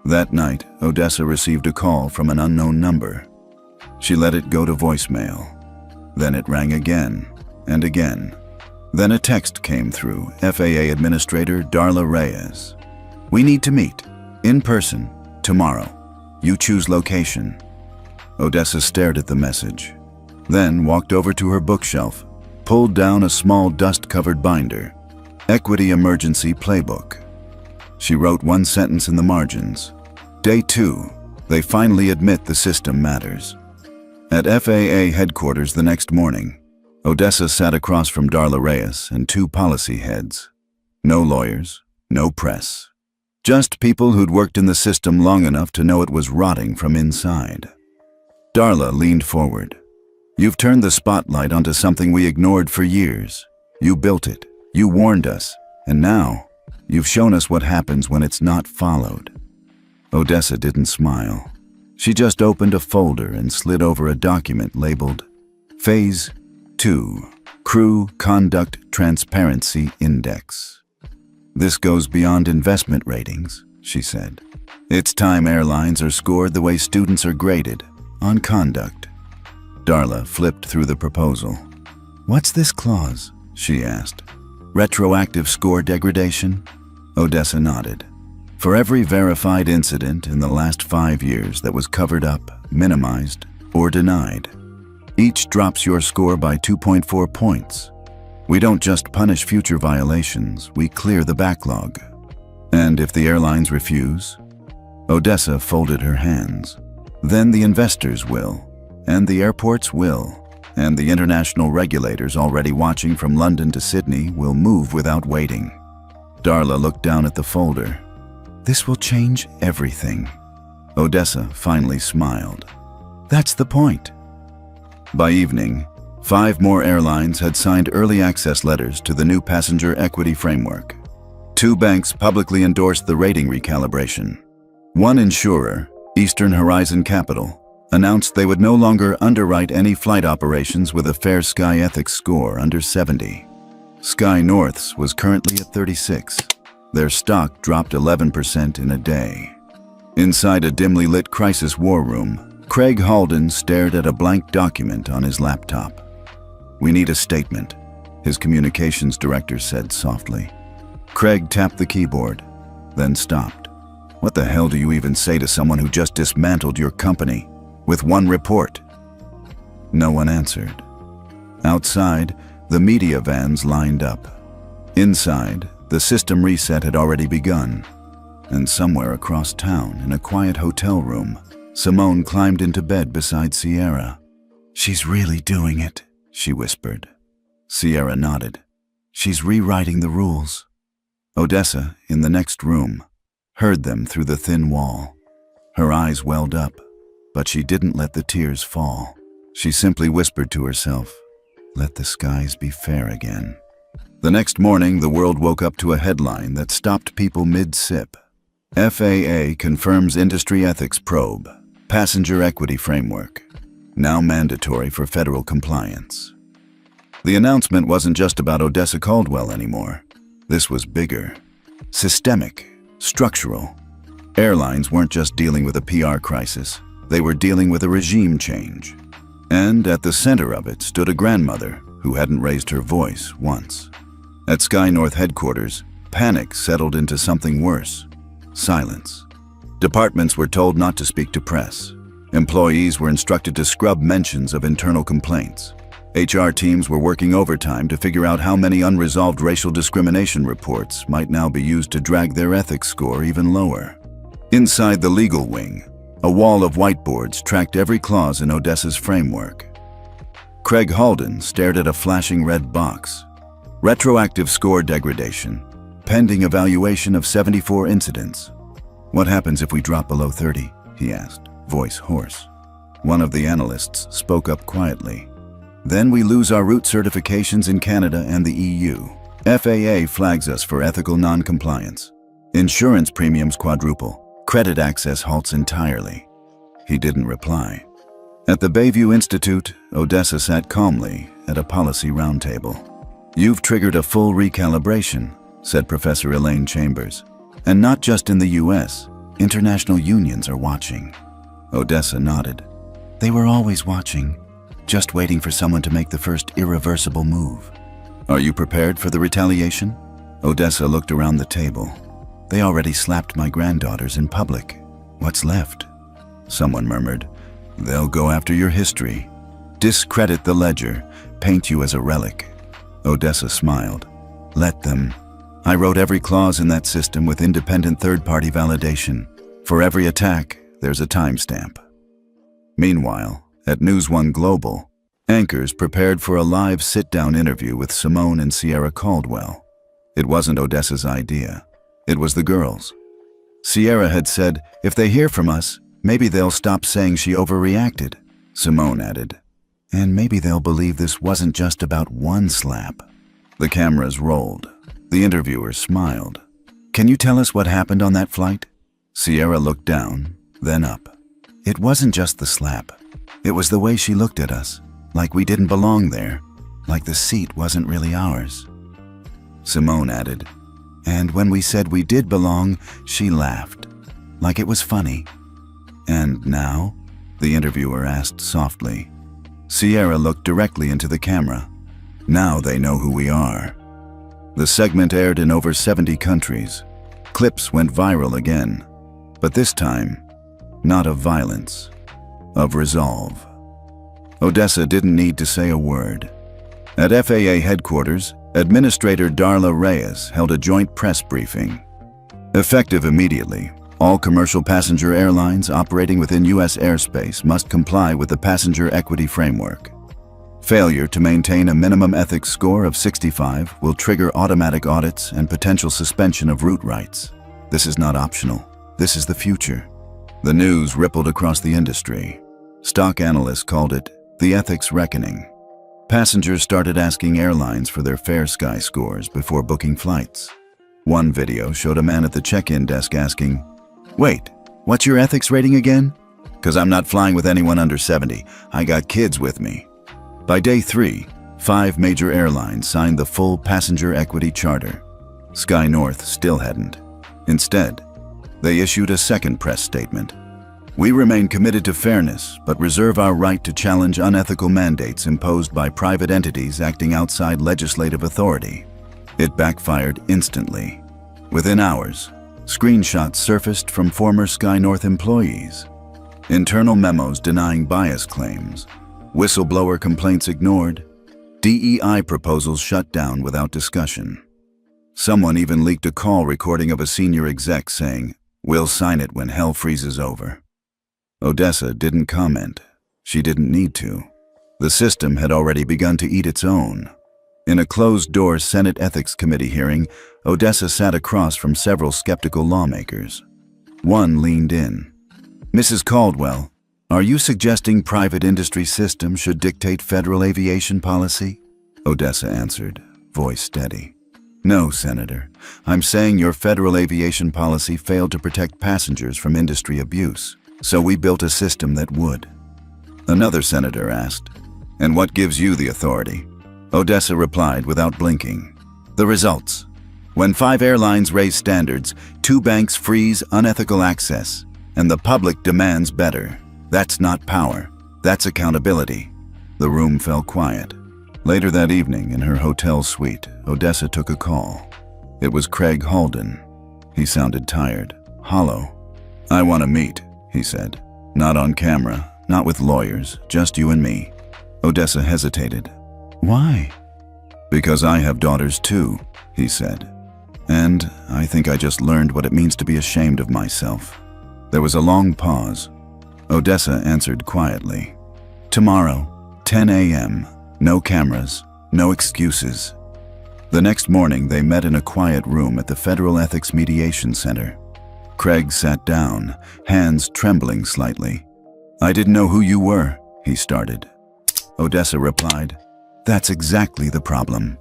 That night, Odessa received a call from an unknown number. She let it go to voicemail. Then it rang again and again. Then a text came through, FAA Administrator Darla Reyes. "We need to meet. In person. Tomorrow. You choose location." Odessa stared at the message, then walked over to her bookshelf, pulled down a small dust-covered binder. Equity Emergency Playbook. She wrote one sentence in the margins. Day 2. They finally admit the system matters. At FAA headquarters the next morning, Odessa sat across from Darla Reyes and 2 policy heads. No lawyers, no press. Just people who'd worked in the system long enough to know it was rotting from inside. Darla leaned forward. "You've turned the spotlight onto something we ignored for years. You built it, you warned us, and now you've shown us what happens when it's not followed." Odessa didn't smile. She just opened a folder and slid over a document labeled Phase 2, Crew Conduct Transparency Index. "This goes beyond investment ratings," she said. "It's time airlines are scored the way students are graded, on conduct." Darla flipped through the proposal. "What's this clause?" she asked. "Retroactive score degradation?" Odessa nodded. "For every verified incident in the last 5 years that was covered up, minimized, or denied, each drops your score by 2.4 points. We don't just punish future violations, we clear the backlog. And if the airlines refuse?" Odessa folded her hands. "Then the investors will, and the airports will, and the international regulators already watching from London to Sydney will move without waiting." Darla looked down at the folder. "This will change everything." Odessa finally smiled. "That's the point." By evening, 5 more airlines had signed early access letters to the new passenger equity framework. 2 banks publicly endorsed the rating recalibration. One insurer, Eastern Horizon Capital, announced they would no longer underwrite any flight operations with a Fair Sky Ethics score under 70. Sky North's was currently at 36. Their stock dropped 11% in a day. Inside a dimly lit crisis war room, Craig Halden stared at a blank document on his laptop. "We need a statement," his communications director said softly. Craig tapped the keyboard, then stopped. "What the hell do you even say to someone who just dismantled your company with one report?" No one answered. Outside, the media vans lined up. Inside, the system reset had already begun. And somewhere across town, in a quiet hotel room, Simone climbed into bed beside Sierra. "She's really doing it," she whispered. Sierra nodded. "She's rewriting the rules." Odessa, in the next room, heard them through the thin wall. Her eyes welled up, but she didn't let the tears fall. She simply whispered to herself, "Let the skies be fair again." The next morning, the world woke up to a headline that stopped people mid-sip. FAA confirms industry ethics probe, passenger equity framework, now mandatory for federal compliance. The announcement wasn't just about Odessa Caldwell anymore. This was bigger, systemic, structural. Airlines weren't just dealing with a PR crisis, they were dealing with a regime change. And at the center of it stood a grandmother who hadn't raised her voice once. At Sky North headquarters, panic settled into something worse: silence. Departments were told not to speak to press. Employees were instructed to scrub mentions of internal complaints. HR teams were working overtime to figure out how many unresolved racial discrimination reports might now be used to drag their ethics score even lower. Inside the legal wing, a wall of whiteboards tracked every clause in Odessa's framework. Craig Halden stared at a flashing red box. Retroactive score degradation, pending evaluation of 74 incidents. "What happens if we drop below 30? He asked, voice hoarse. One of the analysts spoke up quietly. "Then we lose our route certifications in Canada and the EU. FAA flags us for ethical non-compliance. Insurance premiums quadruple. Credit access halts entirely." He didn't reply. At the Bayview Institute, Odessa sat calmly at a policy roundtable. "You've triggered a full recalibration," said Professor Elaine Chambers. "And not just in the US. International unions are watching. Odessa nodded. They were always watching, just waiting for someone to make the first irreversible move. Are you prepared for the retaliation? Odessa looked around the table. They already slapped my granddaughters in public. What's left? Someone murmured. They'll go after your history. Discredit the ledger, paint you as a relic. Odessa smiled. Let them. I wrote every clause in that system with independent third-party validation. For every attack, there's a timestamp. Meanwhile, at News One Global, anchors prepared for a live sit-down interview with Simone and Sierra Caldwell. It wasn't Odessa's idea. It was the girls. Sierra had said, if they hear from us, maybe they'll stop saying she overreacted. Simone added, and maybe they'll believe this wasn't just about one slap. The cameras rolled. The interviewer smiled. Can you tell us what happened on that flight? Sierra looked down, then up. It wasn't just the slap. It was the way she looked at us, like we didn't belong there, like the seat wasn't really ours. Simone added, and when we said we did belong, she laughed, like it was funny. And now? The interviewer asked softly. Sierra looked directly into the camera. Now they know who we are. The segment aired in over 70 countries. Clips went viral again, but this time, not of violence, of resolve. Odessa didn't need to say a word. At FAA headquarters, Administrator Darla Reyes held a joint press briefing. Effective immediately, all commercial passenger airlines operating within U.S. airspace must comply with the Passenger Equity Framework. Failure to maintain a minimum ethics score of 65 will trigger automatic audits and potential suspension of route rights. This is not optional. This is the future. The news rippled across the industry. Stock analysts called it the ethics reckoning. Passengers started asking airlines for their Fair Sky scores before booking flights. One video showed a man at the check-in desk asking, "Wait, what's your ethics rating again?" "'Cause I'm not flying with anyone under 70. I got kids with me." By day 3, 5 major airlines signed the full passenger equity charter. Sky North still hadn't. Instead, they issued a second press statement. "We remain committed to fairness, but reserve our right to challenge unethical mandates imposed by private entities acting outside legislative authority." It backfired instantly. Within hours, screenshots surfaced from former Sky North employees. Internal memos denying bias claims. Whistleblower complaints ignored. DEI proposals shut down without discussion. Someone even leaked a call recording of a senior exec saying, "We'll sign it when hell freezes over." Odessa didn't comment. She didn't need to. The system had already begun to eat its own. In a closed-door Senate Ethics Committee hearing, Odessa sat across from several skeptical lawmakers. One leaned in. "Mrs. Caldwell, are you suggesting private industry systems should dictate federal aviation policy?" Odessa answered, voice steady. "No, Senator. I'm saying your federal aviation policy failed to protect passengers from industry abuse, so we built a system that would." Another senator asked, "And what gives you the authority?" Odessa replied without blinking. "The results. When 5 airlines raise standards, 2 banks freeze unethical access, and the public demands better. That's not power. That's accountability." The room fell quiet. Later that evening, in her hotel suite, Odessa took a call. It was Craig Halden. He sounded tired, hollow. "I want to meet," he said. "Not on camera, not with lawyers, just you and me." Odessa hesitated. "Why?" "Because I have daughters too," he said. "And I think I just learned what it means to be ashamed of myself." There was a long pause. Odessa answered quietly. "Tomorrow, 10 a.m., no cameras, no excuses." The next morning, they met in a quiet room at the Federal Ethics Mediation Center. Craig sat down, hands trembling slightly. "I didn't know who you were," he started. Odessa replied, "That's exactly the problem."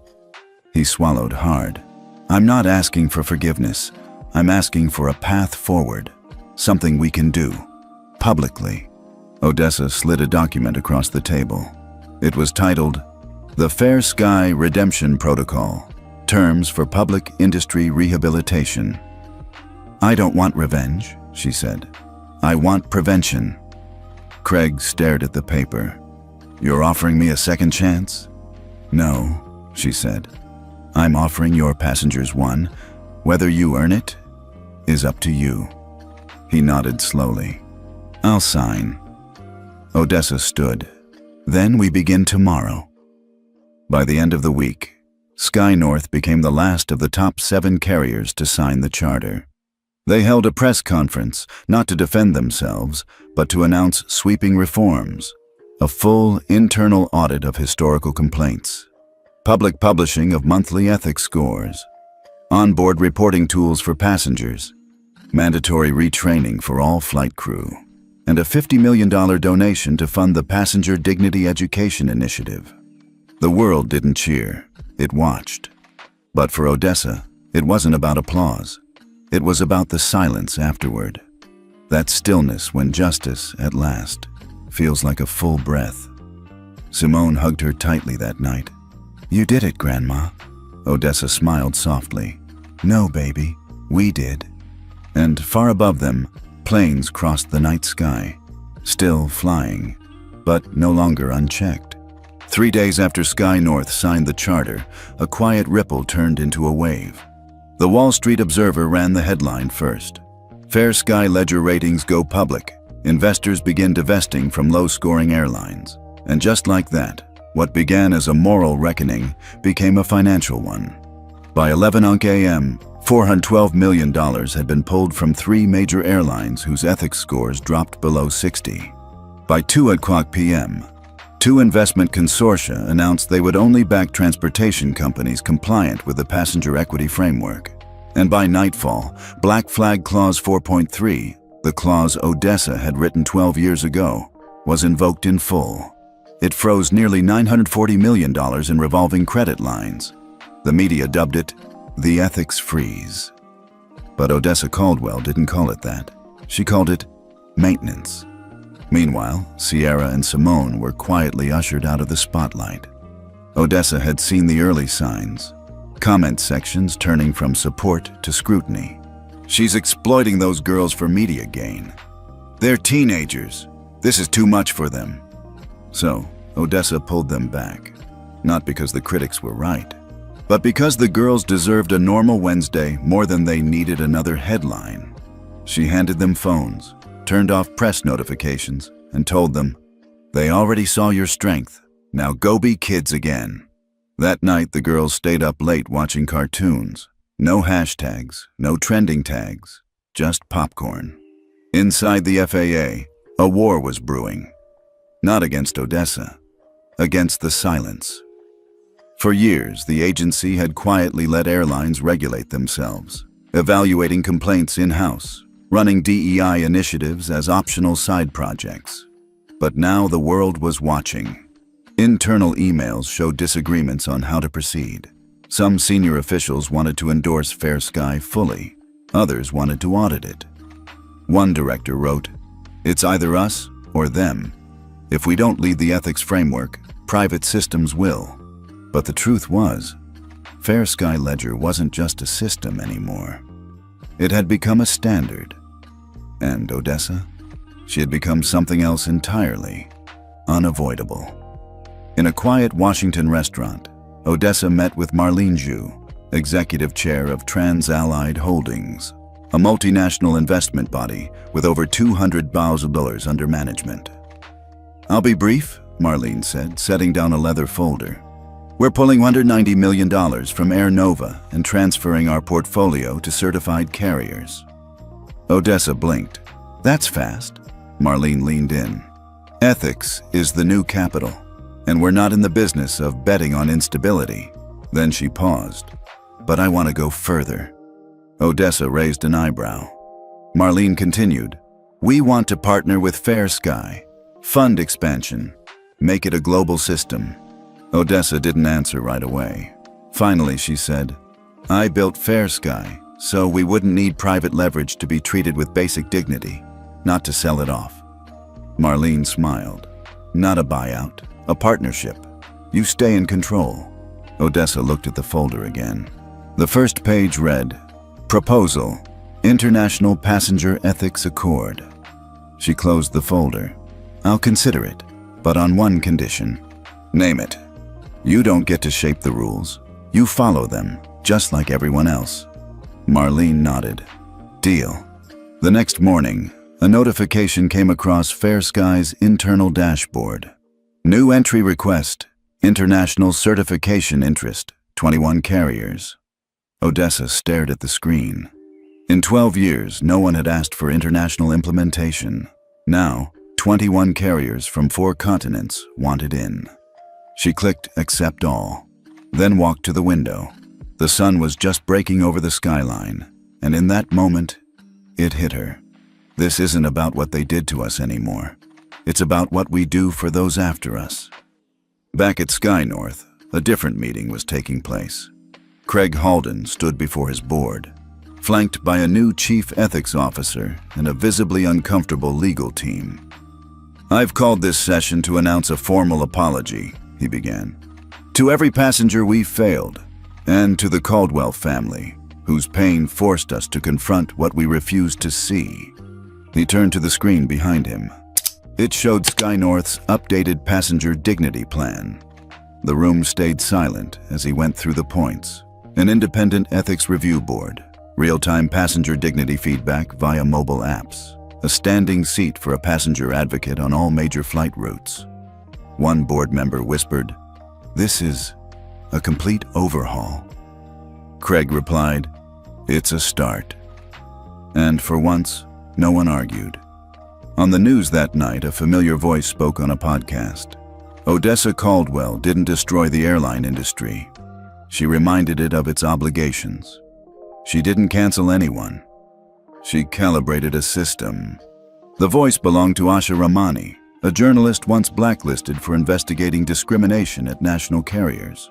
He swallowed hard. "I'm not asking for forgiveness. I'm asking for a path forward, something we can do, publicly." Odessa slid a document across the table. It was titled, "The Fair Sky Redemption Protocol, Terms for Public Industry Rehabilitation." "I don't want revenge," she said. I want prevention. Craig stared at the paper. You're offering me a second chance? No, she said. I'm offering your passengers one. Whether you earn it is up to you. He nodded slowly. I'll sign. Odessa stood. Then we begin tomorrow. By the end of the week, Sky North became the last of the top 7 carriers to sign the charter. They held a press conference, not to defend themselves, but to announce sweeping reforms, a full internal audit of historical complaints, public publishing of monthly ethics scores, onboard reporting tools for passengers, mandatory retraining for all flight crew, and a $50 million donation to fund the Passenger Dignity Education Initiative. The world didn't cheer, it watched. But for Odessa, it wasn't about applause. It was about the silence afterward. That stillness when justice, at last, feels like a full breath. Simone hugged her tightly that night. You did it, Grandma. Odessa smiled softly. No, baby, we did. And far above them, planes crossed the night sky, still flying, but no longer unchecked. 3 days after Sky North signed the charter, a quiet ripple turned into a wave. The Wall Street Observer ran the headline first. Fair Sky Ledger ratings go public. Investors begin divesting from low-scoring airlines. And just like that, what began as a moral reckoning became a financial one. By 11 a.m., $412 million had been pulled from 3 major airlines whose ethics scores dropped below 60. By 2 p.m., 2 investment consortia announced they would only back transportation companies compliant with the passenger equity framework. And by nightfall, Black Flag Clause 4.3, the clause Odessa had written 12 years ago, was invoked in full. It froze nearly $940 million in revolving credit lines. The media dubbed it the ethics freeze. But Odessa Caldwell didn't call it that. She called it maintenance. Meanwhile, Sierra and Simone were quietly ushered out of the spotlight. Odessa had seen the early signs, comment sections turning from support to scrutiny. She's exploiting those girls for media gain. They're teenagers. This is too much for them. So, Odessa pulled them back. Not because the critics were right, but because the girls deserved a normal Wednesday more than they needed another headline. She handed them phones, turned off press notifications, and told them, they already saw your strength. Now go be kids again. That night, the girls stayed up late watching cartoons. No hashtags, no trending tags, just popcorn. Inside the FAA, a war was brewing. Not against Odessa, against the silence. For years, the agency had quietly let airlines regulate themselves, evaluating complaints in-house, running DEI initiatives as optional side projects. But now the world was watching. Internal emails showed disagreements on how to proceed. Some senior officials wanted to endorse Fair Sky fully. Others wanted to audit it. One director wrote, "It's either us or them. If we don't lead the ethics framework, private systems will." But the truth was, Fair Sky Ledger wasn't just a system anymore. It had become a standard. And Odessa? She had become something else entirely, unavoidable. In a quiet Washington restaurant, Odessa met with Marlene Zhu, executive chair of Trans-Allied Holdings, a multinational investment body with over $200 billion under management. I'll be brief, Marlene said, setting down a leather folder. We're pulling $190 million from Air Nova and transferring our portfolio to certified carriers. Odessa blinked. That's fast. Marlene leaned in. Ethics is the new capital, and we're not in the business of betting on instability. Then she paused. But I want to go further. Odessa raised an eyebrow. Marlene continued. We want to partner with Fair Sky, fund expansion, make it a global system. Odessa didn't answer right away. Finally, she said, I built Fair Sky, so we wouldn't need private leverage to be treated with basic dignity, not to sell it off. Marlene smiled. Not a buyout, a partnership. You stay in control. Odessa looked at the folder again. The first page read, Proposal, International Passenger Ethics Accord. She closed the folder. I'll consider it, but on one condition. Name it. You don't get to shape the rules. You follow them, just like everyone else. Marlene nodded. Deal. The next morning, a notification came across Fair Sky's internal dashboard. New entry request. International Certification Interest. 21 carriers. Odessa stared at the screen. In 12 years, no one had asked for international implementation. Now, 21 carriers from 4 continents wanted in. She clicked Accept All, then walked to the window. The sun was just breaking over the skyline, and in that moment, it hit her. This isn't about what they did to us anymore. It's about what we do for those after us. Back at Sky North, a different meeting was taking place. Craig Halden stood before his board, flanked by a new chief ethics officer and a visibly uncomfortable legal team. I've called this session to announce a formal apology, he began. To every passenger we failed, and to the Caldwell family, whose pain forced us to confront what we refused to see. He turned to the screen behind him. It showed Sky North's updated passenger dignity plan. The room stayed silent as he went through the points. An independent ethics review board, real-time passenger dignity feedback via mobile apps, a standing seat for a passenger advocate on all major flight routes. One board member whispered, "This is a complete overhaul." Craig replied, "It's a start." And for once, no one argued. On the news that night, a familiar voice spoke on a podcast. Odessa Caldwell didn't destroy the airline industry. She reminded it of its obligations. She didn't cancel anyone. She calibrated a system. The voice belonged to Asha Ramani, a journalist once blacklisted for investigating discrimination at national carriers.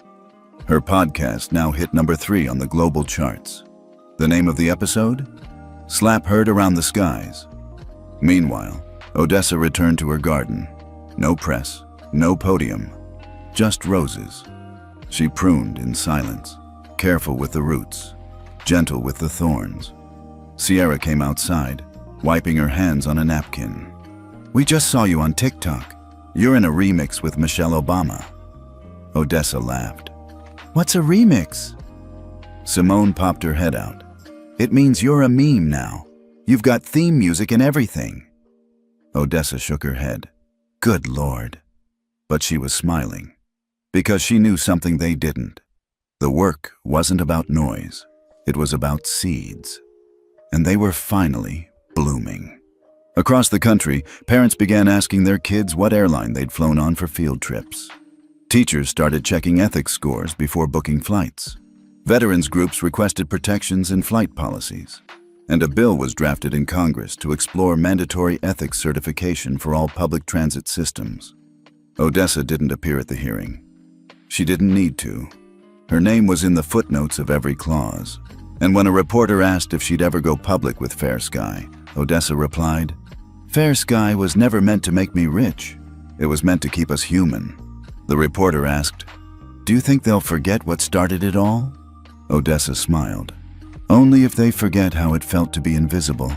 Her podcast now hit number 3 on the global charts. The name of the episode? Slap Heard Around the Skies. Meanwhile, Odessa returned to her garden. No press, no podium, just roses. She pruned in silence, careful with the roots, gentle with the thorns. Sierra came outside, wiping her hands on a napkin. "We just saw you on TikTok. You're in a remix with Michelle Obama." Odessa laughed. "What's a remix?" Simone popped her head out. "It means you're a meme now. You've got theme music and everything." Odessa shook her head. Good Lord. But she was smiling, because she knew something they didn't. The work wasn't about noise. It was about seeds. And they were finally blooming. Across the country, parents began asking their kids what airline they'd flown on for field trips. Teachers started checking ethics scores before booking flights. Veterans groups requested protections in flight policies. And a bill was drafted in Congress to explore mandatory ethics certification for all public transit systems. Odessa didn't appear at the hearing. She didn't need to. Her name was in the footnotes of every clause. And when a reporter asked if she'd ever go public with Fair Sky, Odessa replied, "Fair Sky was never meant to make me rich. It was meant to keep us human." The reporter asked, "Do you think they'll forget what started it all?" Odessa smiled. Only if they forget how it felt to be invisible.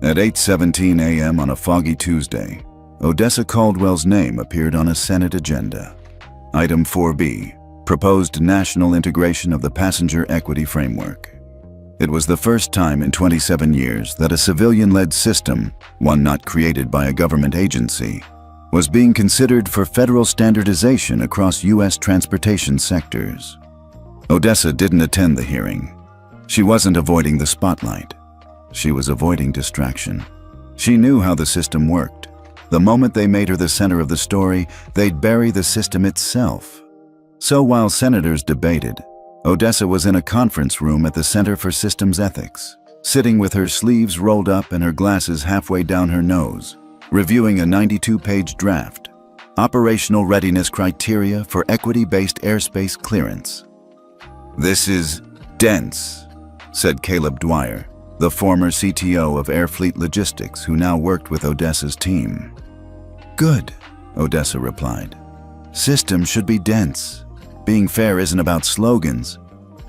At 8:17 a.m. on a foggy Tuesday, Odessa Caldwell's name appeared on a Senate agenda. Item 4B, proposed national integration of the passenger equity framework. It was the first time in 27 years that a civilian-led system, one not created by a government agency, was being considered for federal standardization across U.S. transportation sectors. Odessa didn't attend the hearing. She wasn't avoiding the spotlight. She was avoiding distraction. She knew how the system worked. The moment they made her the center of the story, they'd bury the system itself. So while senators debated, Odessa was in a conference room at the Center for Systems Ethics, sitting with her sleeves rolled up and her glasses halfway down her nose, reviewing a 92-page draft, Operational Readiness Criteria for Equity-Based Airspace Clearance. "This is dense," said Caleb Dwyer, the former CTO of Air Fleet Logistics who now worked with Odessa's team. "Good," Odessa replied. "Systems should be dense. Being fair isn't about slogans.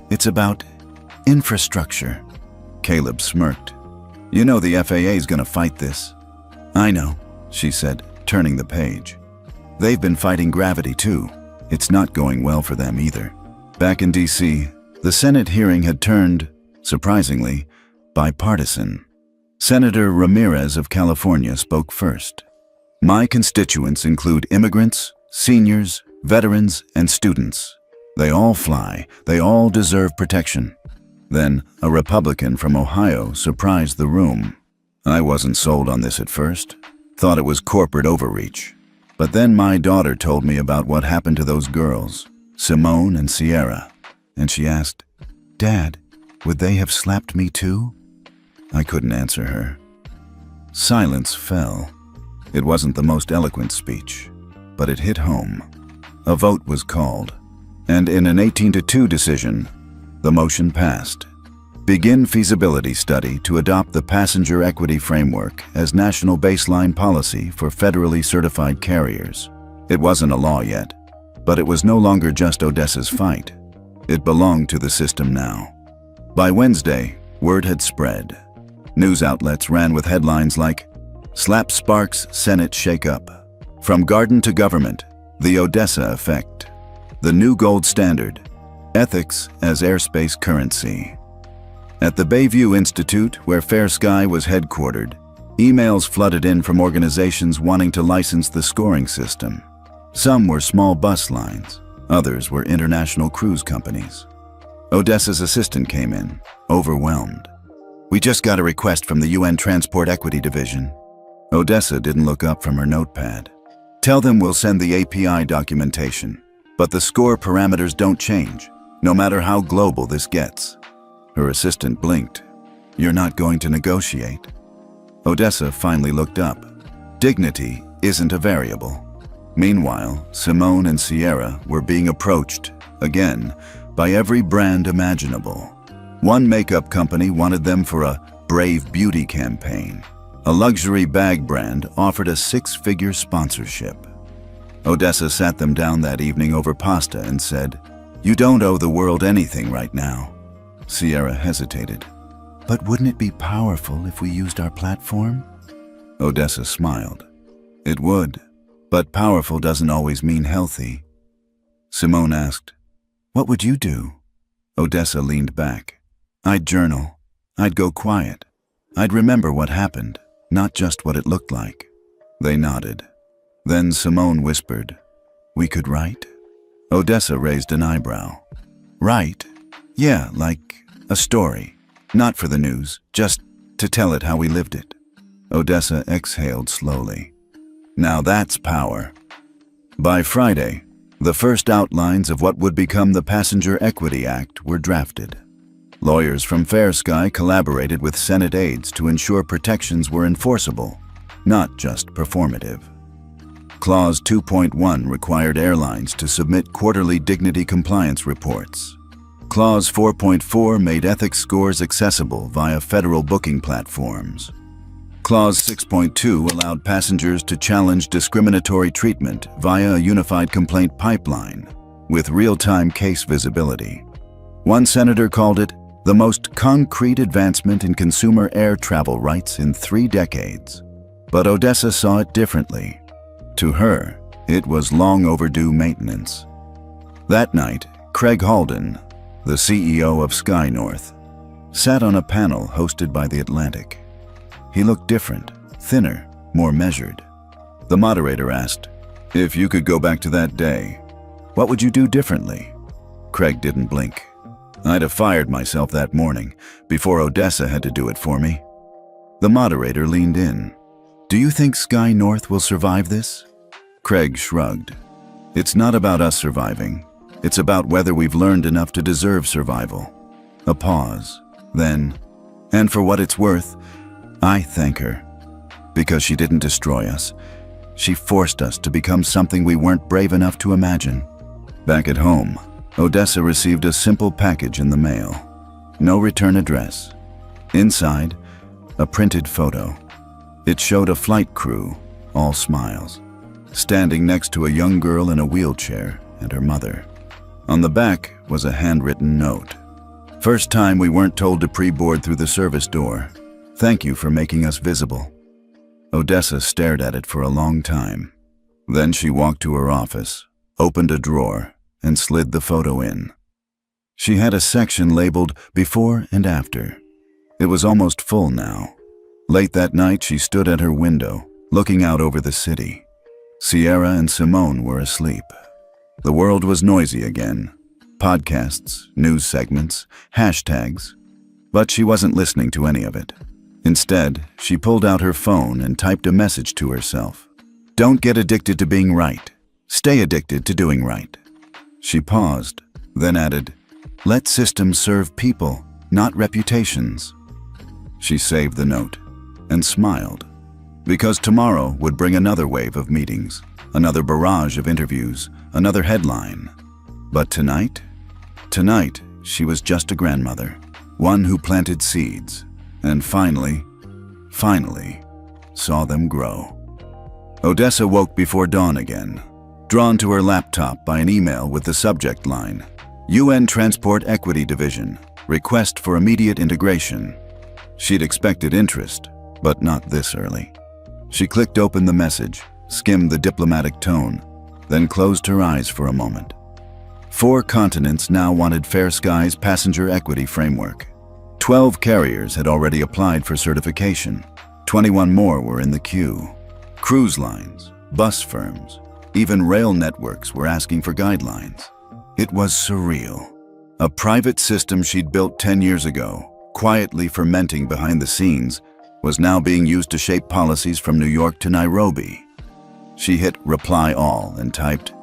It's about infrastructure. Caleb smirked. You know the FAA's gonna fight this. I know, she said, turning the page. They've been fighting gravity too. It's not going well for them either. Back in DC, the Senate hearing had turned, surprisingly, bipartisan. Senator Ramirez of California spoke first. My constituents include immigrants, seniors, veterans, and students. They all fly. They all deserve protection. Then, a Republican from Ohio surprised the room. I wasn't sold on this at first. Thought it was corporate overreach. But then my daughter told me about what happened to those girls, Simone and Sierra. And she asked, Dad, would they have slapped me too? I couldn't answer her. Silence fell. It wasn't the most eloquent speech, but it hit home. A vote was called, and in an 18-2 decision, the motion passed. Begin feasibility study to adopt the passenger equity framework as national baseline policy for federally certified carriers. It wasn't a law yet, but it was no longer just Odessa's fight. It belonged to the system now. By Wednesday, word had spread. News outlets ran with headlines like, Slap Sparks Senate Shakeup. From Garden to Government, the Odessa Effect. The New Gold Standard. Ethics as Airspace Currency. At the Bayview Institute, where Fair Sky was headquartered, emails flooded in from organizations wanting to license the scoring system. Some were small bus lines, others were international cruise companies. Odessa's assistant came in, overwhelmed. We just got a request from the UN Transport Equity Division. Odessa didn't look up from her notepad. Tell them we'll send the API documentation, but the score parameters don't change, no matter how global this gets. Her assistant blinked. You're not going to negotiate? Odessa finally looked up. Dignity isn't a variable. Meanwhile, Simone and Sierra were being approached, again, by every brand imaginable. One makeup company wanted them for a Brave Beauty campaign. A luxury bag brand offered a 6-figure sponsorship. Odessa sat them down that evening over pasta and said, You don't owe the world anything right now. Sierra hesitated. But wouldn't it be powerful if we used our platform? Odessa smiled. It would, but powerful doesn't always mean healthy. Simone asked, What would you do? Odessa leaned back. I'd journal. I'd go quiet. I'd remember what happened, not just what it looked like. They nodded. Then Simone whispered, We could write? Odessa raised an eyebrow. Write? Yeah, like a story. Not for the news, just to tell it how we lived it. Odessa exhaled slowly. Now that's power. By Friday, the first outlines of what would become the Passenger Equity Act were drafted. Lawyers from Fair Sky collaborated with Senate aides to ensure protections were enforceable, not just performative. Clause 2.1 required airlines to submit quarterly dignity compliance reports. Clause 4.4 made ethics scores accessible via federal booking platforms. Clause 6.2 allowed passengers to challenge discriminatory treatment via a unified complaint pipeline with real-time case visibility. One senator called it the most concrete advancement in consumer air travel rights in 3 decades. But Odessa saw it differently. To her, it was long overdue maintenance. That night, Craig Halden, the CEO of Sky North, sat on a panel hosted by The Atlantic. He looked different, thinner, more measured. The moderator asked, If you could go back to that day, what would you do differently? Craig didn't blink. I'd have fired myself that morning, before Odessa had to do it for me. The moderator leaned in. Do you think Sky North will survive this? Craig shrugged. It's not about us surviving. It's about whether we've learned enough to deserve survival. A pause. Then, and for what it's worth, I thank her. Because she didn't destroy us. She forced us to become something we weren't brave enough to imagine. Back at home, Odessa received a simple package in the mail. No return address. Inside, a printed photo. It showed a flight crew, all smiles, standing next to a young girl in a wheelchair and her mother. On the back was a handwritten note. First time we weren't told to pre-board through the service door. Thank you for making us visible. Odessa stared at it for a long time. Then she walked to her office, opened a drawer, and slid the photo in. She had a section labeled Before and After. It was almost full now. Late that night, she stood at her window, looking out over the city. Sierra and Simone were asleep. The world was noisy again. Podcasts, news segments, hashtags. But she wasn't listening to any of it. Instead, she pulled out her phone and typed a message to herself. Don't get addicted to being right. Stay addicted to doing right. She paused, then added, let systems serve people, not reputations. She saved the note and smiled, because tomorrow would bring another wave of meetings, another barrage of interviews, another headline. But tonight, she was just a grandmother, one who planted seeds, and finally saw them grow. Odessa woke before dawn again, drawn to her laptop by an email with the subject line, UN Transport Equity Division, request for immediate integration. She'd expected interest, but not this early. She clicked open the message, skimmed the diplomatic tone, then closed her eyes for a moment. 4 continents now wanted Fair Skies Passenger Equity Framework. 12 carriers had already applied for certification. 21 more were in the queue. Cruise lines, bus firms, even rail networks were asking for guidelines. It was surreal. A private system she'd built 10 years ago, quietly fermenting behind the scenes, was now being used to shape policies from New York to Nairobi. She hit Reply All and typed,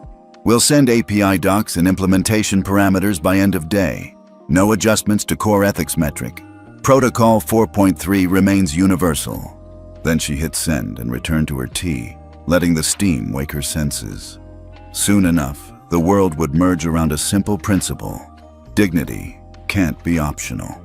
we'll send API docs and implementation parameters by end of day. No adjustments to core ethics metric. Protocol 4.3 remains universal. Then she hit send and returned to her tea, letting the steam wake her senses. Soon enough, the world would merge around a simple principle. Dignity can't be optional.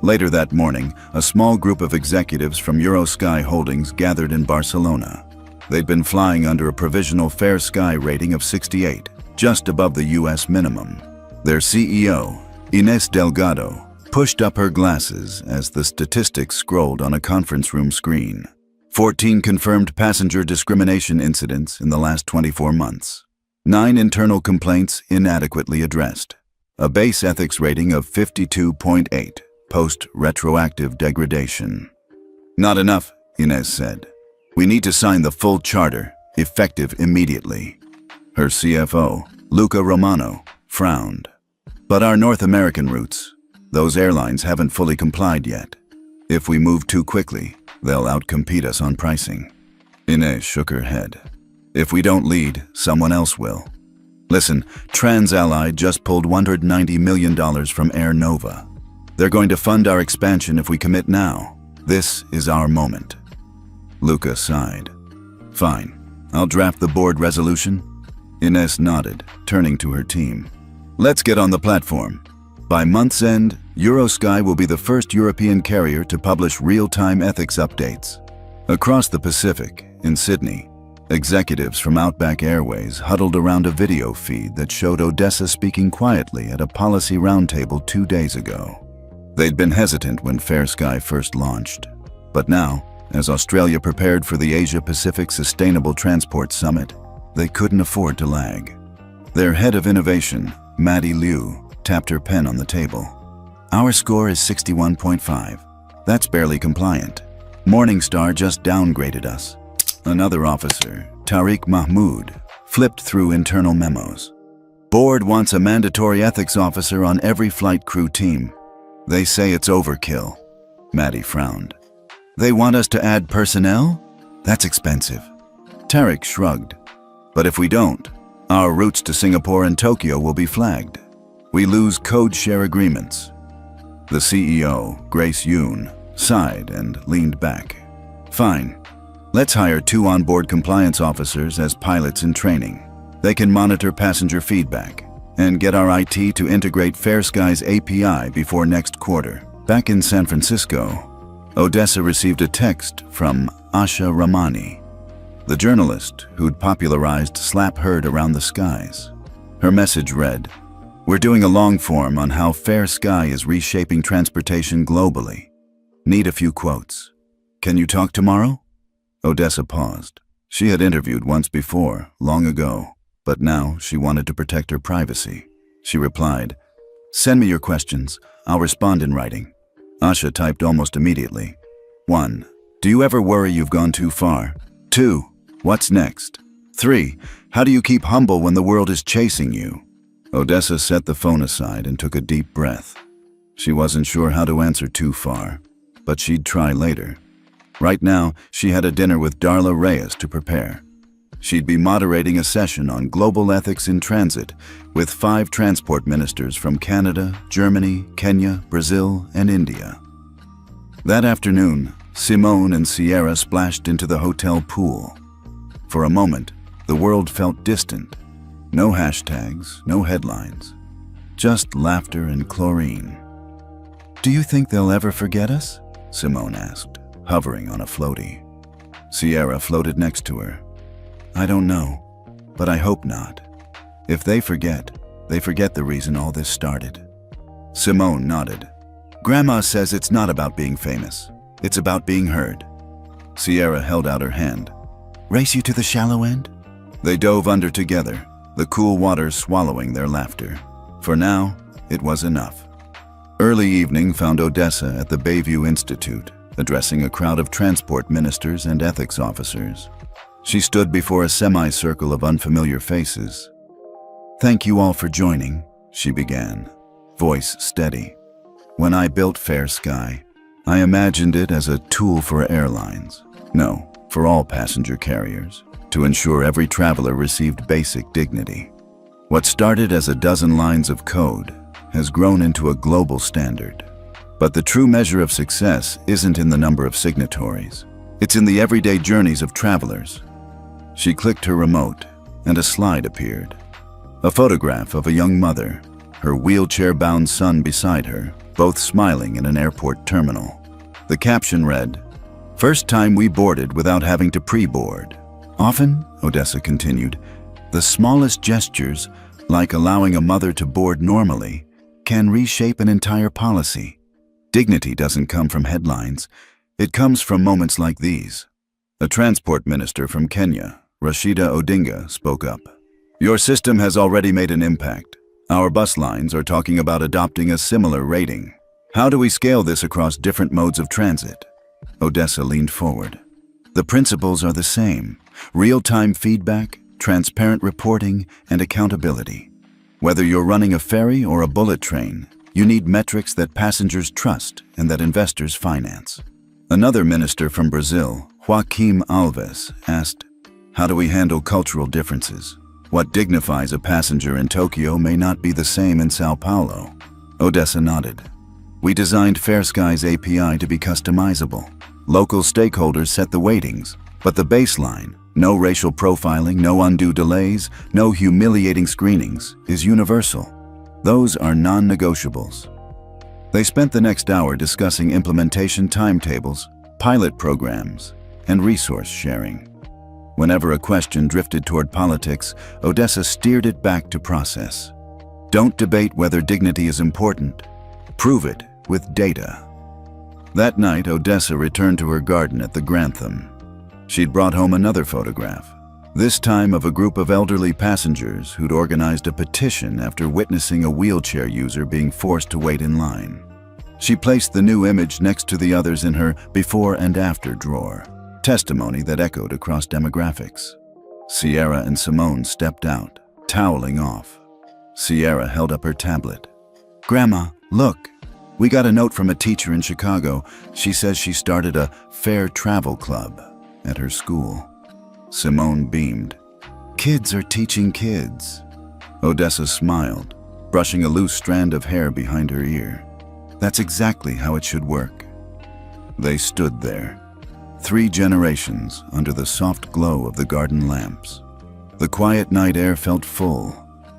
Later that morning, a small group of executives from Eurosky Holdings gathered in Barcelona. They'd been flying under a provisional Fair Sky rating of 68, just above the US minimum. Their CEO, Inés Delgado, pushed up her glasses as the statistics scrolled on a conference room screen. 14 confirmed passenger discrimination incidents in the last 24 months. 9 internal complaints inadequately addressed. A base ethics rating of 52.8, post-retroactive degradation. Not enough, Inés said. We need to sign the full charter, effective immediately. Her CFO, Luca Romano, frowned. But our North American routes, those airlines haven't fully complied yet. If we move too quickly, they'll outcompete us on pricing. Inés shook her head. If we don't lead, someone else will. Listen, TransAllied just pulled $190 million from Air Nova. They're going to fund our expansion if we commit now. This is our moment. Luca sighed. Fine, I'll draft the board resolution. Inés nodded, turning to her team. Let's get on the platform. By month's end, Eurosky will be the first European carrier to publish real-time ethics updates. Across the Pacific, in Sydney, executives from Outback Airways huddled around a video feed that showed Odessa speaking quietly at a policy roundtable 2 days ago. They'd been hesitant when Fair Sky first launched. But now, as Australia prepared for the Asia-Pacific Sustainable Transport Summit, they couldn't afford to lag. Their head of innovation, Maddie Liu, tapped her pen on the table. Our score is 61.5. That's barely compliant. Morningstar just downgraded us. Another officer, Tariq Mahmoud, flipped through internal memos. Board wants a mandatory ethics officer on every flight crew team. They say it's overkill. Maddie frowned. They want us to add personnel? That's expensive. Tariq shrugged. But if we don't, our routes to Singapore and Tokyo will be flagged. We lose code share agreements. The CEO, Grace Yoon, sighed and leaned back. Fine. Let's hire 2 onboard compliance officers as pilots in training. They can monitor passenger feedback and get our IT to integrate Fair Skies API before next quarter. Back in San Francisco, Odessa received a text from Asha Ramani, the journalist who'd popularized Slap Heard Around the Skies. Her message read, We're doing a long form on how Fair Sky is reshaping transportation globally. Need a few quotes. Can you talk tomorrow? Odessa paused. She had interviewed once before, long ago, but now she wanted to protect her privacy. She replied, "Send me your questions. I'll respond in writing." Asha typed almost immediately. 1. Do you ever worry you've gone too far? 2. What's next? 3. How do you keep humble when the world is chasing you? Odessa set the phone aside and took a deep breath. She wasn't sure how to answer too far, but she'd try later. Right now, she had a dinner with Darla Reyes to prepare. She'd be moderating a session on global ethics in transit with 5 transport ministers from Canada, Germany, Kenya, Brazil, and India. That afternoon, Simone and Sierra splashed into the hotel pool. For a moment, the world felt distant. No hashtags, no headlines, just laughter and chlorine. "Do you think they'll ever forget us?" Simone asked, hovering on a floaty. Sierra floated next to her. "I don't know, but I hope not. If they forget the reason all this started." Simone nodded. "Grandma says it's not about being famous. It's about being heard." Sierra held out her hand. "Race you to the shallow end?" They dove under together, the cool water swallowing their laughter. For now, it was enough. Early evening found Odessa at the Bayview Institute, addressing a crowd of transport ministers and ethics officers. She stood before a semicircle of unfamiliar faces. "Thank you all for joining," she began, voice steady. "When I built Fair Sky, I imagined it as a tool for airlines. No, for all passenger carriers, to ensure every traveler received basic dignity. What started as a dozen lines of code has grown into a global standard. But the true measure of success isn't in the number of signatories. It's in the everyday journeys of travelers." She clicked her remote, and a slide appeared. A photograph of a young mother, her wheelchair-bound son beside her, both smiling in an airport terminal. The caption read, "First time we boarded without having to pre-board." Often, Odessa continued, the smallest gestures, like allowing a mother to board normally, can reshape an entire policy. Dignity doesn't come from headlines. It comes from moments like these. A transport minister from Kenya, Rashida Odinga, spoke up. "Your system has already made an impact. Our bus lines are talking about adopting a similar rating. How do we scale this across different modes of transit?" Odessa leaned forward. "The principles are the same. Real-time feedback, transparent reporting, and accountability. Whether you're running a ferry or a bullet train, you need metrics that passengers trust and that investors finance." Another minister from Brazil, Joaquim Alves, asked, "How do we handle cultural differences? What dignifies a passenger in Tokyo may not be the same in Sao Paulo." Odessa nodded. "We designed Fair Sky's API to be customizable. Local stakeholders set the weightings, but the baseline, no racial profiling, no undue delays, no humiliating screenings, is universal. Those are non-negotiables." They spent the next hour discussing implementation timetables, pilot programs, and resource sharing. Whenever a question drifted toward politics, Odessa steered it back to process. Don't debate whether dignity is important. Prove it with data. That night, Odessa returned to her garden at the Grantham. She'd brought home another photograph, this time of a group of elderly passengers who'd organized a petition after witnessing a wheelchair user being forced to wait in line. She placed the new image next to the others in her before and after drawer, testimony that echoed across demographics. Sierra and Simone stepped out, toweling off. Sierra held up her tablet. "Grandma, look. We got a note from a teacher in Chicago. She says she started a fair travel club at her school." Simone beamed. "Kids are teaching kids." Odessa smiled, brushing a loose strand of hair behind her ear. "That's exactly how it should work." They stood there, 3 generations under the soft glow of the garden lamps. The quiet night air felt full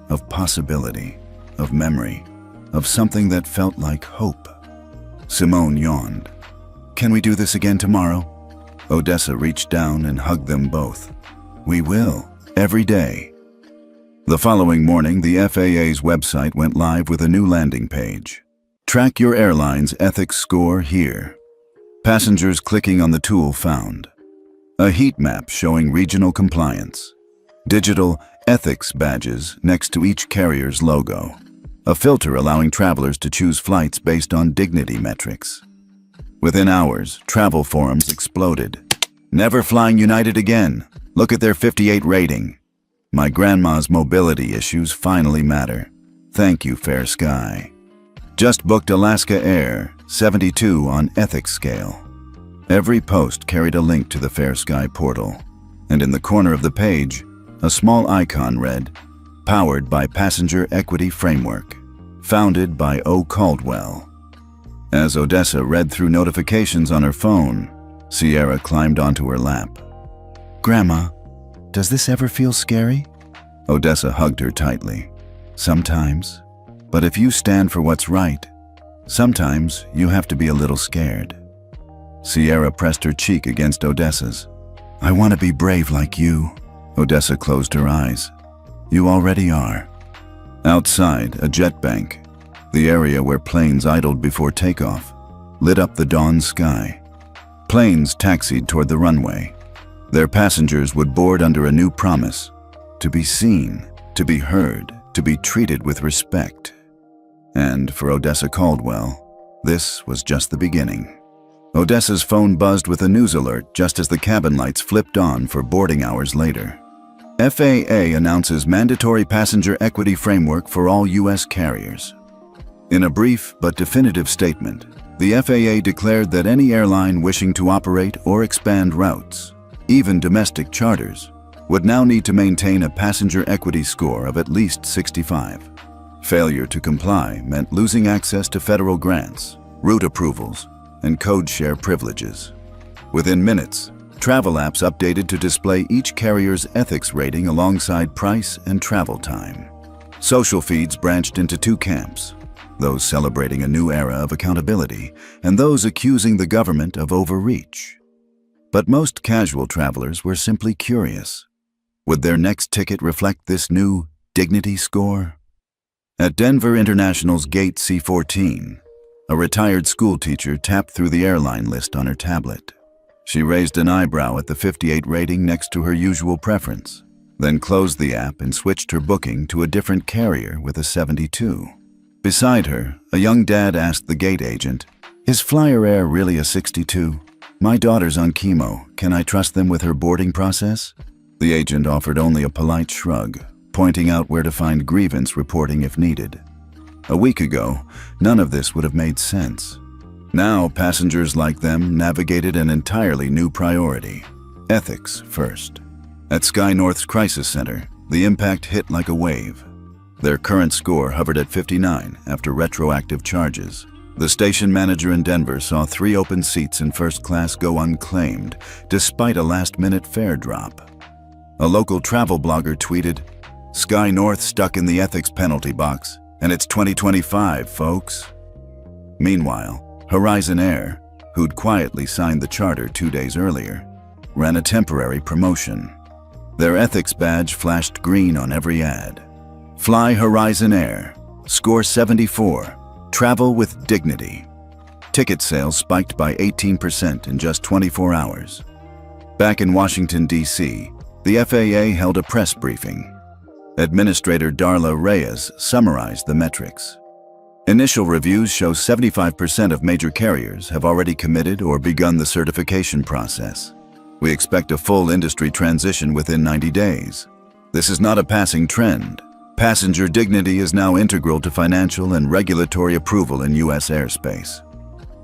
of possibility, of memory, of something that felt like hope. Simone yawned. "Can we do this again tomorrow?" Odessa reached down and hugged them both. "We will, every day." The following morning, the FAA's website went live with a new landing page. Track your airline's ethics score here. Passengers clicking on the tool found a heat map showing regional compliance, digital ethics badges next to each carrier's logo, a filter allowing travelers to choose flights based on dignity metrics. Within hours, travel forums exploded. Never flying United again. Look at their 58 rating. My grandma's mobility issues finally matter. Thank you, Fair Sky. Just booked Alaska Air, 72 on ethics scale. Every post carried a link to the Fair Sky portal, and in the corner of the page, a small icon read, "Powered by Passenger Equity Framework, founded by O. Caldwell." As Odessa read through notifications on her phone, Sierra climbed onto her lap. "Grandma, does this ever feel scary?" Odessa hugged her tightly. "Sometimes. But if you stand for what's right, sometimes you have to be a little scared." Sierra pressed her cheek against Odessa's. "I want to be brave like you." Odessa closed her eyes. "You already are." Outside, a jet bank, the area where planes idled before takeoff, lit up the dawn sky. Planes taxied toward the runway. Their passengers would board under a new promise: to be seen, to be heard, to be treated with respect. And for Odessa Caldwell, this was just the beginning. Odessa's phone buzzed with a news alert just as the cabin lights flipped on for boarding hours later. FAA announces mandatory passenger equity framework for all U.S. carriers. In a brief but definitive statement, the FAA declared that any airline wishing to operate or expand routes, even domestic charters, would now need to maintain a passenger equity score of at least 65. Failure to comply meant losing access to federal grants, route approvals, and code share privileges. Within minutes, travel apps updated to display each carrier's ethics rating alongside price and travel time. Social feeds branched into two camps: those celebrating a new era of accountability and those accusing the government of overreach. But most casual travelers were simply curious. Would their next ticket reflect this new dignity score? At Denver International's Gate C14, a retired schoolteacher tapped through the airline list on her tablet. She raised an eyebrow at the 58 rating next to her usual preference, then closed the app and switched her booking to a different carrier with a 72. Beside her, a young dad asked the gate agent, "Is Flyer Air really a 62? My daughter's on chemo. Can I trust them with her boarding process?" The agent offered only a polite shrug, pointing out where to find grievance reporting if needed. A week ago, none of this would have made sense. Now, passengers like them navigated an entirely new priority: ethics first. At Sky North's Crisis Center, the impact hit like a wave. Their current score hovered at 59 after retroactive charges. The station manager in Denver saw 3 open seats in first class go unclaimed, despite a last-minute fare drop. A local travel blogger tweeted, "Sky North stuck in the ethics penalty box, and it's 2025, folks." Meanwhile, Horizon Air, who'd quietly signed the charter 2 days earlier, ran a temporary promotion. Their ethics badge flashed green on every ad. "Fly Horizon Air. Score 74. Travel with dignity." Ticket sales spiked by 18% in just 24 hours. Back in Washington, D.C., the FAA held a press briefing. Administrator Darla Reyes summarized the metrics. Initial reviews show 75% of major carriers have already committed or begun the certification process. We expect a full industry transition within 90 days. This is not a passing trend. Passenger dignity is now integral to financial and regulatory approval in U.S. airspace.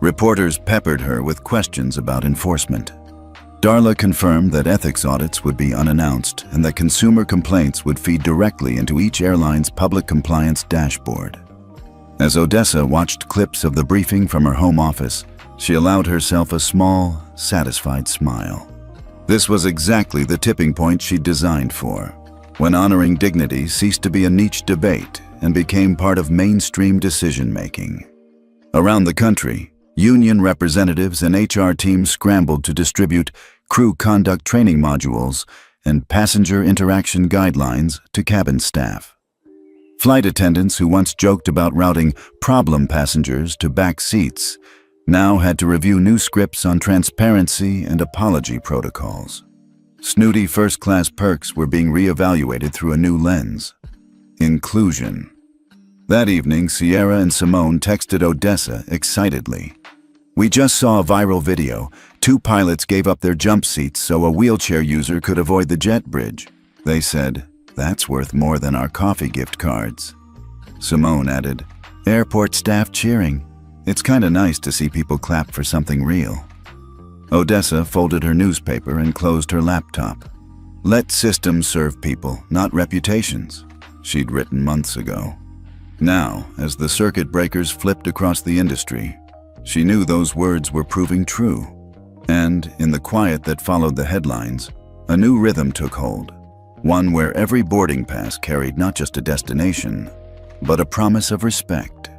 Reporters peppered her with questions about enforcement. Darla confirmed that ethics audits would be unannounced and that consumer complaints would feed directly into each airline's public compliance dashboard. As Odessa watched clips of the briefing from her home office, she allowed herself a small, satisfied smile. This was exactly the tipping point she'd designed for, when honoring dignity ceased to be a niche debate and became part of mainstream decision-making. Around the country, union representatives and HR teams scrambled to distribute crew conduct training modules and passenger interaction guidelines to cabin staff. Flight attendants who once joked about routing problem passengers to back seats now had to review new scripts on transparency and apology protocols. Snooty first-class perks were being re-evaluated through a new lens. Inclusion. That evening, Sierra and Simone texted Odessa excitedly. "We just saw a viral video. 2 pilots gave up their jump seats so a wheelchair user could avoid the jet bridge. They said, 'That's worth more than our coffee gift cards.'" Simone added, "Airport staff cheering. It's kinda nice to see people clap for something real." Odessa folded her newspaper and closed her laptop. "Let systems serve people, not reputations," she'd written months ago. Now, as the circuit breakers flipped across the industry, she knew those words were proving true. And, in the quiet that followed the headlines, a new rhythm took hold. One where every boarding pass carried not just a destination, but a promise of respect.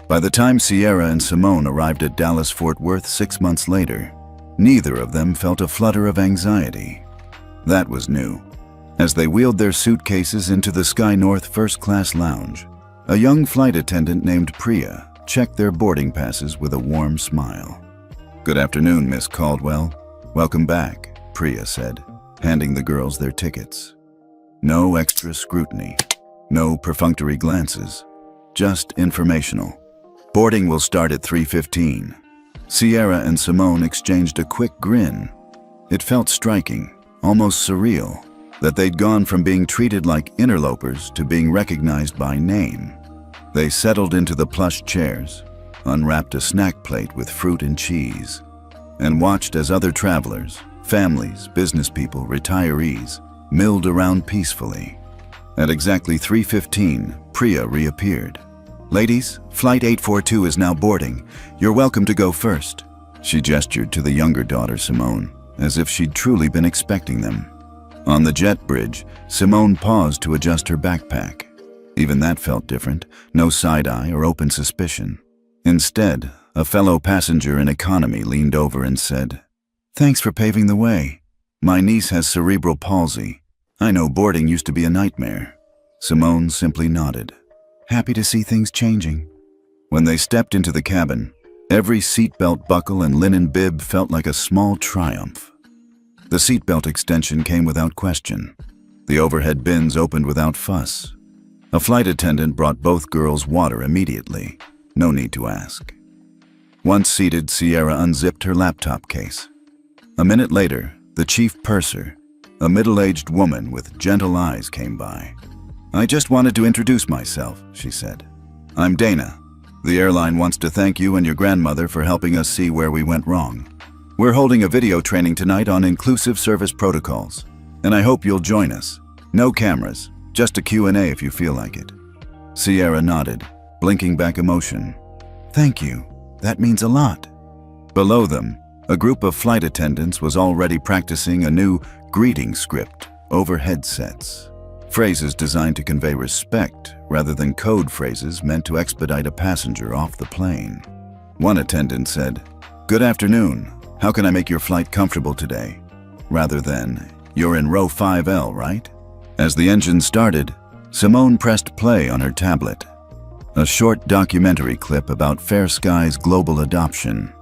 By the time Sierra and Simone arrived at Dallas-Fort Worth 6 months later, neither of them felt a flutter of anxiety. That was new. As they wheeled their suitcases into the Sky North first-class lounge, a young flight attendant named Priya checked their boarding passes with a warm smile. "Good afternoon, Miss Caldwell. Welcome back," Priya said, handing the girls their tickets. No extra scrutiny, no perfunctory glances, just informational. "Boarding will start at 3:15. Sierra and Simone exchanged a quick grin. It felt striking, almost surreal, that they'd gone from being treated like interlopers to being recognized by name. They settled into the plush chairs, unwrapped a snack plate with fruit and cheese, and watched as other travelers, families, business people, retirees, milled around peacefully. At exactly 3:15, Priya reappeared. "Ladies, Flight 842 is now boarding. You're welcome to go first." She gestured to the younger daughter, Simone, as if she'd truly been expecting them. On the jet bridge, Simone paused to adjust her backpack. Even that felt different, no side-eye or open suspicion. Instead, a fellow passenger in economy leaned over and said, "Thanks for paving the way. My niece has cerebral palsy. I know boarding used to be a nightmare." Simone simply nodded. "Happy to see things changing." When they stepped into the cabin, every seatbelt buckle and linen bib felt like a small triumph. The seatbelt extension came without question. The overhead bins opened without fuss. A flight attendant brought both girls water immediately. No need to ask. Once seated, Sierra unzipped her laptop case. A minute later, the chief purser, a middle-aged woman with gentle eyes, came by. "I just wanted to introduce myself," she said. "I'm Dana. The airline wants to thank you and your grandmother for helping us see where we went wrong. We're holding a video training tonight on inclusive service protocols, and I hope you'll join us. No cameras, just a Q&A if you feel like it." Sierra nodded, blinking back emotion. "Thank you. That means a lot." Below them, a group of flight attendants was already practicing a new greeting script over headsets. Phrases designed to convey respect rather than code phrases meant to expedite a passenger off the plane. One attendant said, "Good afternoon. How can I make your flight comfortable today?" rather than, "You're in row 5L, right?" As the engine started, Simone pressed play on her tablet. A short documentary clip about Fair Sky's global adoption.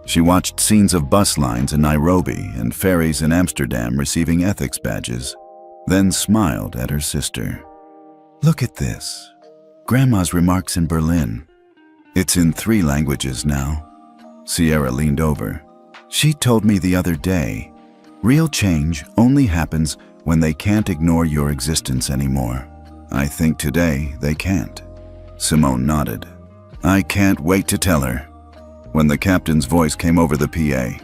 She watched scenes of bus lines in Nairobi and ferries in Amsterdam receiving ethics badges, then smiled at her sister. "Look at this. Grandma's remarks in Berlin. It's in 3 languages now." Sierra leaned over. "She told me the other day, real change only happens when they can't ignore your existence anymore. I think today they can't." Simone nodded. "I can't wait to tell her." When the captain's voice came over the PA,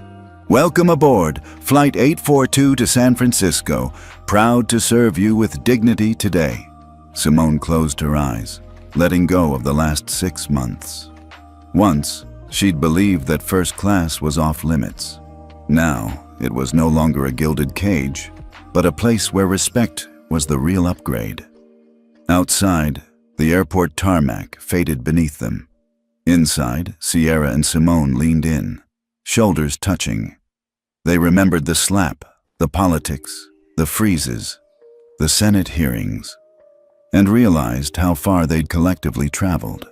"Welcome aboard, Flight 842 to San Francisco. Proud to serve you with dignity today." Simone closed her eyes, letting go of the last 6 months. Once, she'd believed that first class was off limits. Now, it was no longer a gilded cage, but a place where respect was the real upgrade. Outside, the airport tarmac faded beneath them. Inside, Sierra and Simone leaned in, shoulders touching. They remembered the slap, the politics, the freezes, the Senate hearings, and realized how far they'd collectively traveled.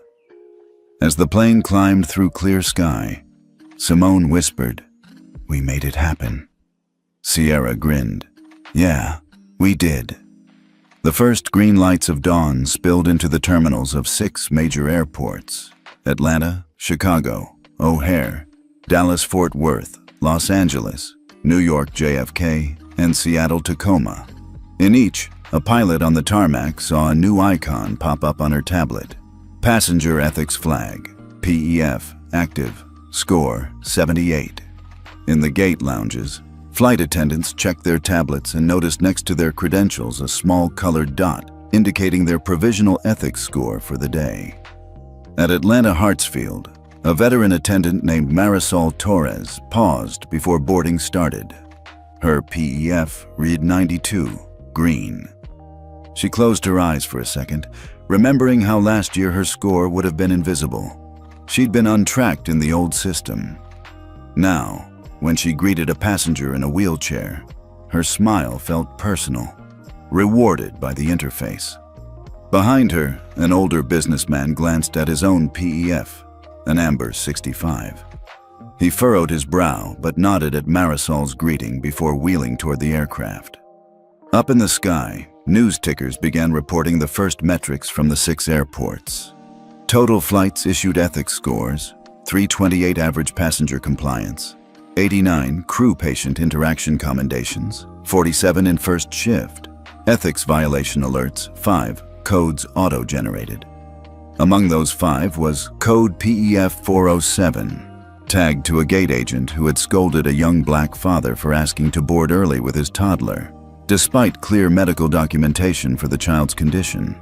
As the plane climbed through clear sky, Simone whispered, "We made it happen." Sierra grinned. "Yeah, we did." The first green lights of dawn spilled into the terminals of 6 major airports: Atlanta, Chicago, O'Hare, Dallas-Fort Worth, Los Angeles, New York JFK, and Seattle Tacoma. In each, a pilot on the tarmac saw a new icon pop up on her tablet. Passenger Ethics Flag, PEF, active, score 78. In the gate lounges, flight attendants checked their tablets and noticed next to their credentials a small colored dot indicating their provisional ethics score for the day. At Atlanta Hartsfield, a veteran attendant named Marisol Torres paused before boarding started. Her PEF read 92, green. She closed her eyes for a second, remembering how last year her score would have been invisible. She'd been untracked in the old system. Now, when she greeted a passenger in a wheelchair, her smile felt personal, rewarded by the interface. Behind her, an older businessman glanced at his own PEF, an amber 65. He furrowed his brow but nodded at Marisol's greeting before wheeling toward the aircraft. Up in the sky, news tickers began reporting the first metrics from the 6 airports. Total flights issued ethics scores, 328 average passenger compliance, 89 crew patient interaction commendations, 47 in first shift, ethics violation alerts, 5 codes auto-generated. Among those 5 was code PEF 407, tagged to a gate agent who had scolded a young black father for asking to board early with his toddler, despite clear medical documentation for the child's condition.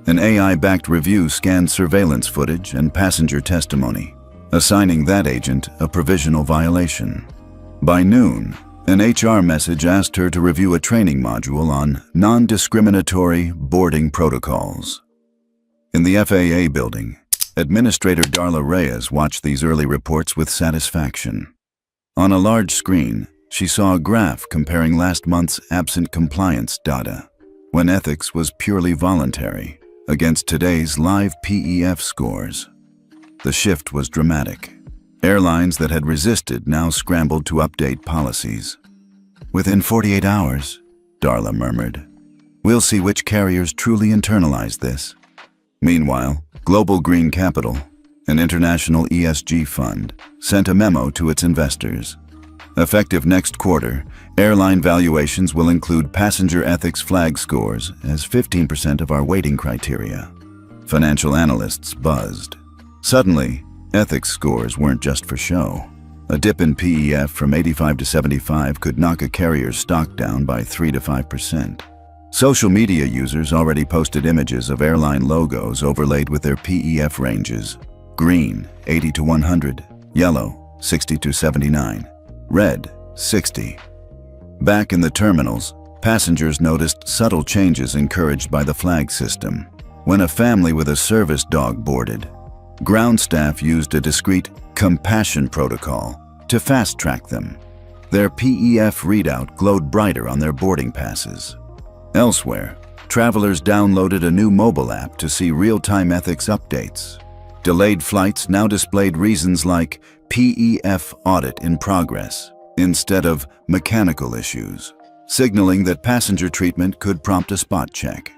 An AI-backed review scanned surveillance footage and passenger testimony, assigning that agent a provisional violation. By noon, an HR message asked her to review a training module on non-discriminatory boarding protocols. In the FAA building, Administrator Darla Reyes watched these early reports with satisfaction. On a large screen, she saw a graph comparing last month's absent compliance data, when ethics was purely voluntary, against today's live PEF scores. The shift was dramatic. Airlines that had resisted now scrambled to update policies. "Within 48 hours, Darla murmured. "We'll see which carriers truly internalize this." Meanwhile, Global Green Capital, an international ESG fund, sent a memo to its investors. Effective next quarter, airline valuations will include passenger ethics flag scores as 15% of our weighting criteria. Financial analysts buzzed. Suddenly, ethics scores weren't just for show. A dip in PEF from 85 to 75 could knock a carrier's stock down by 3 to 5%. Social media users already posted images of airline logos overlaid with their PEF ranges: green, 80 to 100, yellow, 60 to 79, red, 60. Back in the terminals, passengers noticed subtle changes encouraged by the flag system. When a family with a service dog boarded, ground staff used a discreet compassion protocol to fast-track them. Their PEF readout glowed brighter on their boarding passes. Elsewhere, travelers downloaded a new mobile app to see real-time ethics updates. Delayed flights now displayed reasons like PEF audit in progress instead of mechanical issues, signaling that passenger treatment could prompt a spot check.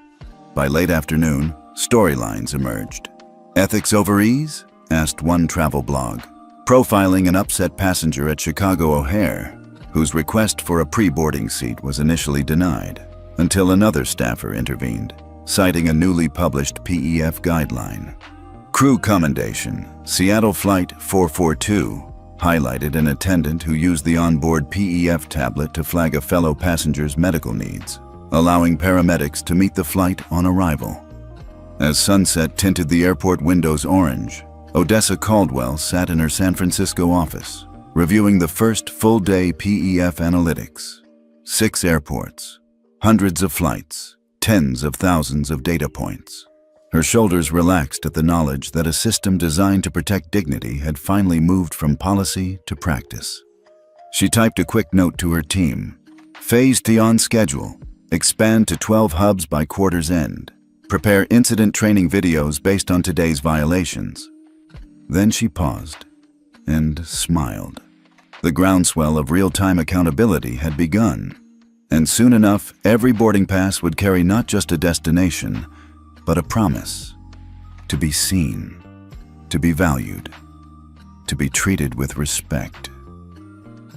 By late afternoon, storylines emerged. "Ethics over ease?" asked one travel blog, profiling an upset passenger at Chicago O'Hare, whose request for a pre-boarding seat was initially denied, until another staffer intervened, citing a newly published PEF guideline. Crew commendation, Seattle Flight 442, highlighted an attendant who used the onboard PEF tablet to flag a fellow passenger's medical needs, allowing paramedics to meet the flight on arrival. As sunset tinted the airport windows orange, Odessa Caldwell sat in her San Francisco office, reviewing the first full-day PEF analytics. 6 airports, hundreds of flights, tens of thousands of data points. Her shoulders relaxed at the knowledge that a system designed to protect dignity had finally moved from policy to practice. She typed a quick note to her team, Phase T on schedule. Expand to 12 hubs by quarter's end. Prepare incident training videos based on today's violations. Then she paused and smiled. The groundswell of real-time accountability had begun, and soon enough, every boarding pass would carry not just a destination, but a promise. To be seen, to be valued, to be treated with respect.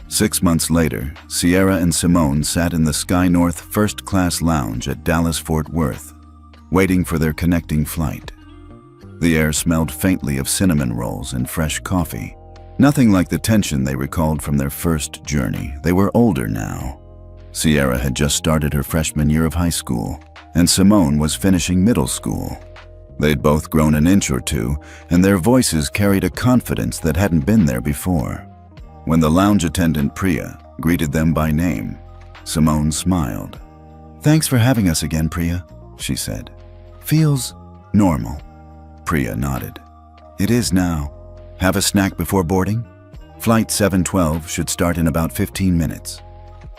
6 months later, Sierra and Simone sat in the Sky North first-class lounge at Dallas-Fort Worth, waiting for their connecting flight. The air smelled faintly of cinnamon rolls and fresh coffee. Nothing like the tension they recalled from their first journey. They were older now. Sierra had just started her freshman year of high school, and Simone was finishing middle school. They'd both grown an inch or two, and their voices carried a confidence that hadn't been there before. When the lounge attendant, Priya, greeted them by name, Simone smiled. "Thanks for having us again, Priya," she said. "Feels normal." Priya nodded. "It is now. Have a snack before boarding? Flight 712 should start in about 15 minutes.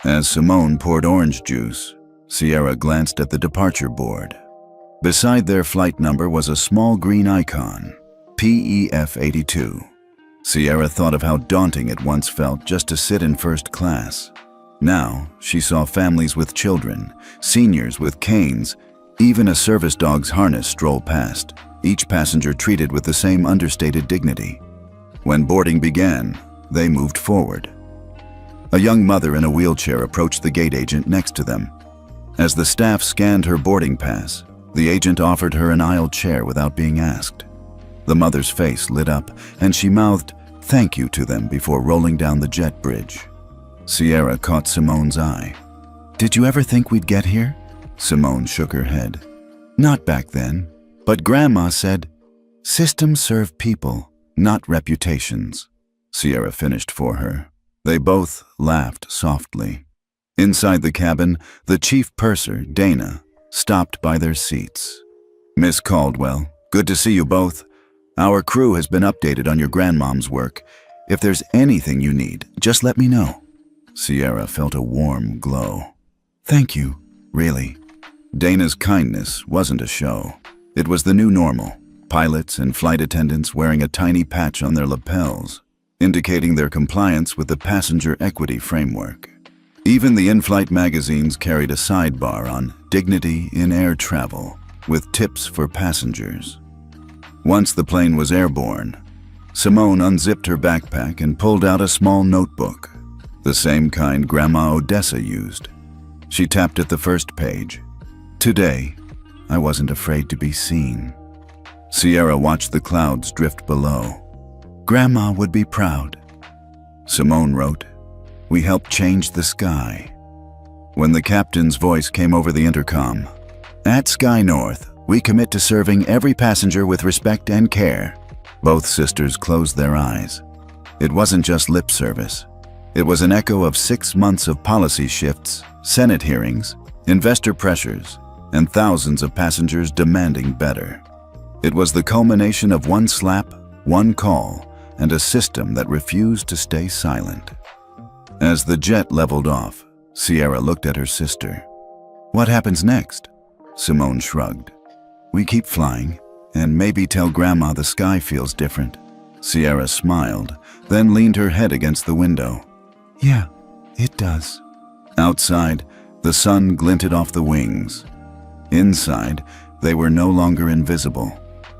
As Simone poured orange juice, Sierra glanced at the departure board. Beside their flight number was a small green icon, PEF 82. Sierra thought of how daunting it once felt just to sit in first class. Now, she saw families with children, seniors with canes, even a service dog's harness stroll past, each passenger treated with the same understated dignity. When boarding began, they moved forward. A young mother in a wheelchair approached the gate agent next to them. As the staff scanned her boarding pass, the agent offered her an aisle chair without being asked. The mother's face lit up, and she mouthed "thank you" to them before rolling down the jet bridge. Sierra caught Simone's eye. "Did you ever think we'd get here?" Simone shook her head. "Not back then. But Grandma said, 'Systems serve people, not reputations.'" Sierra finished for her. They both laughed softly. Inside the cabin, the chief purser, Dana, stopped by their seats. "Miss Caldwell, good to see you both. Our crew has been updated on your grandmom's work. If there's anything you need, just let me know." Sierra felt a warm glow. "Thank you, really." Dana's kindness wasn't a show. It was the new normal. Pilots and flight attendants wearing a tiny patch on their lapels, indicating their compliance with the passenger equity framework. Even the in-flight magazines carried a sidebar on dignity in air travel, with tips for passengers. Once the plane was airborne, Simone unzipped her backpack and pulled out a small notebook, the same kind Grandma Odessa used. She tapped at the first page. "Today, I wasn't afraid to be seen." Sierra watched the clouds drift below. "Grandma would be proud." Simone wrote, "We helped change the sky." When the captain's voice came over the intercom, "At Sky North, we commit to serving every passenger with respect and care." Both sisters closed their eyes. It wasn't just lip service. It was an echo of 6 months of policy shifts, Senate hearings, investor pressures, and thousands of passengers demanding better. It was the culmination of one slap, one call, and a system that refused to stay silent. As the jet leveled off, Sierra looked at her sister. "What happens next?" Simone shrugged. "We keep flying, and maybe tell Grandma the sky feels different." Sierra smiled, then leaned her head against the window. "Yeah, it does." Outside, the sun glinted off the wings. Inside, they were no longer invisible.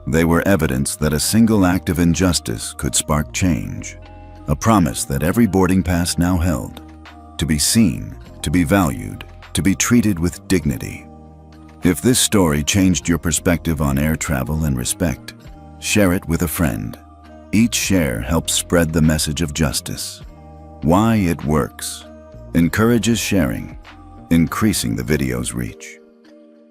They were evidence that a single act of injustice could spark change. A promise that every boarding pass now held. To be seen, to be valued, to be treated with dignity. If this story changed your perspective on air travel and respect, share it with a friend. Each share helps spread the message of justice. Why it works. Encourages sharing, increasing the video's reach.